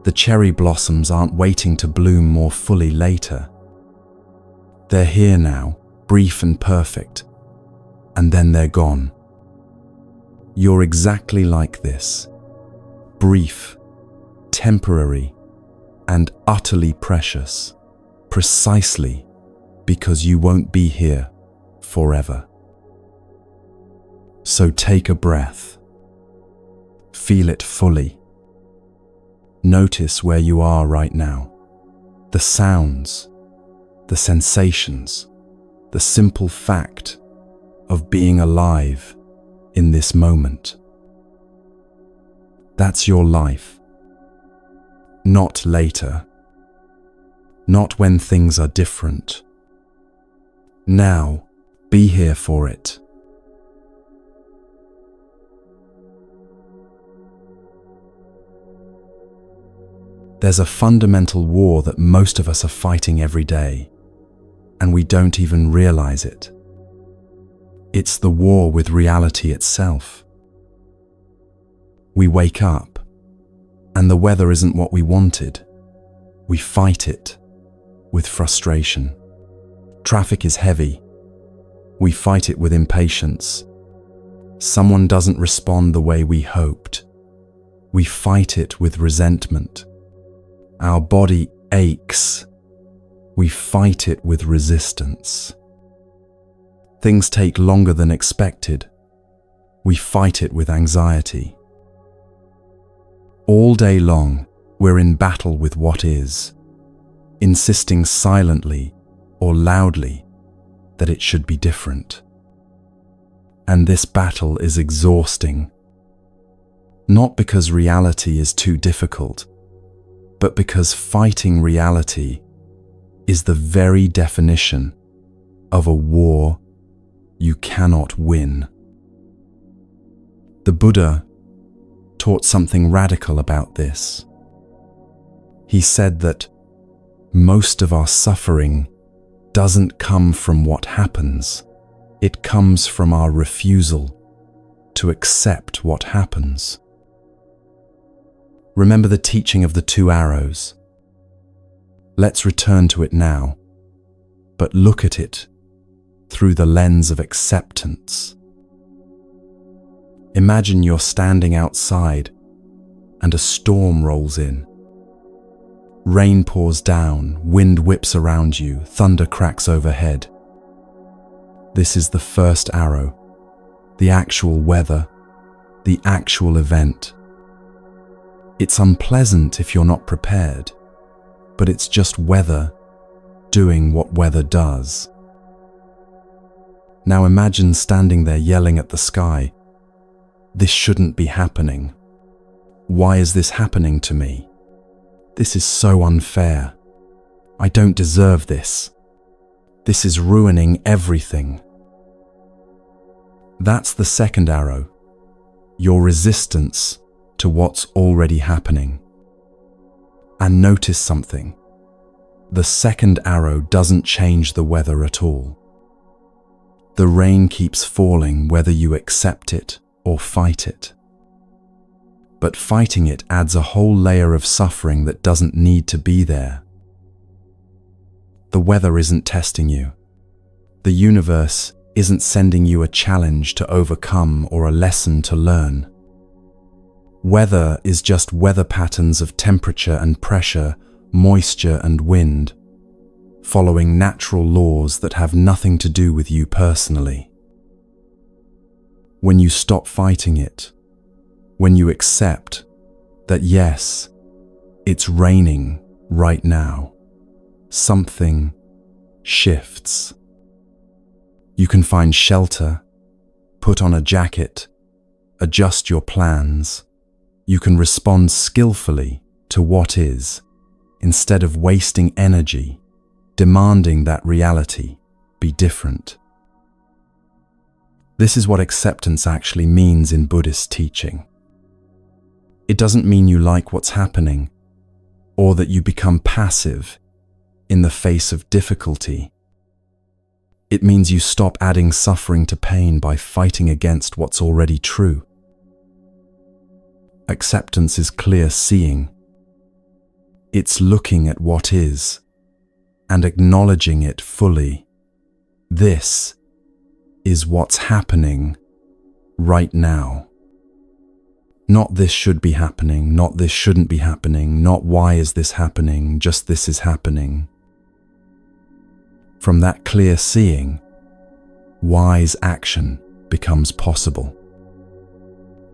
The cherry blossoms aren't waiting to bloom more fully later. They're here now, brief and perfect, and then they're gone. You're exactly like this, brief, temporary, and utterly precious, precisely because you won't be here forever. So take a breath. Feel it fully. Notice where you are right now. The sounds, the sensations, the simple fact of being alive in this moment. That's your life. Not later. Not when things are different. Now, be here for it. There's a fundamental war that most of us are fighting every day, and we don't even realize it. It's the war with reality itself. We wake up, and the weather isn't what we wanted. We fight it with frustration. Traffic is heavy. We fight it with impatience. Someone doesn't respond the way we hoped. We fight it with resentment. Our body aches. We fight it with resistance. Things take longer than expected. We fight it with anxiety. All day long, we're in battle with what is, insisting silently or loudly that it should be different. And this battle is exhausting, not because reality is too difficult, but because fighting reality is the very definition of a war you cannot win. The Buddha taught something radical about this. He said that most of our suffering doesn't come from what happens, it comes from our refusal to accept what happens. Remember the teaching of the 2 arrows. Let's return to it now, but look at it through the lens of acceptance. Imagine you're standing outside and a storm rolls in. Rain pours down, wind whips around you, thunder cracks overhead. This is the first arrow, the actual weather, the actual event. It's unpleasant if you're not prepared. but it's just weather doing what weather does. Now imagine standing there yelling at the sky, "This shouldn't be happening. Why is this happening to me? This is so unfair. I don't deserve this. This is ruining everything." That's the second arrow, your resistance to what's already happening. And notice something. The second arrow doesn't change the weather at all. The rain keeps falling whether you accept it or fight it. But fighting it adds a whole layer of suffering that doesn't need to be there. The weather isn't testing you. The universe isn't sending you a challenge to overcome or a lesson to learn. Weather is just weather patterns of temperature and pressure, moisture and wind, following natural laws that have nothing to do with you personally. When you stop fighting it, when you accept that yes, it's raining right now, something shifts. You can find shelter, put on a jacket, adjust your plans. You can respond skillfully to what is, instead of wasting energy demanding that reality be different. This is what acceptance actually means in Buddhist teaching. It doesn't mean you like what's happening or that you become passive in the face of difficulty. It means you stop adding suffering to pain by fighting against what's already true. Acceptance is clear seeing. It's looking at what is and acknowledging it fully. This is what's happening right now. Not this should be happening, not this shouldn't be happening, not why is this happening, just this is happening. From that clear seeing, wise action becomes possible.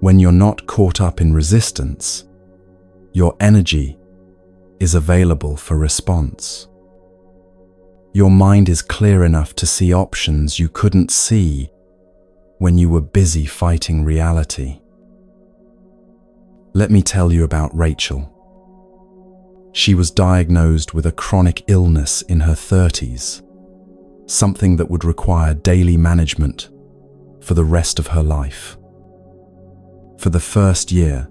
When you're not caught up in resistance, your energy is available for response. Your mind is clear enough to see options you couldn't see when you were busy fighting reality. Let me tell you about Rachel. She was diagnosed with a chronic illness in her 30s, something that would require daily management for the rest of her life. For the first year,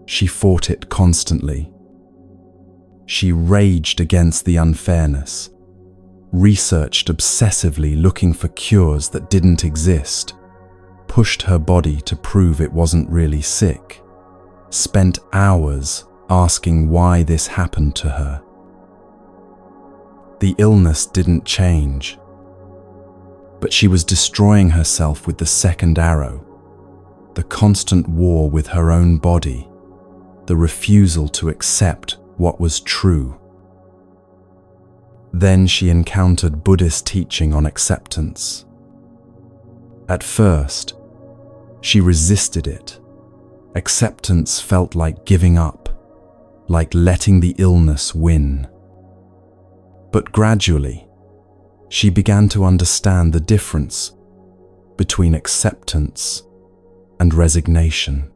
she fought it constantly. She raged against the unfairness, researched obsessively looking for cures that didn't exist, pushed her body to prove it wasn't really sick, spent hours asking why this happened to her. The illness didn't change, but she was destroying herself with the second arrow, the constant war with her own body, the refusal to accept what was true. Then she encountered Buddhist teaching on acceptance. At first, she resisted it. Acceptance felt like giving up, like letting the illness win. But gradually, she began to understand the difference between acceptance and resignation.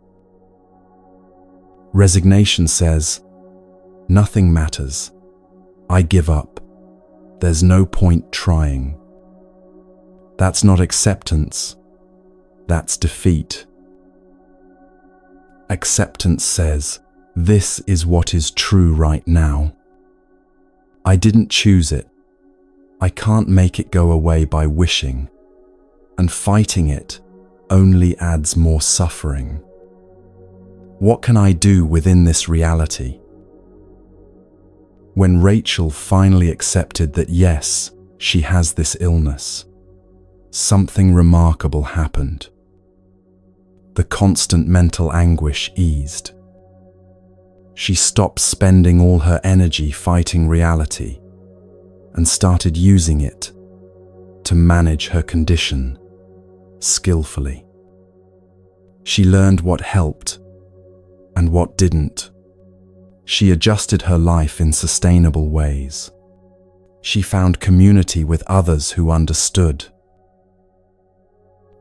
Resignation says, "Nothing matters. I give up. There's no point trying." That's not acceptance. That's defeat. Acceptance says, "This is what is true right now. I didn't choose it. I can't make it go away by wishing, and fighting it only adds more suffering. What can I do within this reality?" When Rachel finally accepted that yes, she has this illness, something remarkable happened. The constant mental anguish eased. She stopped spending all her energy fighting reality and started using it to manage her condition skillfully. She learned what helped and what didn't. She adjusted her life in sustainable ways. She found community with others who understood.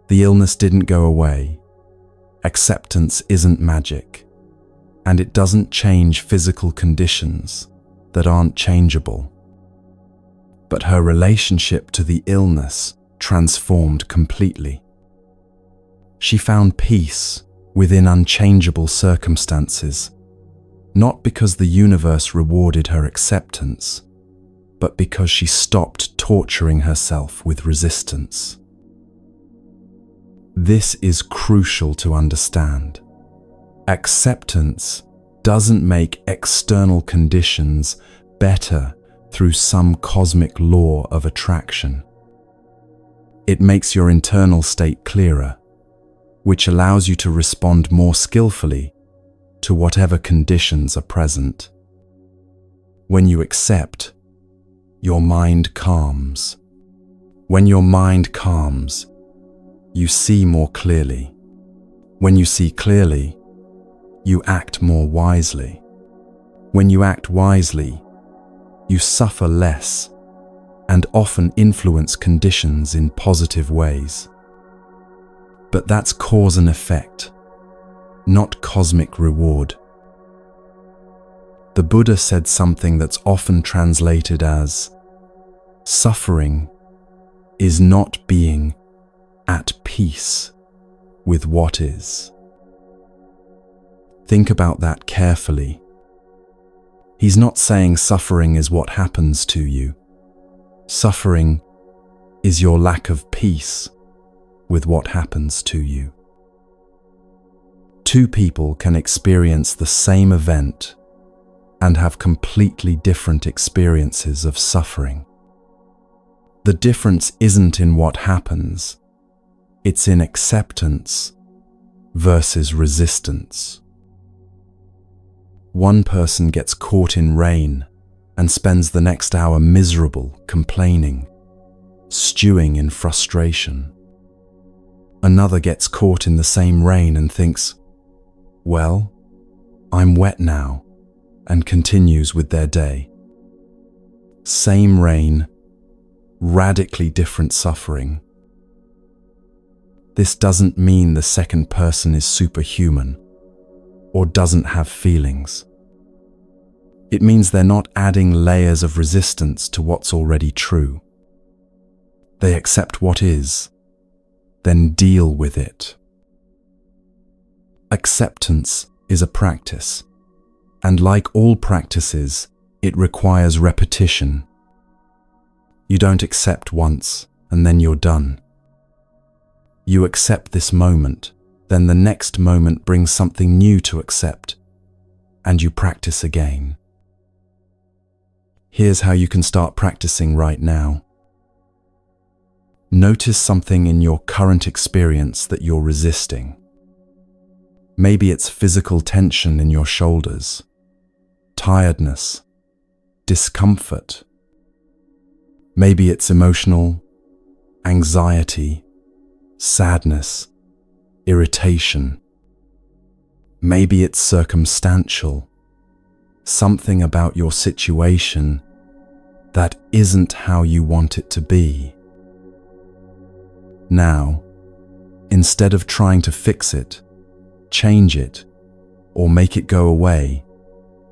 The illness didn't go away. Acceptance isn't magic, and it doesn't change physical conditions that aren't changeable. But her relationship to the illness transformed completely. She found peace within unchangeable circumstances, not because the universe rewarded her acceptance, but because she stopped torturing herself with resistance. This is crucial to understand. Acceptance doesn't make external conditions better through some cosmic law of attraction. It makes your internal state clearer, which allows you to respond more skillfully to whatever conditions are present. When you accept, your mind calms. When your mind calms, you see more clearly. When you see clearly, you act more wisely. When you act wisely, you suffer less and often influence conditions in positive ways. But that's cause and effect, not cosmic reward. The Buddha said something that's often translated as, suffering is not being at peace with what is. Think about that carefully. He's not saying suffering is what happens to you. Suffering is your lack of peace with what happens to you. Two people can experience the same event and have completely different experiences of suffering. The difference isn't in what happens, it's in acceptance versus resistance. One person gets caught in rain and spends the next hour miserable, complaining, stewing in frustration. Another gets caught in the same rain and thinks, well, I'm wet now, and continues with their day. Same rain, radically different suffering. This doesn't mean the second person is superhuman or doesn't have feelings. It means they're not adding layers of resistance to what's already true. They accept what is, then deal with it. Acceptance is a practice, and like all practices, it requires repetition. You don't accept once and then you're done. You accept this moment, then the next moment brings something new to accept, and you practice again. Here's how you can start practicing right now. Notice something in your current experience that you're resisting. Maybe it's physical tension in your shoulders, tiredness, discomfort. Maybe it's emotional, anxiety, sadness, irritation. Maybe it's circumstantial, something about your situation that isn't how you want it to be. Now, instead of trying to fix it, change it, or make it go away,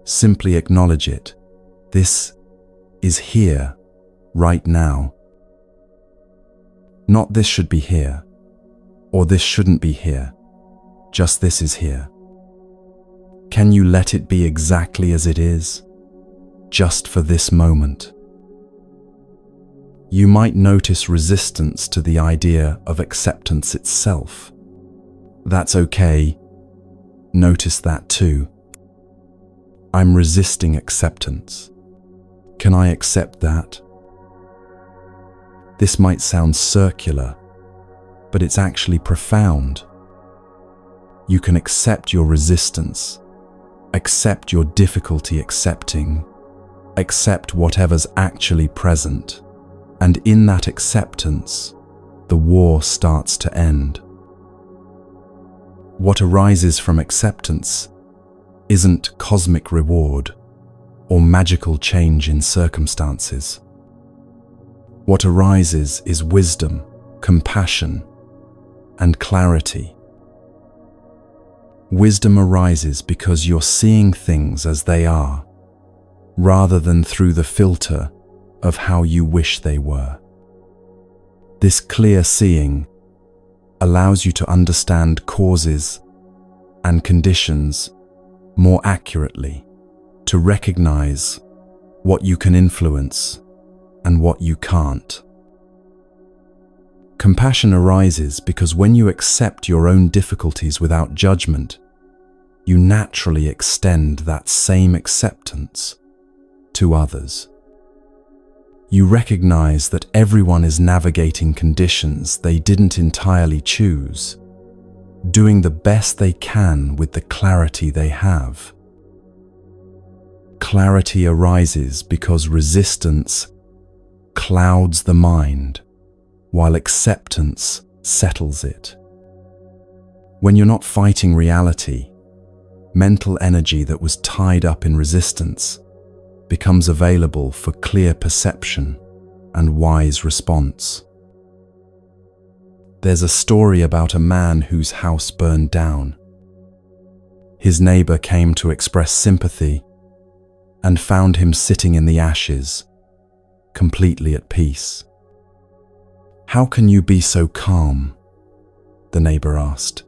simply acknowledge it. This is here, right now. Not this should be here, or this shouldn't be here. Just this is here. Can you let it be exactly as it is, just for this moment? You might notice resistance to the idea of acceptance itself. That's okay. Notice that too. I'm resisting acceptance. Can I accept that? This might sound circular, but it's actually profound. You can accept your resistance, accept your difficulty accepting, accept whatever's actually present, and in that acceptance, the war starts to end. What arises from acceptance isn't cosmic reward or magical change in circumstances. What arises is wisdom, compassion, and clarity. Wisdom arises because you're seeing things as they are, rather than through the filter of how you wish they were. This clear seeing allows you to understand causes and conditions more accurately, to recognize what you can influence and what you can't. Compassion arises because when you accept your own difficulties without judgment, you naturally extend that same acceptance to others. You recognize that everyone is navigating conditions they didn't entirely choose, doing the best they can with the clarity they have. Clarity arises because resistance clouds the mind, while acceptance settles it. When you're not fighting reality, mental energy that was tied up in resistance becomes available for clear perception and wise response. There's a story about a man whose house burned down. His neighbor came to express sympathy and found him sitting in the ashes, completely at peace. "How can you be so calm?" the neighbor asked.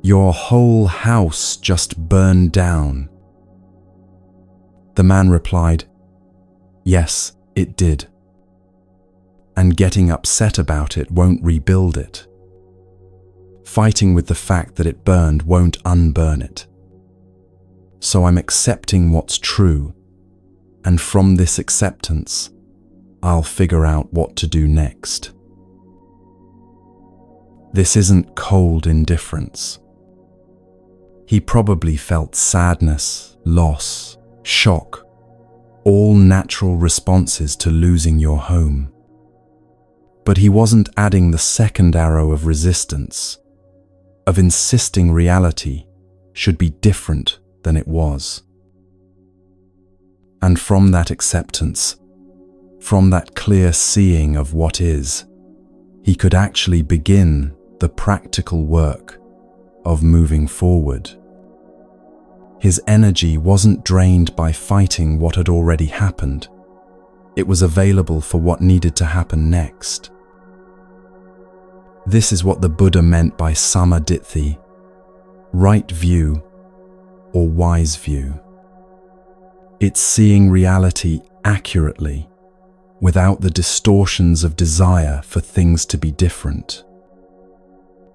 "Your whole house just burned down." The man replied, "Yes, it did. And getting upset about it won't rebuild it. Fighting with the fact that it burned won't unburn it. So I'm accepting what's true, and from this acceptance, I'll figure out what to do next." This isn't cold indifference. He probably felt sadness, loss, shock, all natural responses to losing your home. But he wasn't adding the second arrow of resistance, of insisting reality should be different than it was. And from that acceptance, from that clear seeing of what is, he could actually begin the practical work of moving forward. His energy wasn't drained by fighting what had already happened. It was available for what needed to happen next. This is what the Buddha meant by samaditthi, right view or wise view. It's seeing reality accurately, without the distortions of desire for things to be different.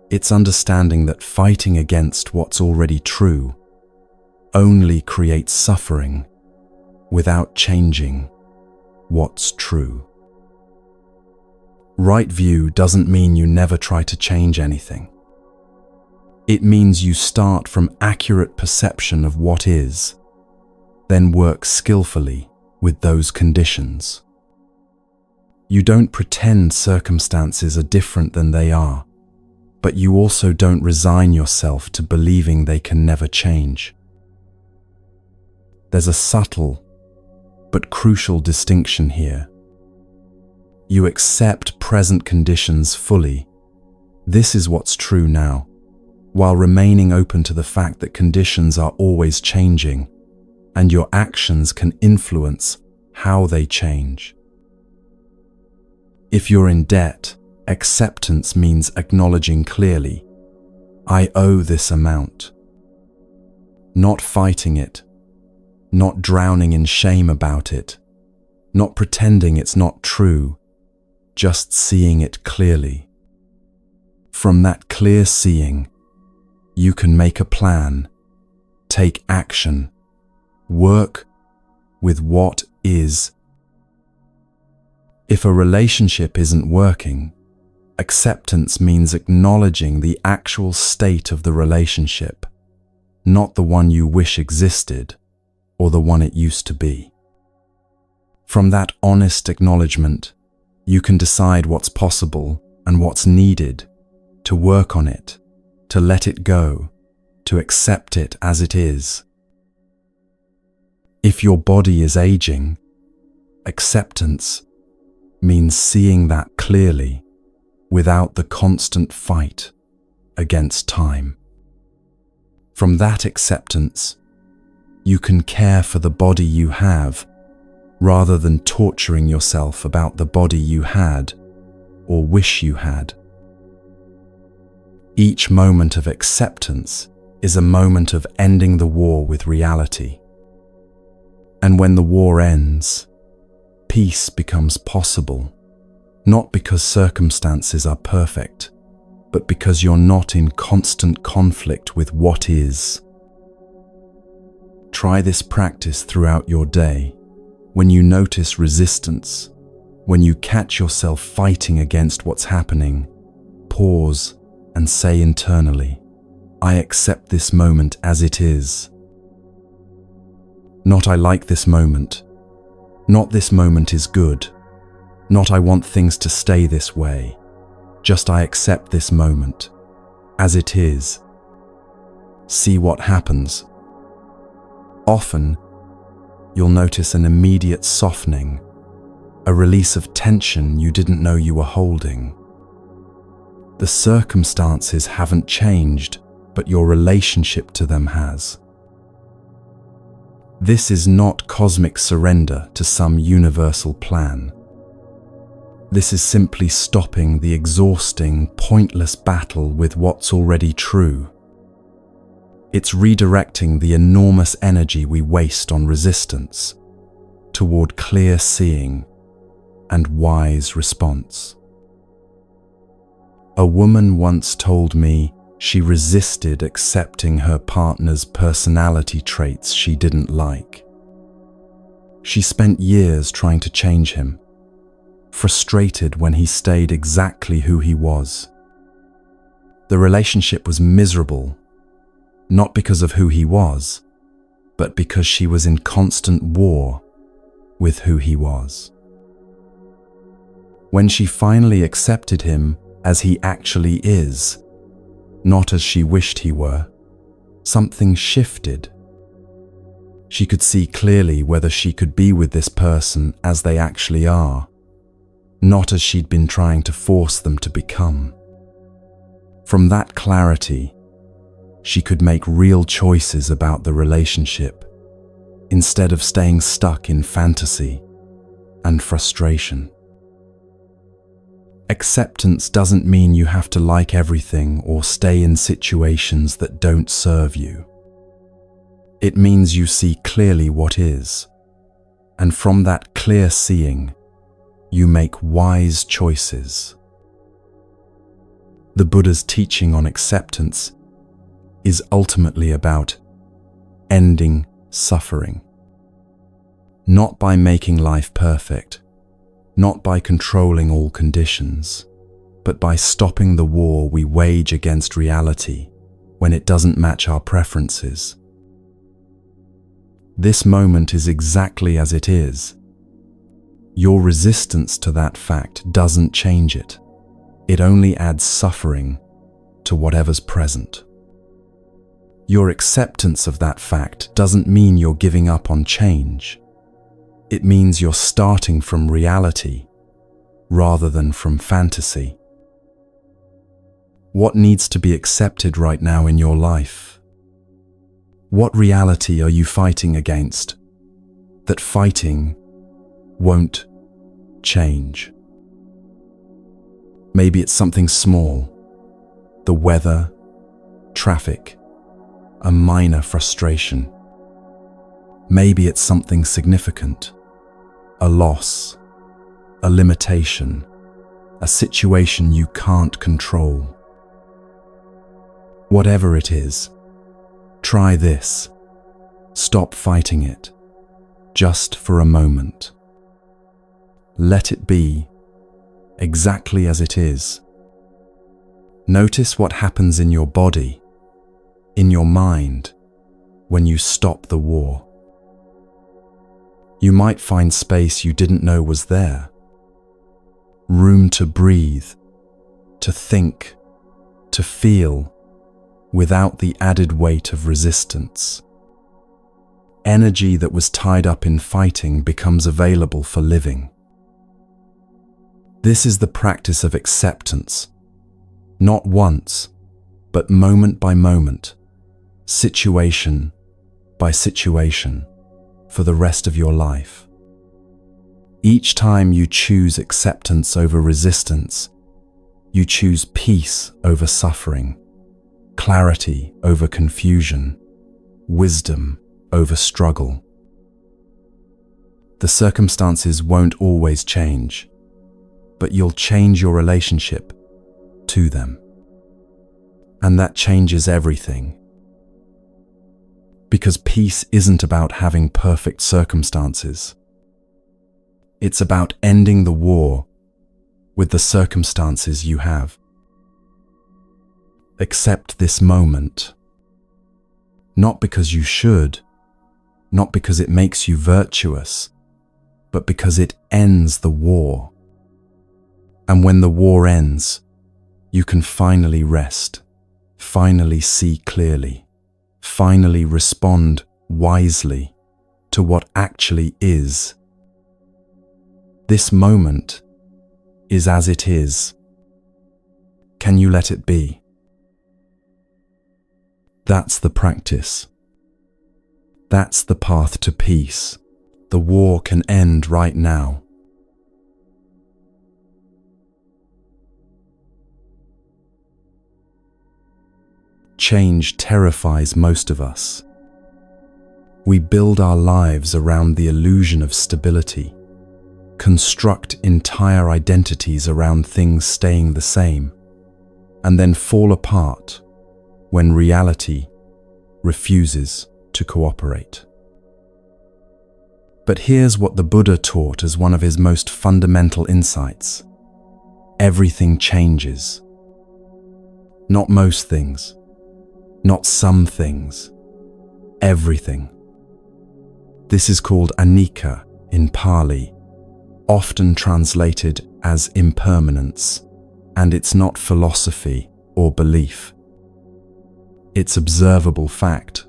It's understanding that fighting against what's already true only creates suffering without changing what's true. Right view doesn't mean you never try to change anything. It means you start from accurate perception of what is, then work skillfully with those conditions. You don't pretend circumstances are different than they are, but you also don't resign yourself to believing they can never change. There's a subtle but crucial distinction here. You accept present conditions fully. This is what's true now, while remaining open to the fact that conditions are always changing, and your actions can influence how they change. If you're in debt, acceptance means acknowledging clearly, "I owe this amount." Not fighting it, not drowning in shame about it, not pretending it's not true, just seeing it clearly. From that clear seeing, you can make a plan, take action, work with what is. If a relationship isn't working, acceptance means acknowledging the actual state of the relationship, not the one you wish existed or the one it used to be. From that honest acknowledgement, you can decide what's possible and what's needed, to work on it, to let it go, to accept it as it is, If your body is aging, acceptance means seeing that clearly without the constant fight against time. From that acceptance, you can care for the body you have rather than torturing yourself about the body you had or wish you had. Each moment of acceptance is a moment of ending the war with reality. And when the war ends, peace becomes possible, not because circumstances are perfect, but because you're not in constant conflict with what is. Try this practice throughout your day. When you notice resistance, when you catch yourself fighting against what's happening, pause and say internally, I accept this moment as it is. Not I like this moment. Not this moment is good. Not I want things to stay this way. Just I accept this moment as it is. See what happens. Often, you'll notice an immediate softening, a release of tension you didn't know you were holding. The circumstances haven't changed, but your relationship to them has. This is not cosmic surrender to some universal plan. This is simply stopping the exhausting, pointless battle with what's already true. It's redirecting the enormous energy we waste on resistance toward clear seeing and wise response. A woman once told me she resisted accepting her partner's personality traits she didn't like. She spent years trying to change him, frustrated when he stayed exactly who he was. The relationship was miserable, not because of who he was, but because she was in constant war with who he was. When she finally accepted him as he actually is, not as she wished he were, something shifted. She could see clearly whether she could be with this person as they actually are, not as she'd been trying to force them to become. From that clarity, she could make real choices about the relationship, instead of staying stuck in fantasy and frustration. Acceptance doesn't mean you have to like everything or stay in situations that don't serve you. It means you see clearly what is, and from that clear seeing, you make wise choices. The Buddha's teaching on acceptance is ultimately about ending suffering. Not by making life perfect, not by controlling all conditions, but by stopping the war we wage against reality when it doesn't match our preferences. This moment is exactly as it is. Your resistance to that fact doesn't change it. It only adds suffering to whatever's present. Your acceptance of that fact doesn't mean you're giving up on change. It means you're starting from reality rather than from fantasy. What needs to be accepted right now in your life? What reality are you fighting against that fighting won't change? Maybe it's something small, the weather, traffic, a minor frustration. Maybe it's something significant, a loss, a limitation, a situation you can't control. Whatever it is, try this. Stop fighting it, just for a moment. Let it be exactly as it is. Notice what happens in your body, in your mind, when you stop the war. You might find space you didn't know was there. Room to breathe, to think, to feel, without the added weight of resistance. energy that was tied up in fighting becomes available for living. This is the practice of acceptance, not once, but moment by moment, situation by situation, for the rest of your life. Each time you choose acceptance over resistance, you choose peace over suffering, clarity over confusion, wisdom over struggle. The circumstances won't always change, but you'll change your relationship to them. And that changes everything. Because peace isn't about having perfect circumstances. It's about ending the war with the circumstances you have. Accept this moment, not because you should, not because it makes you virtuous, but because it ends the war. And when the war ends, you can finally rest, finally see clearly, finally respond wisely to what actually is. This moment is as it is. Can you let it be? That's the practice. That's the path to peace. The war can end right now. Change terrifies most of us. We build our lives around the illusion of stability, construct entire identities around things staying the same, and then fall apart when reality refuses to cooperate. But here's what the Buddha taught as one of his most fundamental insights. Everything changes. Not most things, not some things, everything. This is called anicca in Pali, often translated as impermanence, and it's not philosophy or belief. It's observable fact.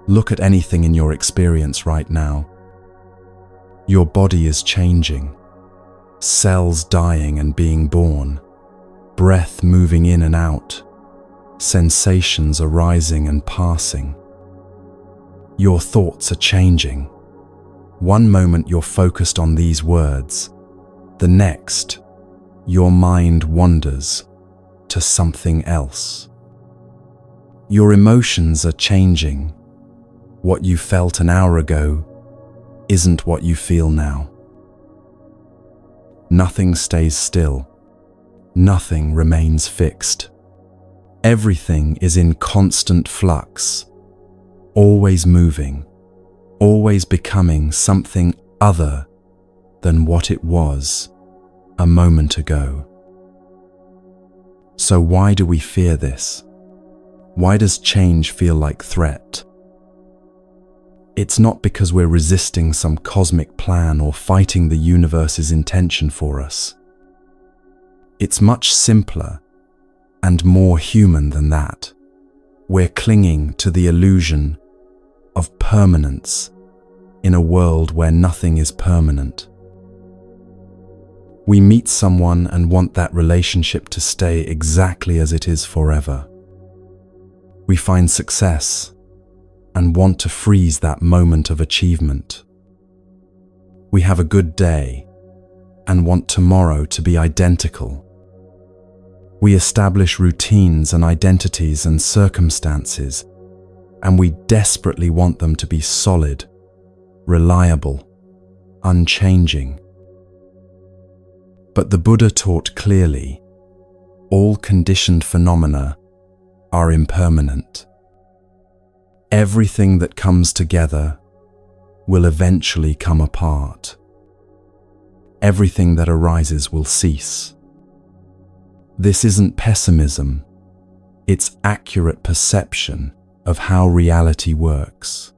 Look at anything in your experience right now. Your body is changing, cells dying and being born, breath moving in and out, sensations arising and passing. Your thoughts are changing. One moment you're focused on these words, the next, your mind wanders to something else. Your emotions are changing. What you felt an hour ago isn't what you feel now. Nothing stays still. Nothing remains fixed. Everything is in constant flux, always moving, always becoming something other than what it was a moment ago. So why do we fear this? Why does change feel like threat? It's not because we're resisting some cosmic plan or fighting the universe's intention for us. It's much simpler and more human than that. We're clinging to the illusion of permanence in a world where nothing is permanent. We meet someone and want that relationship to stay exactly as it is forever. We find success and want to freeze that moment of achievement. We have a good day and want tomorrow to be identical. We establish routines and identities and circumstances, and we desperately want them to be solid, reliable, unchanging. But the Buddha taught clearly, all conditioned phenomena are impermanent. Everything that comes together will eventually come apart. Everything that arises will cease. This isn't pessimism, it's accurate perception of how reality works.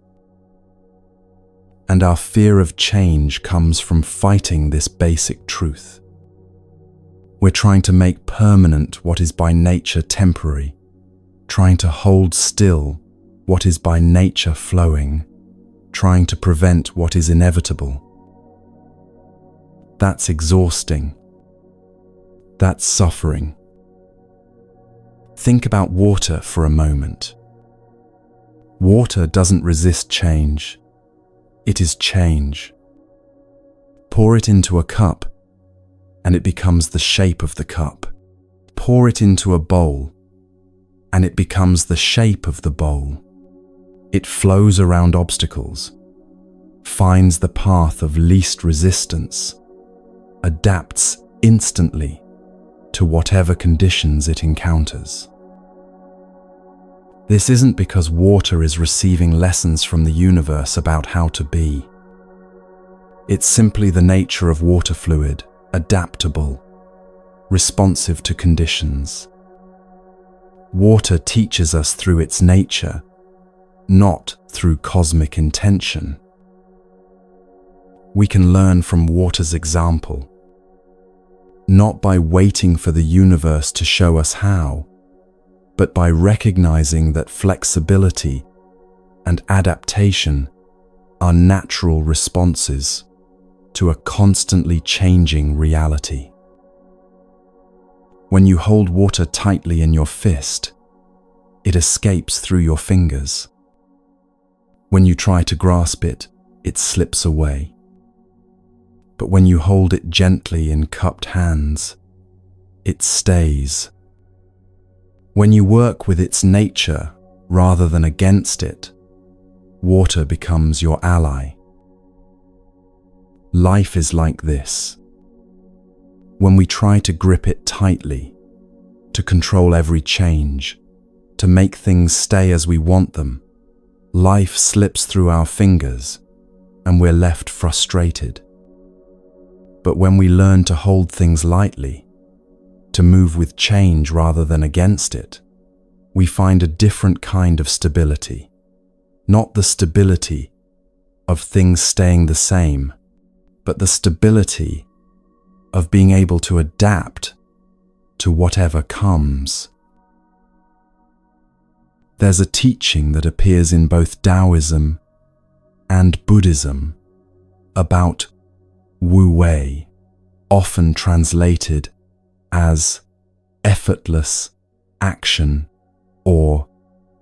And our fear of change comes from fighting this basic truth. We're trying to make permanent what is by nature temporary, trying to hold still what is by nature flowing, trying to prevent what is inevitable. That's exhausting. That's suffering. Think about water for a moment. Water doesn't resist change. It is change. Pour it into a cup, and it becomes the shape of the cup. Pour it into a bowl, and it becomes the shape of the bowl. It flows around obstacles, finds the path of least resistance, adapts instantly to whatever conditions it encounters. This isn't because water is receiving lessons from the universe about how to be. It's simply the nature of water fluid, adaptable, responsive to conditions. Water teaches us through its nature, not through cosmic intention. We can learn from water's example, not by waiting for the universe to show us how, but by recognizing that flexibility and adaptation are natural responses to a constantly changing reality. When you hold water tightly in your fist, it escapes through your fingers. When you try to grasp it, it slips away. But when you hold it gently in cupped hands, it stays. When you work with its nature rather than against it, water becomes your ally. Life is like this. When we try to grip it tightly, to control every change, to make things stay as we want them, life slips through our fingers and we're left frustrated. But when we learn to hold things lightly, to move with change rather than against it, we find a different kind of stability. Not the stability of things staying the same, but the stability of being able to adapt to whatever comes. There's a teaching that appears in both Taoism and Buddhism about Wu Wei, often translated as effortless action or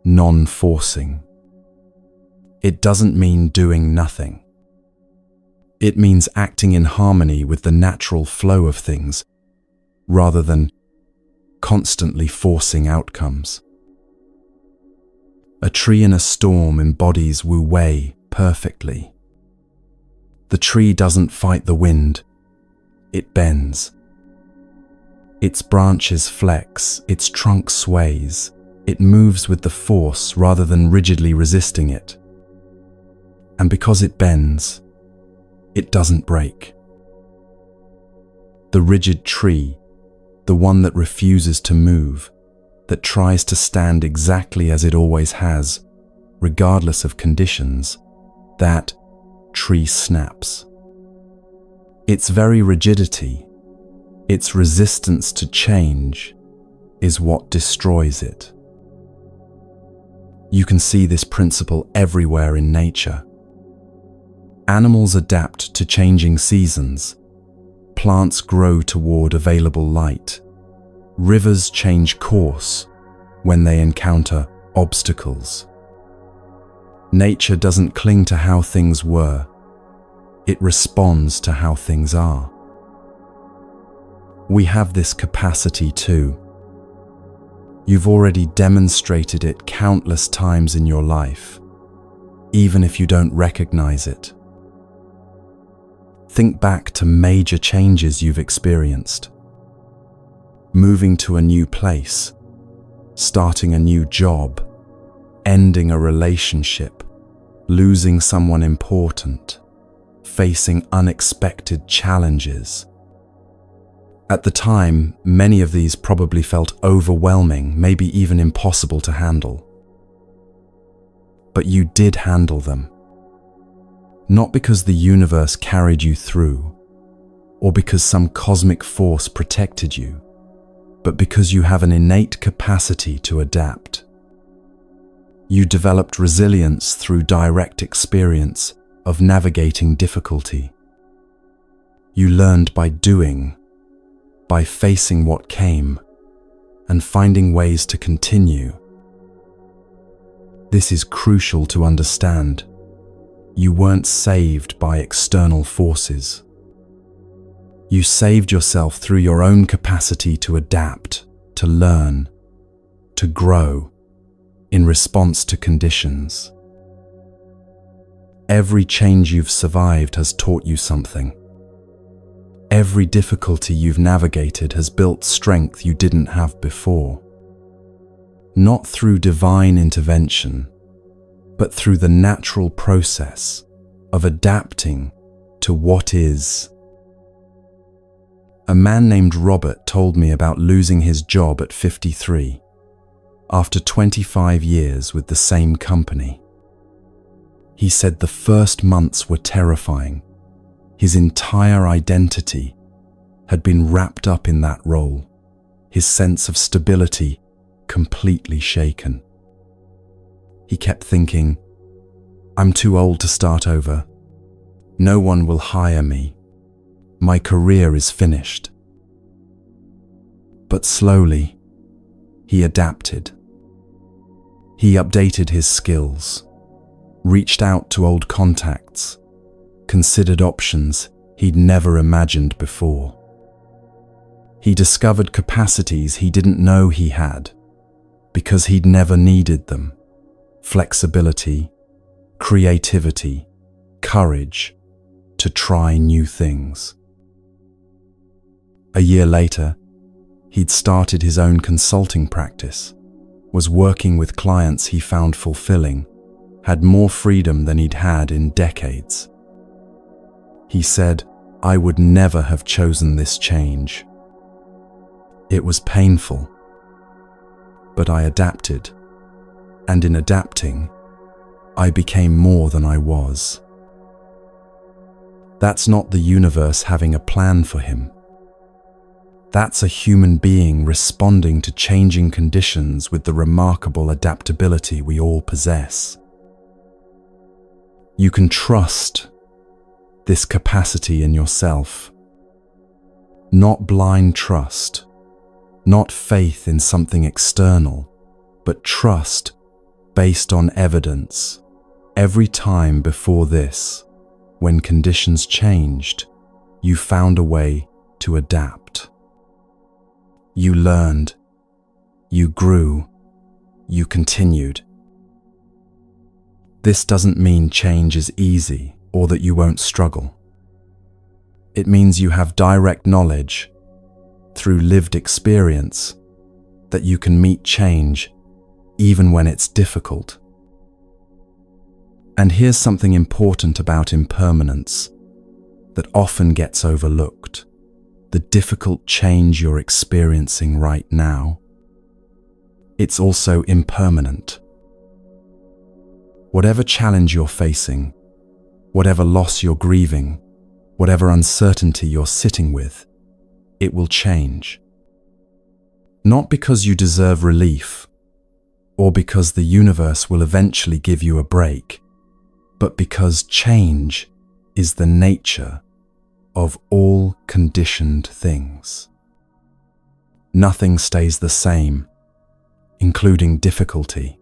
non-forcing. It doesn't mean doing nothing. It means acting in harmony with the natural flow of things, rather than constantly forcing outcomes. A tree in a storm embodies Wu Wei perfectly. The tree doesn't fight the wind, it bends. Its branches flex, its trunk sways, it moves with the force rather than rigidly resisting it. And because it bends, it doesn't break. The rigid tree, the one that refuses to move, that tries to stand exactly as it always has, regardless of conditions, that tree snaps. Its very rigidity, its resistance to change, is what destroys it. You can see this principle everywhere in nature. Animals adapt to changing seasons. Plants grow toward available light. Rivers change course when they encounter obstacles. Nature doesn't cling to how things were. It responds to how things are. We have this capacity too. You've already demonstrated it countless times in your life, even if you don't recognize it. Think back to major changes you've experienced. Moving to a new place, starting a new job, ending a relationship, losing someone important, facing unexpected challenges. At the time, many of these probably felt overwhelming, maybe even impossible to handle. But you did handle them. Not because the universe carried you through, or because some cosmic force protected you, but because you have an innate capacity to adapt. You developed resilience through direct experience of navigating difficulty. You learned by doing, by facing what came, and finding ways to continue. This is crucial to understand. You weren't saved by external forces. You saved yourself through your own capacity to adapt, to learn, to grow in response to conditions. Every change you've survived has taught you something. Every difficulty you've navigated has built strength you didn't have before. Not through divine intervention, but through the natural process of adapting to what is. A man named Robert told me about losing his job at 53, after 25 years with the same company. He said the first months were terrifying. His entire identity had been wrapped up in that role, his sense of stability completely shaken. He kept thinking, "I'm too old to start over. No one will hire me. My career is finished." But slowly, he adapted. He updated his skills, reached out to old contacts, considered options he'd never imagined before. He discovered capacities he didn't know he had because he'd never needed them: flexibility, creativity, courage to try new things. A year later, he'd started his own consulting practice, was working with clients he found fulfilling, had more freedom than he'd had in decades. He said, "I would never have chosen this change. It was painful, but I adapted, and in adapting, I became more than I was." That's not the universe having a plan for him. That's a human being responding to changing conditions with the remarkable adaptability we all possess. You can trust this capacity in yourself. Not blind trust, not faith in something external, but trust based on evidence. Every time before this, when conditions changed, you found a way to adapt. You learned, you grew, you continued. This doesn't mean change is easy or that you won't struggle. It means you have direct knowledge, through lived experience, that you can meet change even when it's difficult. And here's something important about impermanence that often gets overlooked: the difficult change you're experiencing right now. It's also impermanent. Whatever challenge you're facing, whatever loss you're grieving, whatever uncertainty you're sitting with, it will change. Not because you deserve relief, or because the universe will eventually give you a break, but because change is the nature of all conditioned things. Nothing stays the same, including difficulty.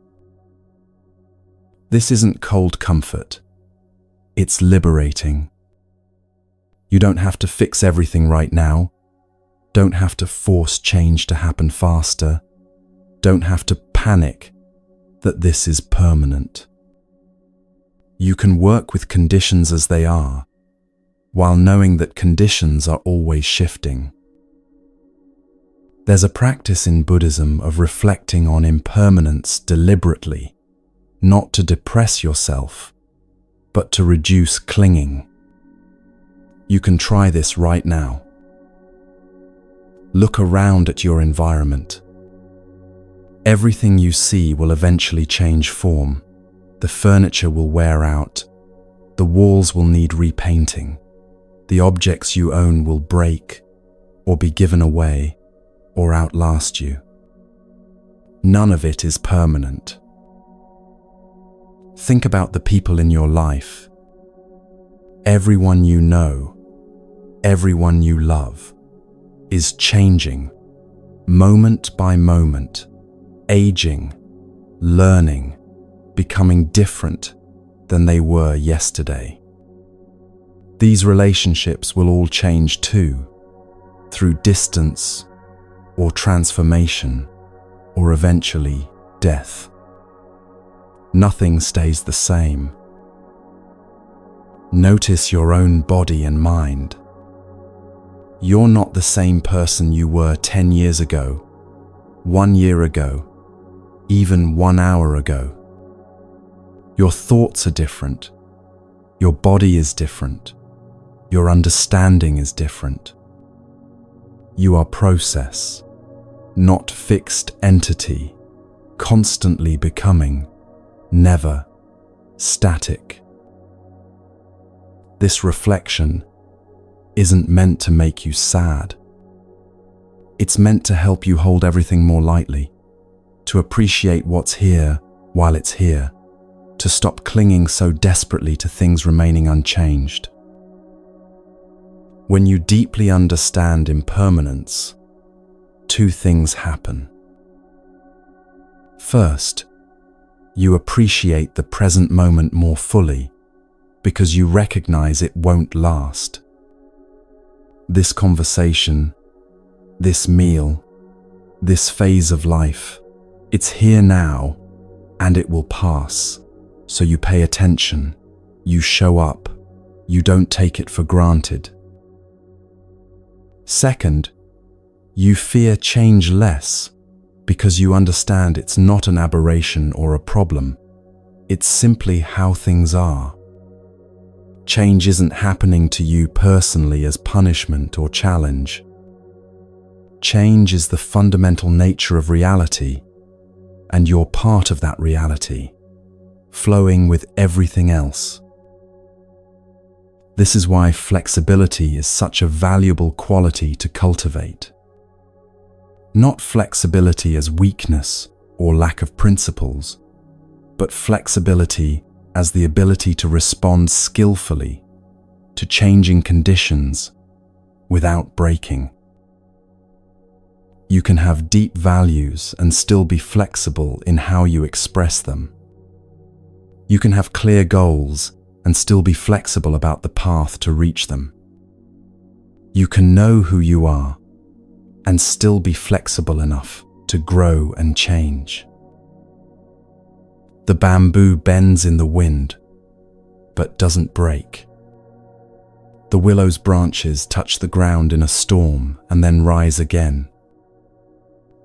This isn't cold comfort. It's liberating. You don't have to fix everything right now. Don't have to force change to happen faster. Don't have to panic that this is permanent. You can work with conditions as they are, while knowing that conditions are always shifting. There's a practice in Buddhism of reflecting on impermanence deliberately, not to depress yourself, but to reduce clinging. You can try this right now. Look around at your environment. Everything you see will eventually change form. The furniture will wear out. The walls will need repainting. The objects you own will break, or be given away, or outlast you. None of it is permanent. Think about the people in your life. Everyone you know, everyone you love, is changing, moment by moment, aging, learning, becoming different than they were yesterday. These relationships will all change too, through distance or transformation, or eventually death. Nothing stays the same. Notice your own body and mind. You're not the same person you were 10 years ago, 1 year ago, even 1 hour ago. Your thoughts are different. Your body is different. Your understanding is different. You are process, not fixed entity, constantly becoming, never static. This reflection isn't meant to make you sad. It's meant to help you hold everything more lightly, to appreciate what's here while it's here, to stop clinging so desperately to things remaining unchanged. When you deeply understand impermanence, two things happen. First, you appreciate the present moment more fully because you recognize it won't last. This conversation, this meal, this phase of life, it's here now and it will pass. So you pay attention, you show up, you don't take it for granted. Second, you fear change less because you understand it's not an aberration or a problem. It's simply how things are. Change isn't happening to you personally as punishment or challenge. Change is the fundamental nature of reality, and you're part of that reality, flowing with everything else. This is why flexibility is such a valuable quality to cultivate. Not flexibility as weakness or lack of principles, but flexibility as the ability to respond skillfully to changing conditions without breaking. You can have deep values and still be flexible in how you express them. You can have clear goals and still be flexible about the path to reach them. You can know who you are and still be flexible enough to grow and change. The bamboo bends in the wind, but doesn't break. The willow's branches touch the ground in a storm and then rise again.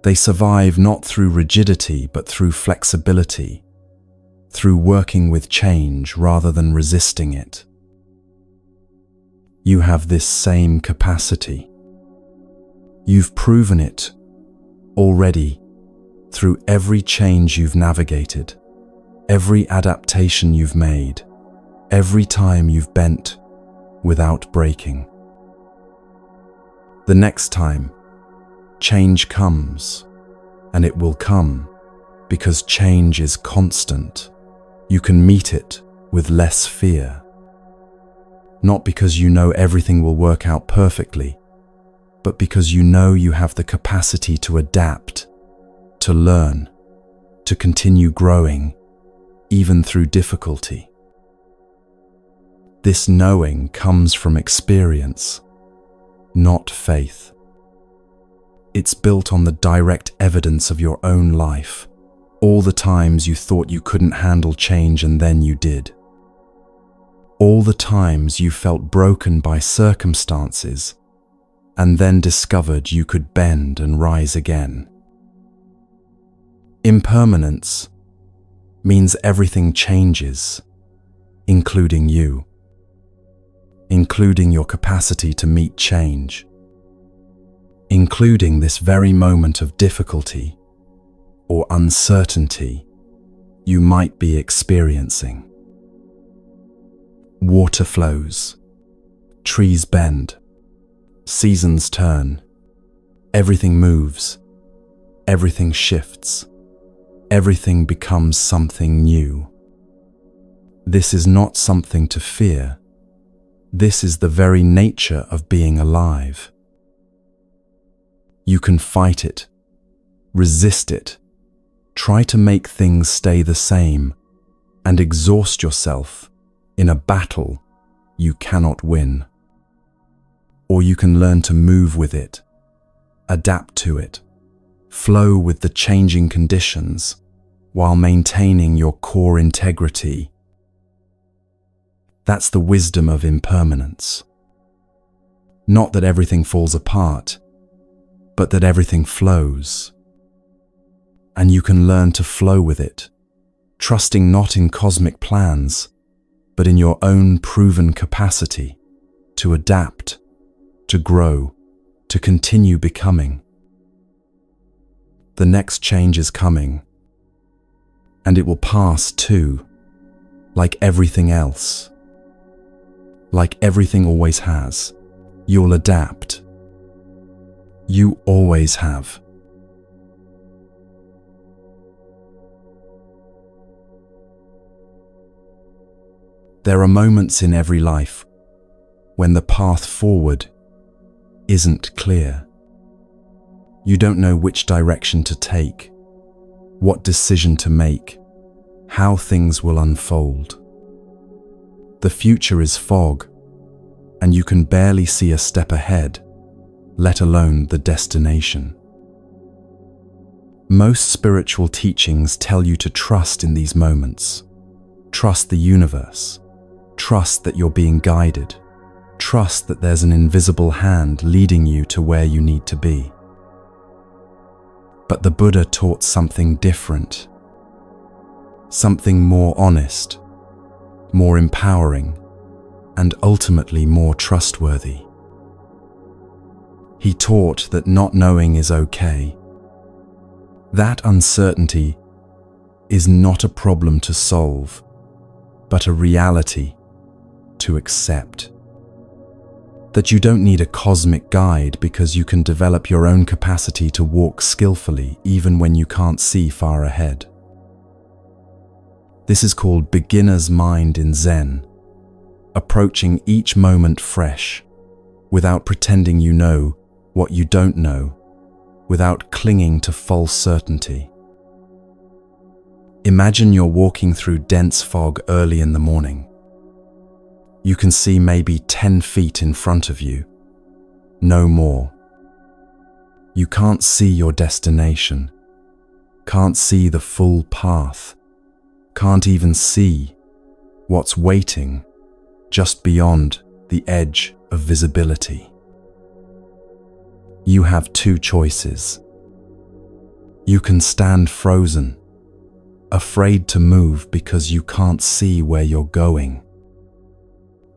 They survive not through rigidity, but through flexibility, through working with change rather than resisting it. You have this same capacity. You've proven it already through every change you've navigated, every adaptation you've made, every time you've bent without breaking. The next time, change comes, and it will come because change is constant. You can meet it with less fear. Not because you know everything will work out perfectly, but because you know you have the capacity to adapt, to learn, to continue growing, even through difficulty. This knowing comes from experience, not faith. It's built on the direct evidence of your own life, all the times you thought you couldn't handle change and then you did. All the times you felt broken by circumstances and then discovered you could bend and rise again. Impermanence means everything changes, including you, including your capacity to meet change, including this very moment of difficulty or uncertainty you might be experiencing. Water flows, trees bend, seasons turn, everything moves, everything shifts, everything becomes something new. This is not something to fear. This is the very nature of being alive. You can fight it, resist it, try to make things stay the same, and exhaust yourself in a battle you cannot win. Or you can learn to move with it, adapt to it, flow with the changing conditions while maintaining your core integrity. That's the wisdom of impermanence. Not that everything falls apart, but that everything flows. And you can learn to flow with it, trusting not in cosmic plans, but in your own proven capacity to adapt, to grow, to continue becoming. The next change is coming, and it will pass too, like everything else. Like everything always has, you'll adapt. You always have. There are moments in every life when the path forward isn't clear. You don't know which direction to take, what decision to make, how things will unfold. The future is fog, and you can barely see a step ahead, let alone the destination. Most spiritual teachings tell you to trust in these moments. Trust the universe. Trust that you're being guided. Trust that there's an invisible hand leading you to where you need to be. But the Buddha taught something different. Something more honest, more empowering, and ultimately more trustworthy. He taught that not knowing is okay. That uncertainty is not a problem to solve, but a reality to accept. That you don't need a cosmic guide because you can develop your own capacity to walk skillfully even when you can't see far ahead. This is called beginner's mind in Zen, approaching each moment fresh, without pretending you know what you don't know, without clinging to false certainty. Imagine you're walking through dense fog early in the morning. You can see maybe 10 feet in front of you, no more. You can't see your destination, can't see the full path, can't even see what's waiting just beyond the edge of visibility. You have two choices. You can stand frozen, afraid to move because you can't see where you're going.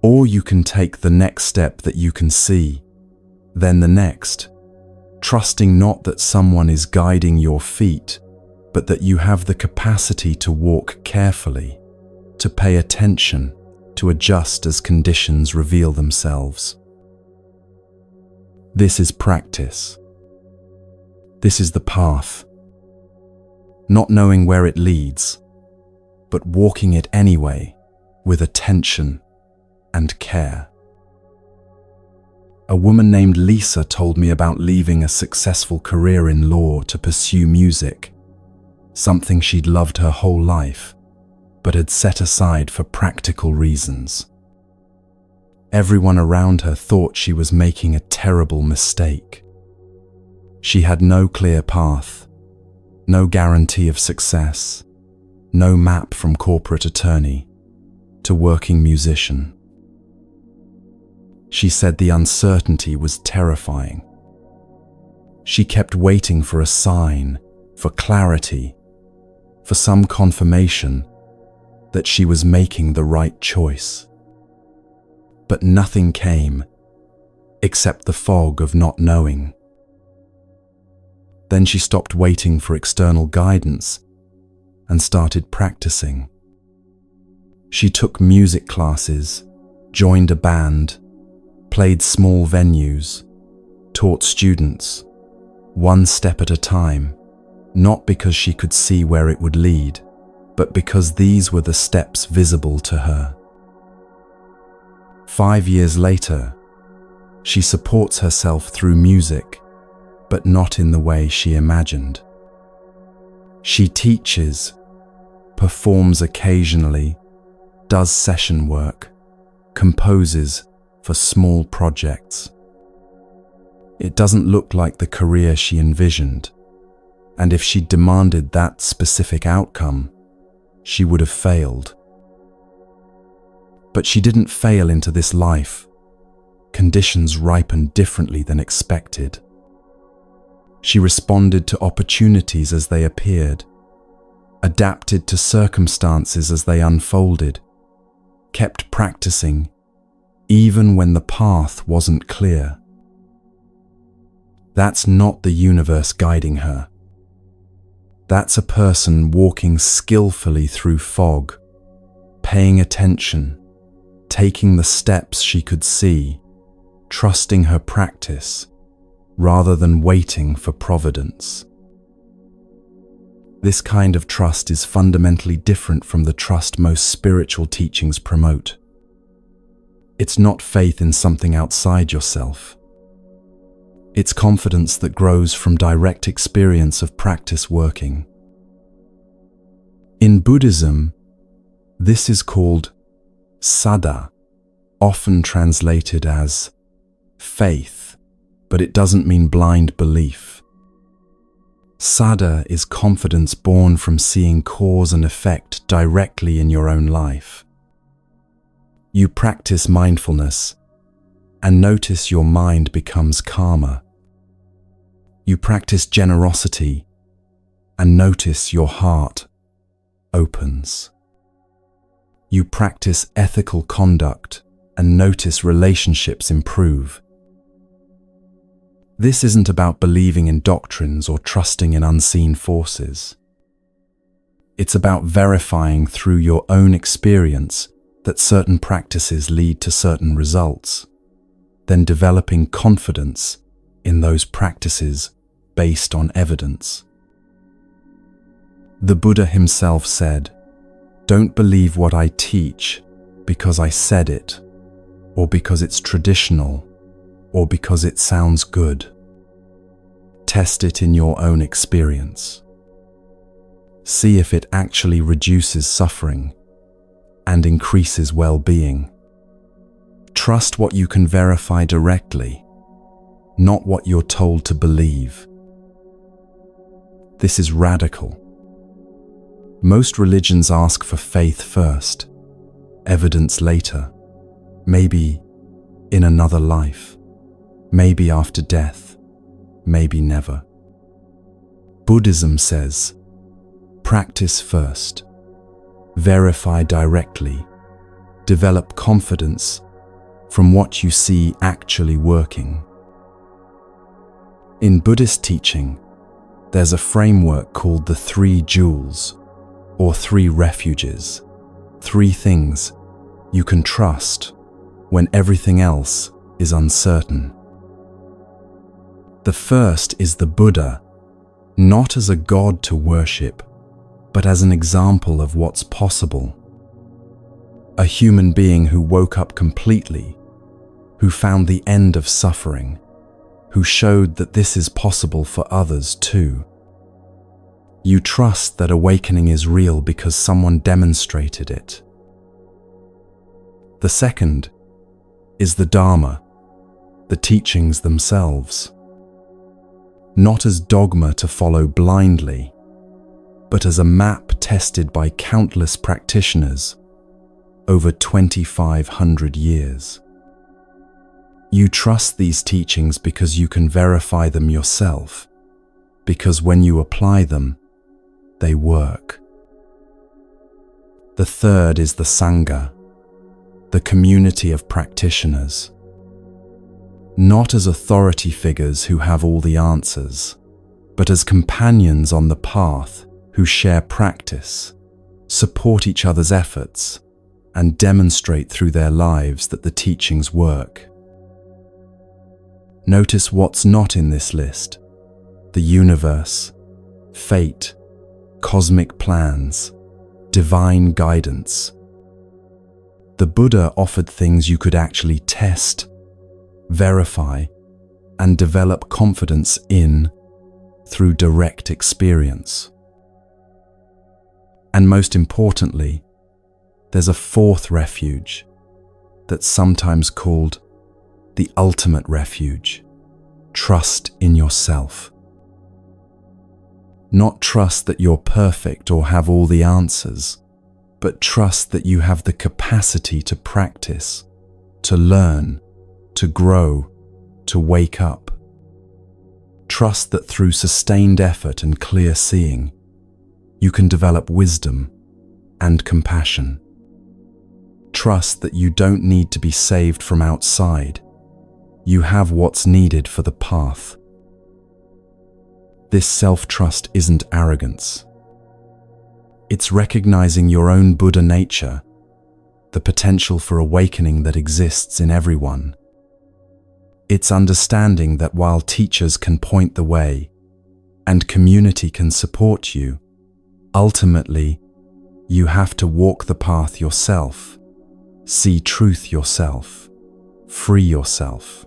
Or you can take the next step that you can see, then the next, trusting not that someone is guiding your feet, but that you have the capacity to walk carefully, to pay attention, to adjust as conditions reveal themselves. This is practice. This is the path. Not knowing where it leads, but walking it anyway, with attention and care. A woman named Lisa told me about leaving a successful career in law to pursue music, something she'd loved her whole life, but had set aside for practical reasons. Everyone around her thought she was making a terrible mistake. She had no clear path, no guarantee of success, no map from corporate attorney to working musician. She said the uncertainty was terrifying. She kept waiting for a sign, for clarity, for some confirmation that she was making the right choice. But nothing came, except the fog of not knowing. Then she stopped waiting for external guidance and started practicing. She took music classes, joined a band, played small venues, taught students, one step at a time, not because she could see where it would lead, but because these were the steps visible to her. 5 years later, she supports herself through music, but not in the way she imagined. She teaches, performs occasionally, does session work, composes for small projects. It doesn't look like the career she envisioned, and if she demanded that specific outcome, she would have failed. But she didn't fail into this life. Conditions ripened differently than expected. She responded to opportunities as they appeared, adapted to circumstances as they unfolded, kept practicing, even when the path wasn't clear. That's not the universe guiding her. That's a person walking skillfully through fog, paying attention, taking the steps she could see, trusting her practice, rather than waiting for providence. This kind of trust is fundamentally different from the trust most spiritual teachings promote. It's not faith in something outside yourself. It's confidence that grows from direct experience of practice working. In Buddhism, this is called saddha, often translated as faith, but it doesn't mean blind belief. Saddha is confidence born from seeing cause and effect directly in your own life. You practice mindfulness and notice your mind becomes calmer. You practice generosity and notice your heart opens. You practice ethical conduct and notice relationships improve. This isn't about believing in doctrines or trusting in unseen forces. It's about verifying through your own experience that certain practices lead to certain results, then developing confidence in those practices based on evidence. The Buddha himself said, "Don't believe what I teach because I said it, or because it's traditional, or because it sounds good. Test it in your own experience. See if it actually reduces suffering and increases well-being. Trust what you can verify directly, not what you're told to believe." This is radical. Most religions ask for faith first, evidence later, maybe in another life, maybe after death, maybe never. Buddhism says, practice first, verify directly, develop confidence from what you see actually working. In Buddhist teaching, there's a framework called the 3 jewels, or 3 refuges, 3 things you can trust when everything else is uncertain. The first is the Buddha, not as a god to worship, but as an example of what's possible. A human being who woke up completely, who found the end of suffering, who showed that this is possible for others too. You trust that awakening is real because someone demonstrated it. The second is the Dharma, the teachings themselves. Not as dogma to follow blindly, but as a map tested by countless practitioners over 2,500 years. You trust these teachings because you can verify them yourself, because when you apply them, they work. The third is the Sangha, the community of practitioners. Not as authority figures who have all the answers, but as companions on the path who share practice, support each other's efforts, and demonstrate through their lives that the teachings work. Notice what's not in this list: the universe, fate, cosmic plans, divine guidance. The Buddha offered things you could actually test, verify, and develop confidence in through direct experience. And most importantly, there's a fourth refuge that's sometimes called the ultimate refuge: trust in yourself. Not trust that you're perfect or have all the answers, but trust that you have the capacity to practice, to learn, to grow, to wake up. Trust that through sustained effort and clear seeing, you can develop wisdom and compassion. Trust that you don't need to be saved from outside. You have what's needed for the path. This self-trust isn't arrogance. It's recognizing your own Buddha nature, the potential for awakening that exists in everyone. It's understanding that while teachers can point the way and community can support you, ultimately, you have to walk the path yourself, see truth yourself, free yourself.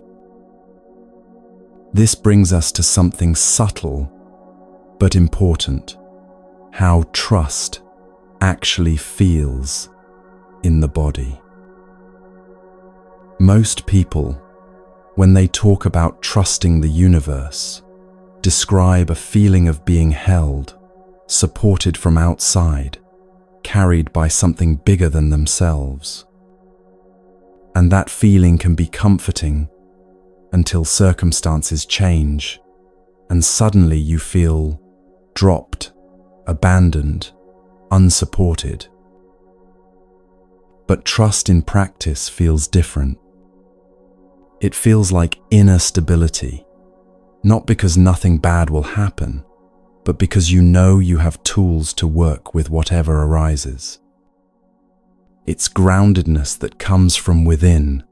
This brings us to something subtle but important: how trust actually feels in the body. Most people, when they talk about trusting the universe, describe a feeling of being held, supported from outside, carried by something bigger than themselves. And that feeling can be comforting until circumstances change, and suddenly you feel dropped, abandoned, unsupported. But trust in practice feels different. It feels like inner stability, not because nothing bad will happen, but because you know you have tools to work with whatever arises. It's groundedness that comes from within,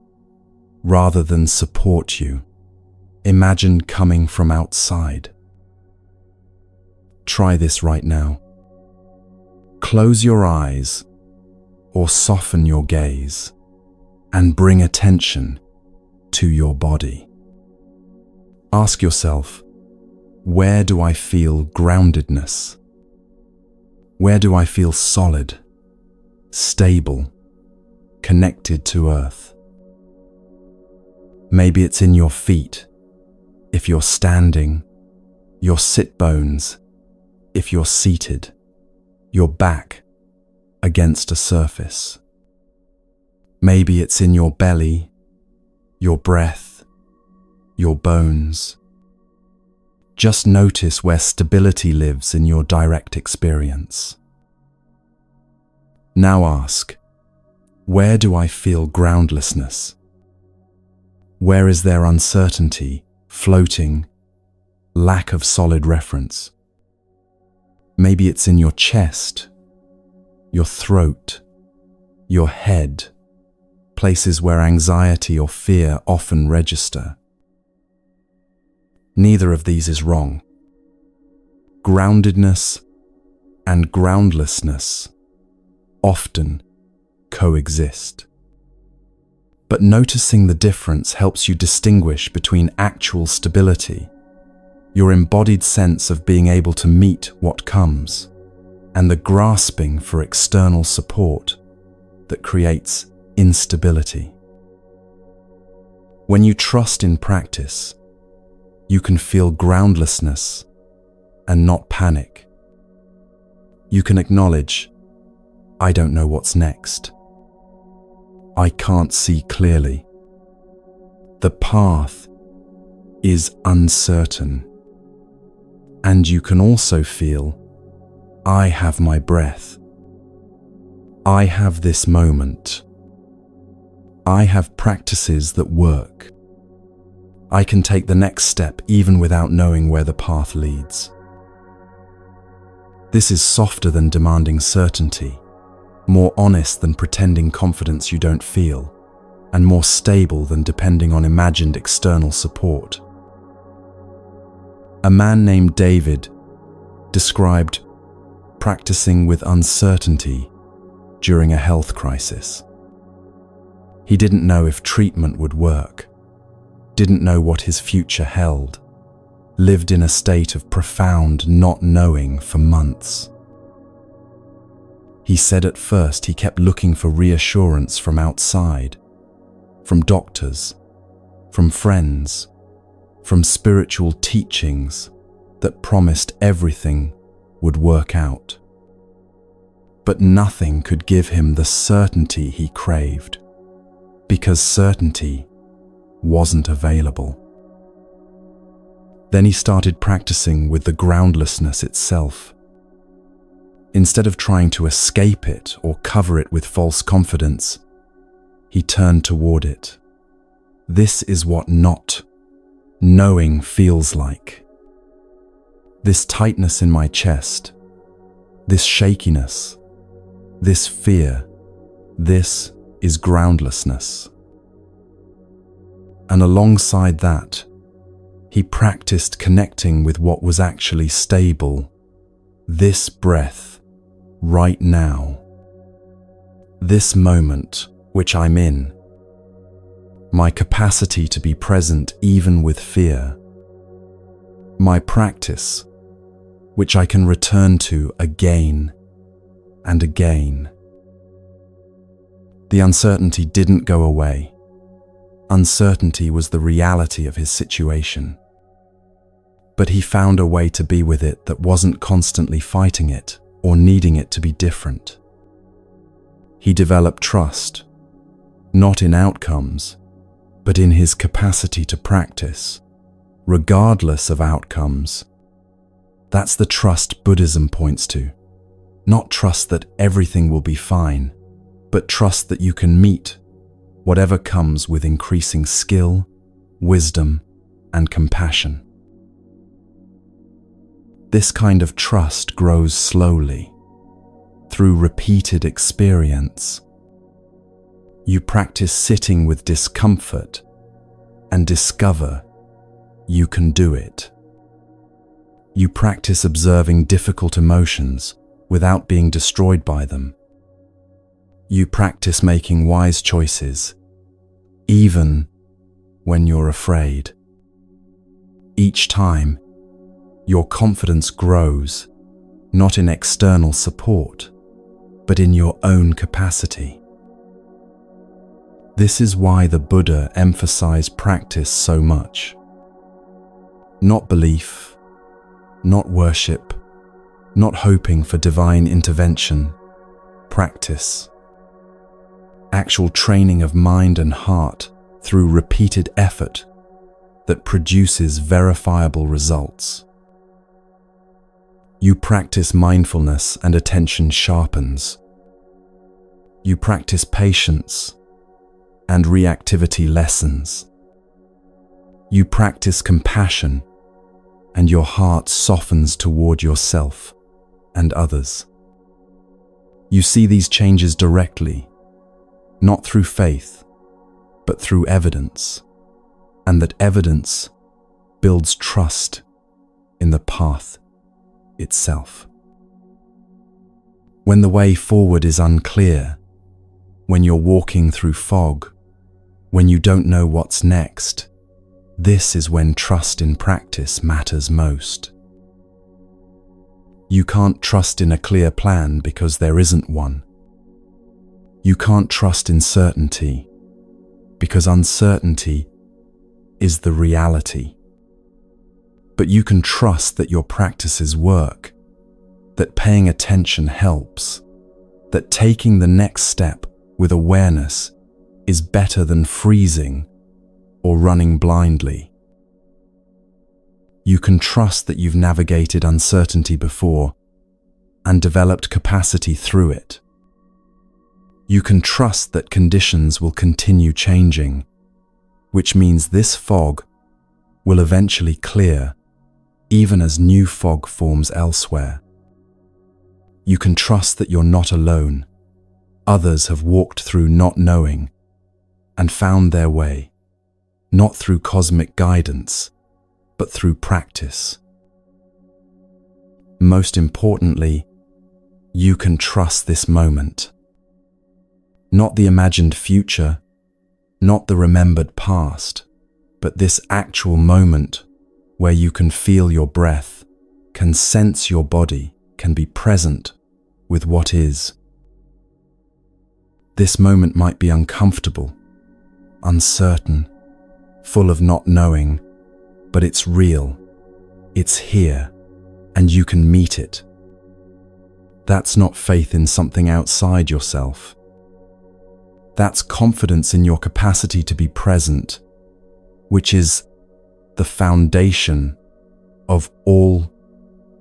rather than support you. Imagine coming from outside. Try this right now. Close your eyes or soften your gaze and bring attention to your body. Ask yourself, where do I feel groundedness? Where do I feel solid, stable, connected to earth? Maybe it's in your feet, if you're standing, your sit bones, if you're seated, your back against a surface. Maybe it's in your belly, your breath, your bones. Just notice where stability lives in your direct experience. Now ask, where do I feel groundlessness? Where is there uncertainty, floating, lack of solid reference? Maybe it's in your chest, your throat, your head, places where anxiety or fear often register. Neither of these is wrong. Groundedness and groundlessness often coexist. But noticing the difference helps you distinguish between actual stability, your embodied sense of being able to meet what comes, and the grasping for external support that creates instability. When you trust in practice, you can feel groundlessness and not panic. You can acknowledge, I don't know what's next. I can't see clearly. The path is uncertain. And you can also feel, I have my breath. I have this moment. I have practices that work. I can take the next step even without knowing where the path leads. This is softer than demanding certainty, more honest than pretending confidence you don't feel, and more stable than depending on imagined external support. A man named David described, practicing with uncertainty during a health crisis. He didn't know if treatment would work, didn't know what his future held, lived in a state of profound not knowing for months. He said at first he kept looking for reassurance from outside, from doctors, from friends, from spiritual teachings that promised everything would work out. But nothing could give him the certainty he craved, because certainty wasn't available. Then he started practicing with the groundlessness itself. Instead of trying to escape it or cover it with false confidence, he turned toward it. This is what not knowing feels like. This tightness in my chest, this shakiness, this fear, this is groundlessness. And alongside that, he practiced connecting with what was actually stable, this breath, right now. This moment which I'm in. My capacity to be present even with fear. My practice, which I can return to again and again. The uncertainty didn't go away. Uncertainty was the reality of his situation. But he found a way to be with it that wasn't constantly fighting it or needing it to be different. He developed trust, not in outcomes, but in his capacity to practice, regardless of outcomes. That's the trust Buddhism points to. Not trust that everything will be fine, but trust that you can meet whatever comes with increasing skill, wisdom, and compassion. This kind of trust grows slowly, through repeated experience. You practice sitting with discomfort and discover you can do it. You practice observing difficult emotions without being destroyed by them. You practice making wise choices, even when you're afraid. Each time, your confidence grows, not in external support, but in your own capacity. This is why the Buddha emphasized practice so much. Not belief, not worship, not hoping for divine intervention, practice. Actual training of mind and heart through repeated effort that produces verifiable results. You practice mindfulness and attention sharpens. You practice patience and reactivity lessens. You practice compassion and your heart softens toward yourself and others. You see these changes directly, not through faith, but through evidence, and that evidence builds trust in the path itself. When the way forward is unclear, when you're walking through fog, when you don't know what's next, this is when trust in practice matters most. You can't trust in a clear plan because there isn't one. You can't trust in certainty because uncertainty is the reality. But you can trust that your practices work, that paying attention helps, that taking the next step with awareness is better than freezing or running blindly. You can trust that you've navigated uncertainty before and developed capacity through it. You can trust that conditions will continue changing, which means this fog will eventually clear, even as new fog forms elsewhere. You can trust that you're not alone. Others have walked through not knowing and found their way, not through cosmic guidance, but through practice. Most importantly, You can trust this moment. Not the imagined future, not the remembered past, but this actual moment where you can feel your breath, can sense your body, can be present with what is. This moment might be uncomfortable, uncertain, full of not knowing, but it's real, it's here, and you can meet it. That's not faith in something outside yourself. That's confidence in your capacity to be present, which is the foundation of all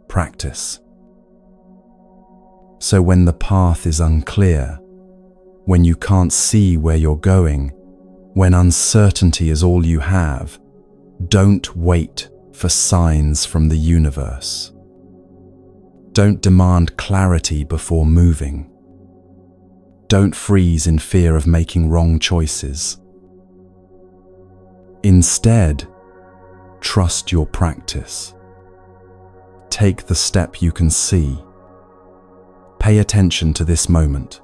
practice. So when the path is unclear, when you can't see where you're going, when uncertainty is all you have, don't wait for signs from the universe. Don't demand clarity before moving. Don't freeze in fear of making wrong choices. Instead, trust your practice. Take the step you can see. Pay attention to this moment.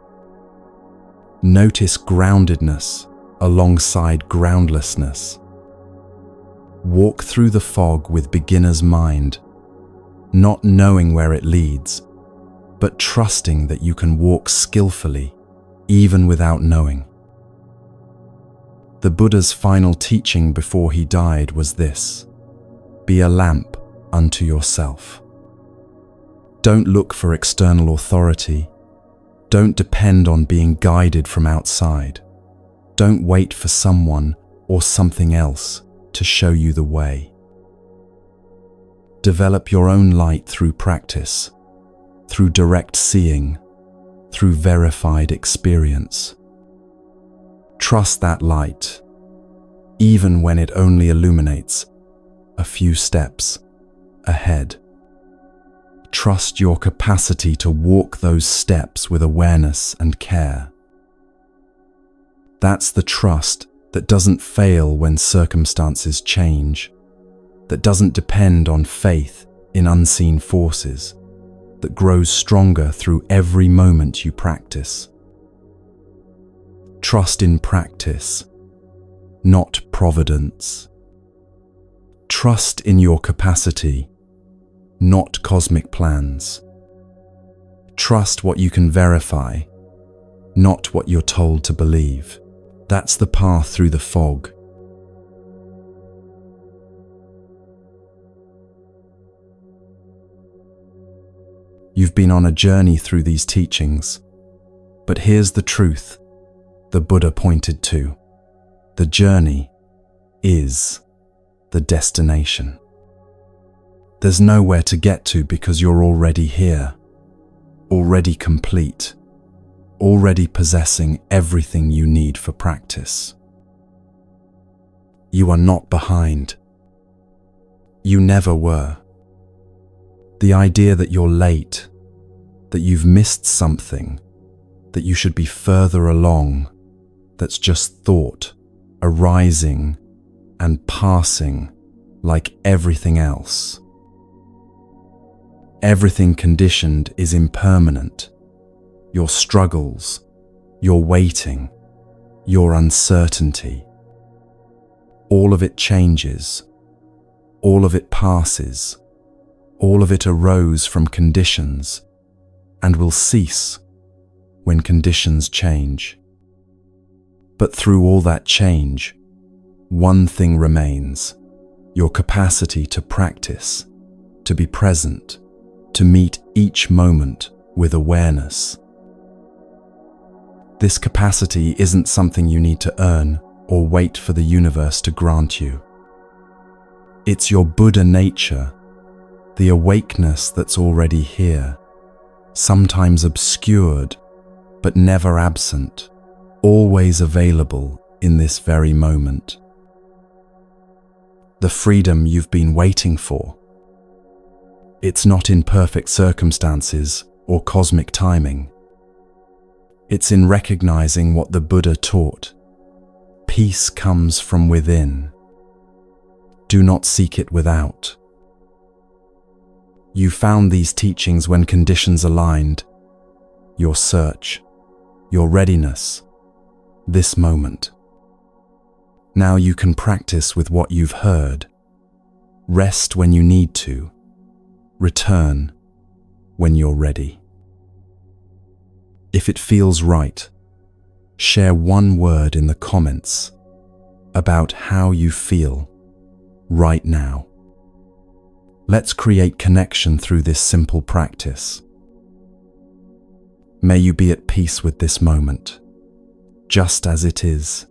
Notice groundedness alongside groundlessness. Walk through the fog with beginner's mind, not knowing where it leads, but trusting that you can walk skillfully, even without knowing. The Buddha's final teaching before he died was this: be a lamp unto yourself. Don't look for external authority. Don't depend on being guided from outside. Don't wait for someone or something else to show you the way. Develop your own light through practice, through direct seeing, through verified experience. Trust that light, even when it only illuminates a few steps ahead. Trust your capacity to walk those steps with awareness and care. That's the trust that doesn't fail when circumstances change, that doesn't depend on faith in unseen forces, that grows stronger through every moment you practice. Trust in practice, not providence. Trust in your capacity, not cosmic plans. Trust what you can verify, not what you're told to believe. That's the path through the fog. You've been on a journey through these teachings, but here's the truth the Buddha pointed to. The journey is the destination. There's nowhere to get to because you're already here, already complete, already possessing everything you need for practice. You are not behind. You never were. The idea that you're late, that you've missed something, that you should be further along, that's just thought, arising and passing like everything else. Everything conditioned is impermanent. Your struggles, your waiting, your uncertainty. All of it changes. All of it passes. All of it arose from conditions and will cease when conditions change. But through all that change, one thing remains: your capacity to practice, to be present, to meet each moment with awareness. This capacity isn't something you need to earn or wait for the universe to grant you. It's your Buddha nature, the awakeness that's already here, sometimes obscured, but never absent, always available in this very moment. The freedom you've been waiting for. It's not in perfect circumstances or cosmic timing. It's in recognizing what the Buddha taught. Peace comes from within. Do not seek it without. You found these teachings when conditions aligned, your search, your readiness, this moment. Now you can practice with what you've heard. Rest when you need to. Return when you're ready. If it feels right, share one word in the comments about how you feel right now. Let's create connection through this simple practice. May you be at peace with this moment, just as it is.